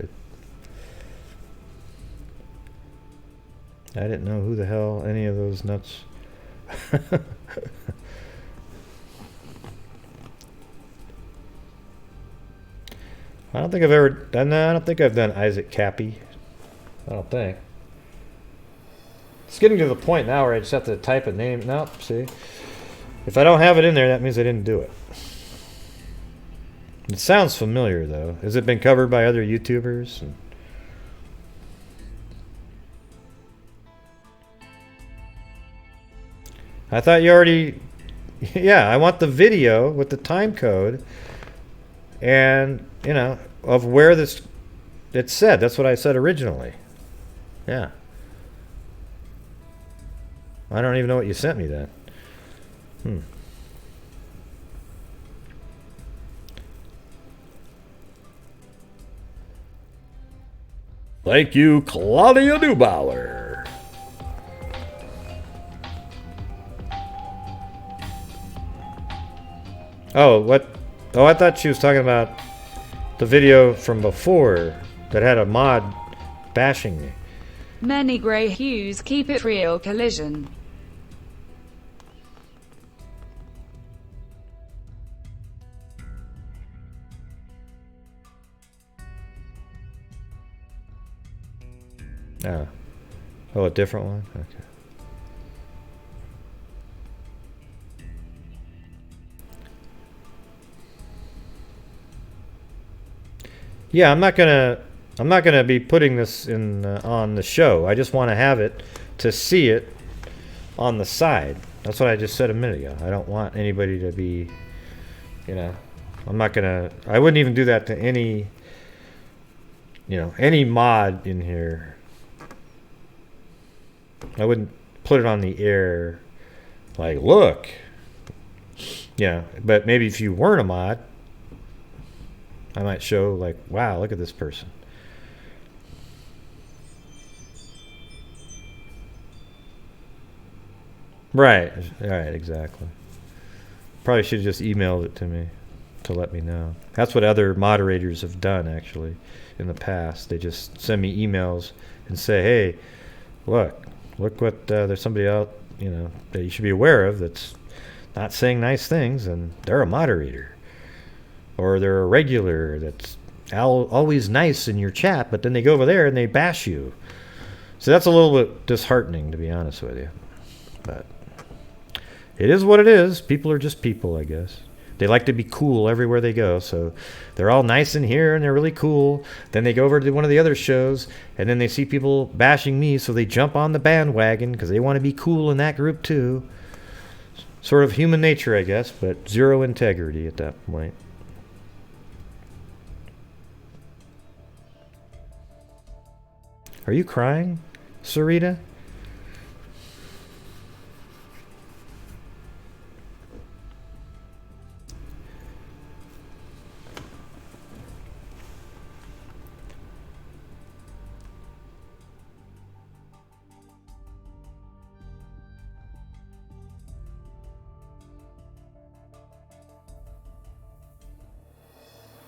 I didn't know who the hell any of those nuts. I don't think I've ever done that. I don't think I've done Isaac Cappy. I don't think. It's getting to the point now where I just have to type a name. Nope, see? If I don't have it in there, that means I didn't do it. It sounds familiar, though. Has it been covered by other YouTubers? I thought you already... Yeah, I want the video with the time code and, of where this... It said. That's what I said originally. Yeah. I don't even know what you sent me then. Thank you, Claudia Neubauer. Oh, what? Oh, I thought she was talking about the video from before that had a mod bashing me. Many grey hues, keep it real, collision. Oh. Oh, a different one? Okay. Yeah, I'm not gonna be putting this in on the show. I just want to have it to see it on the side. That's what I just said a minute ago. I don't want anybody to be, you know, I wouldn't even do that to any, you know, any mod in here. I wouldn't put it on the air like, look. Yeah, but maybe if you weren't a mod, I might show like, wow, look at this person. Right, exactly. Probably should have just emailed it to me to let me know. That's what other moderators have done, actually, in the past. They just send me emails and say, hey, look what, there's somebody out, you know, that you should be aware of that's not saying nice things, and they're a moderator. Or they're a regular that's always nice in your chat, but then they go over there and they bash you. So that's a little bit disheartening, to be honest with you. But it is what it is. People are just people, I guess. They like to be cool everywhere they go, so they're all nice in here and they're really cool. Then they go over to one of the other shows, and then they see people bashing me, so they jump on the bandwagon because they want to be cool in that group too. Sort of human nature, I guess, but zero integrity at that point. Are you crying, Sarita?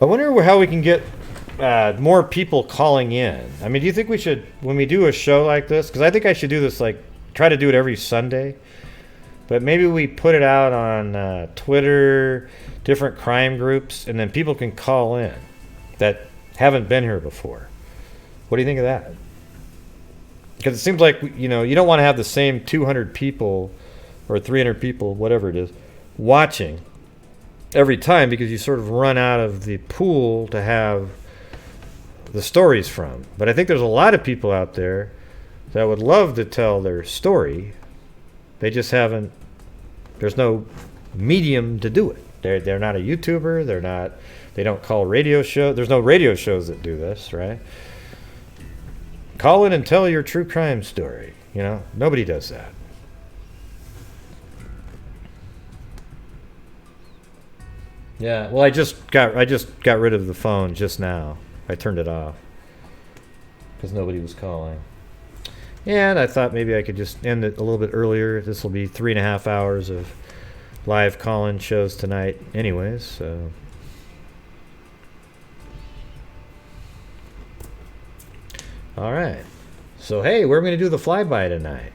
I wonder how we can get more people calling in. I mean, do you think we should, when we do a show like this, because I think I should do this, like, try to do it every Sunday, but maybe we put it out on Twitter, different crime groups, and then people can call in that haven't been here before. What do you think of that? Because it seems like, you know, you don't want to have the same 200 people or 300 people, whatever it is, watching every time, because you sort of run out of the pool to have the stories from. But I think there's a lot of people out there that would love to tell their story. They just haven't, there's no medium to do it. They're not a YouTuber, they don't call radio show. There's no radio shows that do this, right? Call in and tell your true crime story. You know, nobody does that. Yeah, well, I just got rid of the phone just now. I turned it off because nobody was calling. And I thought maybe I could just end it a little bit earlier. This will be 3.5 hours of live call-in shows tonight anyways, so. All right. So, hey, we're going to do the flyby tonight.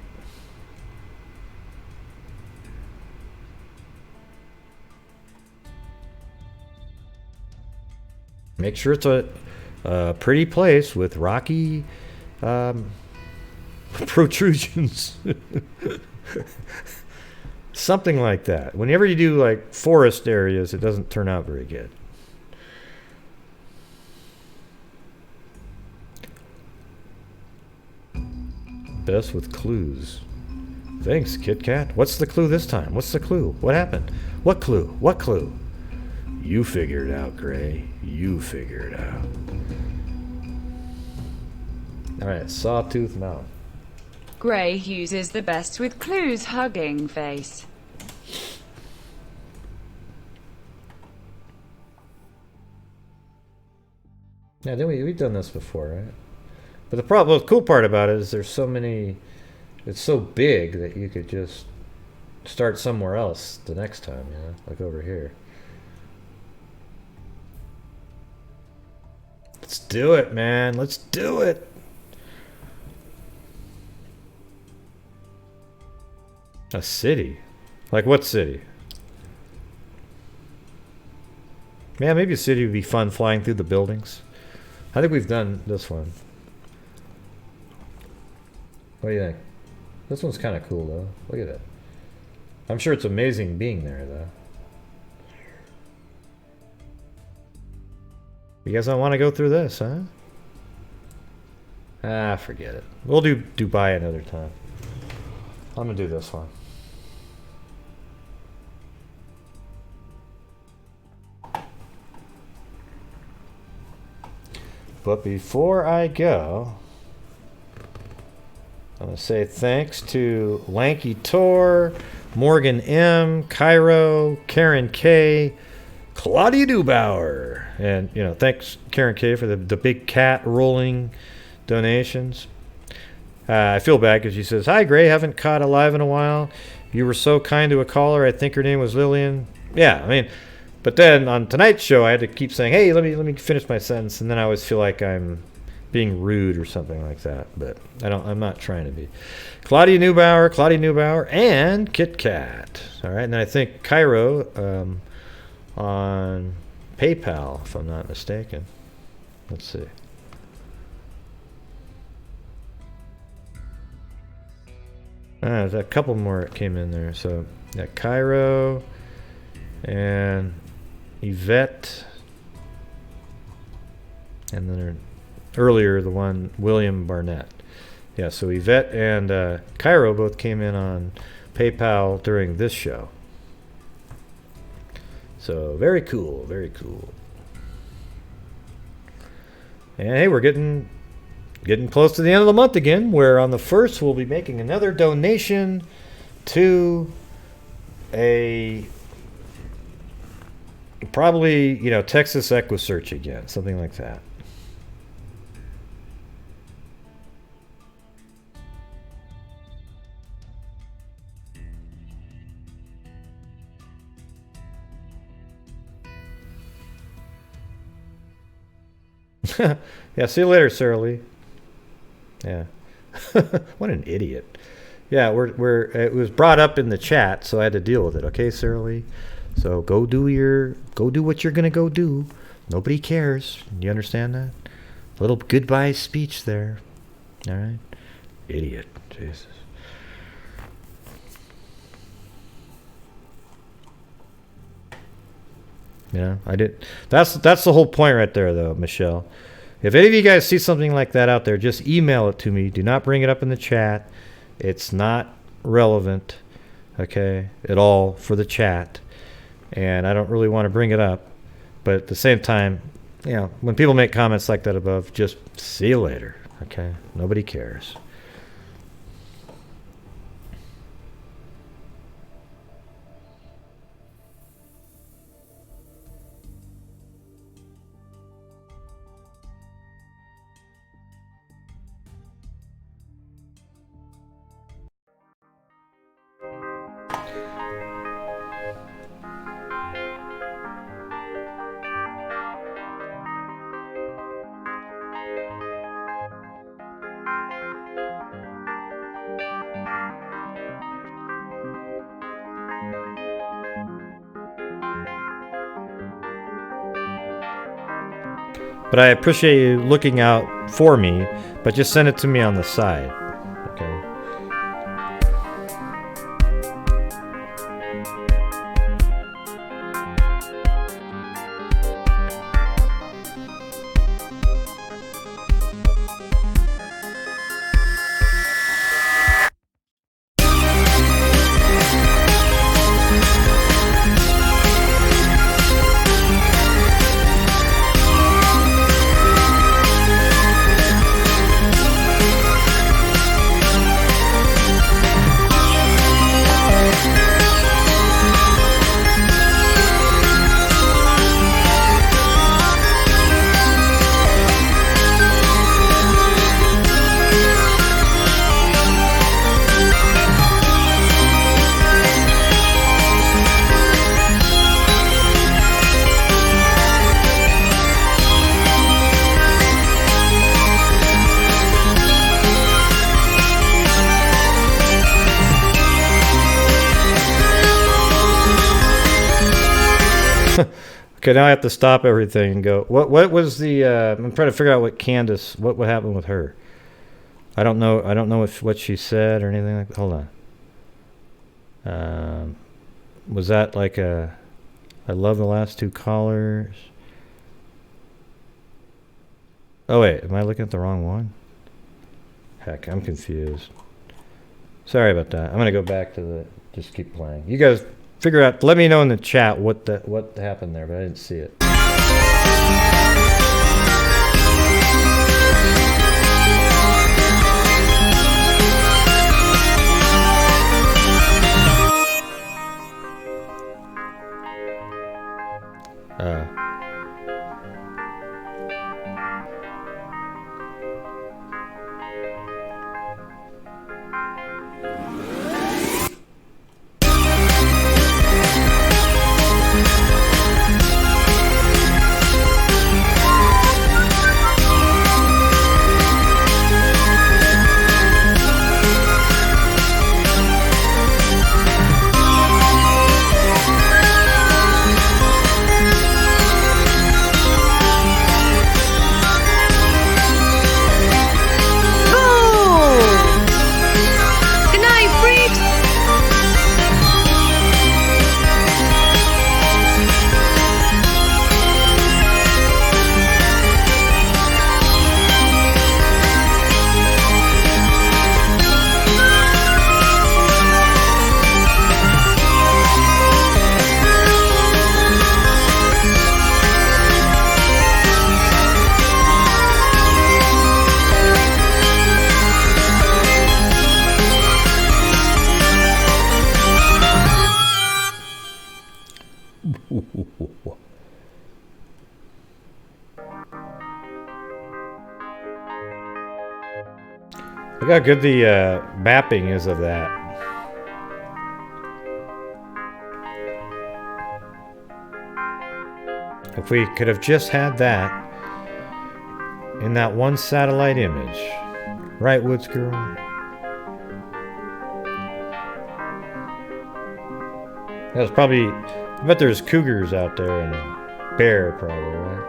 Make sure it's a pretty place with rocky protrusions. Something like that. Whenever you do like forest areas, it doesn't turn out very good. Best with clues. Thanks, Kit Kat. What's the clue this time? What's the clue? What happened? What clue? What clue? You figure it out, Gray. You figure it out. Alright, sawtooth mouth. Grey Hughes is the best with clues, hugging face. Yeah, we've done this before, right? But the cool part about it is there's so many. It's so big that you could just start somewhere else the next time, you know, like over here. Let's do it, man. Let's do it. A city? Like what city? Man, maybe a city would be fun flying through the buildings. I think we've done this one. What do you think? This one's kind of cool, though. Look at it. I'm sure it's amazing being there, though. You guys don't want to go through this, huh? Ah, forget it. We'll do Dubai another time. I'm going to do this one. But before I go, I'm going to say thanks to Lanky Tor, Morgan M, Cairo, Karen K, Claudia Dubauer. And, you know, thanks, Karen K, for the big cat rolling donations. I feel bad because she says, "Hi, Gray, haven't caught a live in a while. You were so kind to a caller. I think her name was Lillian." Yeah, I mean, but then on tonight's show, I had to keep saying, "Hey, let me finish my sentence," and then I always feel like I'm being rude or something like that. But I'm not trying to be. Claudia Neubauer, and Kit Kat. All right, and then I think Cairo on PayPal, if I'm not mistaken. Let's see. There's a couple more that came in there. So, yeah, Cairo and Yvette. And then earlier, the one, William Barnett. Yeah, so Yvette and Cairo both came in on PayPal during this show. So, very cool, very cool. And hey, we're getting close to the end of the month again, where on the 1st we'll be making another donation to a probably, you know, Texas EquiSearch again, something like that. Yeah, see you later, Sarah Lee. Yeah. What an idiot. Yeah, it was brought up in the chat, so I had to deal with it. Okay, Sarah Lee? So go do what you're gonna go do. Nobody cares. You understand that? A little goodbye speech there. All right? Idiot. Jesus. Yeah, I did. That's the whole point right there, though, Michelle. If any of you guys see something like that out there, just email it to me. Do not bring it up in the chat. It's not relevant, okay, at all for the chat. And I don't really want to bring it up. But at the same time, you know, when people make comments like that above, just see you later, okay? Nobody cares. But I appreciate you looking out for me, but just send it to me on the side. Okay. Okay, now I have to stop everything and go. What was the? I'm trying to figure out what Candace. What happened with her? I don't know. I don't know what she said or anything like that. Hold on. Was that like a? I love the last two callers. Oh wait, am I looking at the wrong one? Heck, I'm confused. Sorry about that. I'm gonna go back to the. Just keep playing. You guys figure out. Let me know in the chat what happened there, but I didn't see it. Look how good the mapping is of that. If we could have just had that in that one satellite image. Right, Woods Girl? That's probably... I bet there's cougars out there and a bear probably, right?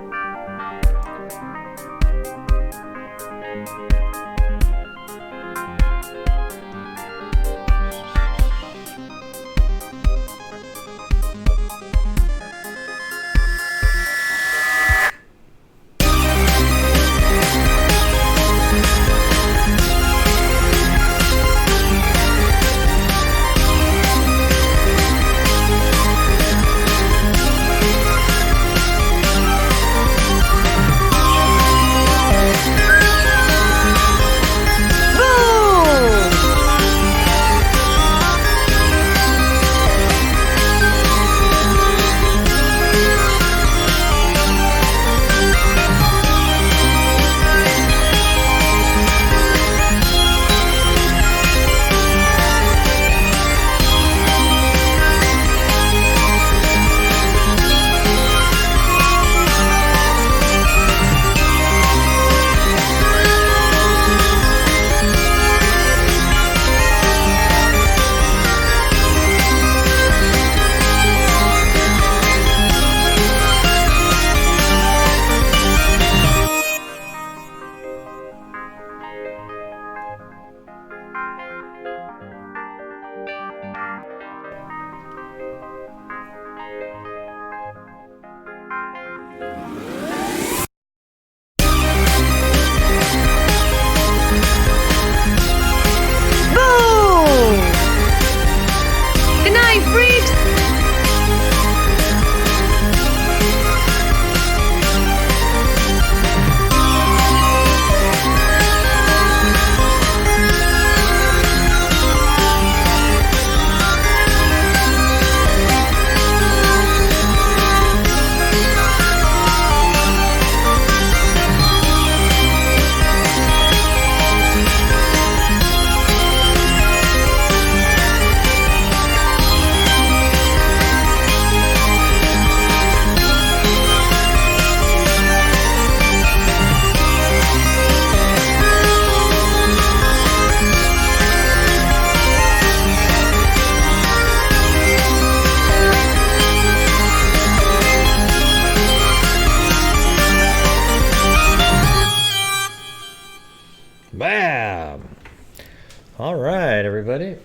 everybody.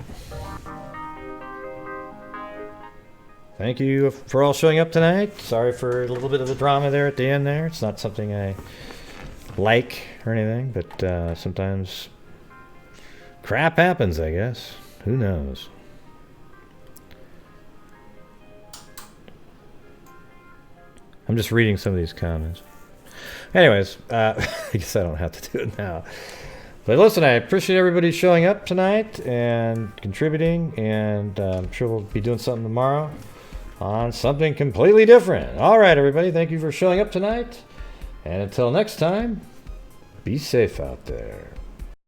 Thank you for all showing up tonight. Sorry for a little bit of the drama there at the end there. It's not something I like or anything, but sometimes crap happens, I guess. Who knows? I'm just reading some of these comments. Anyways, I guess I don't have to do it now. But listen, I appreciate everybody showing up tonight and contributing, and I'm sure we'll be doing something tomorrow on something completely different. All right, everybody, thank you for showing up tonight. And until next time, be safe out there.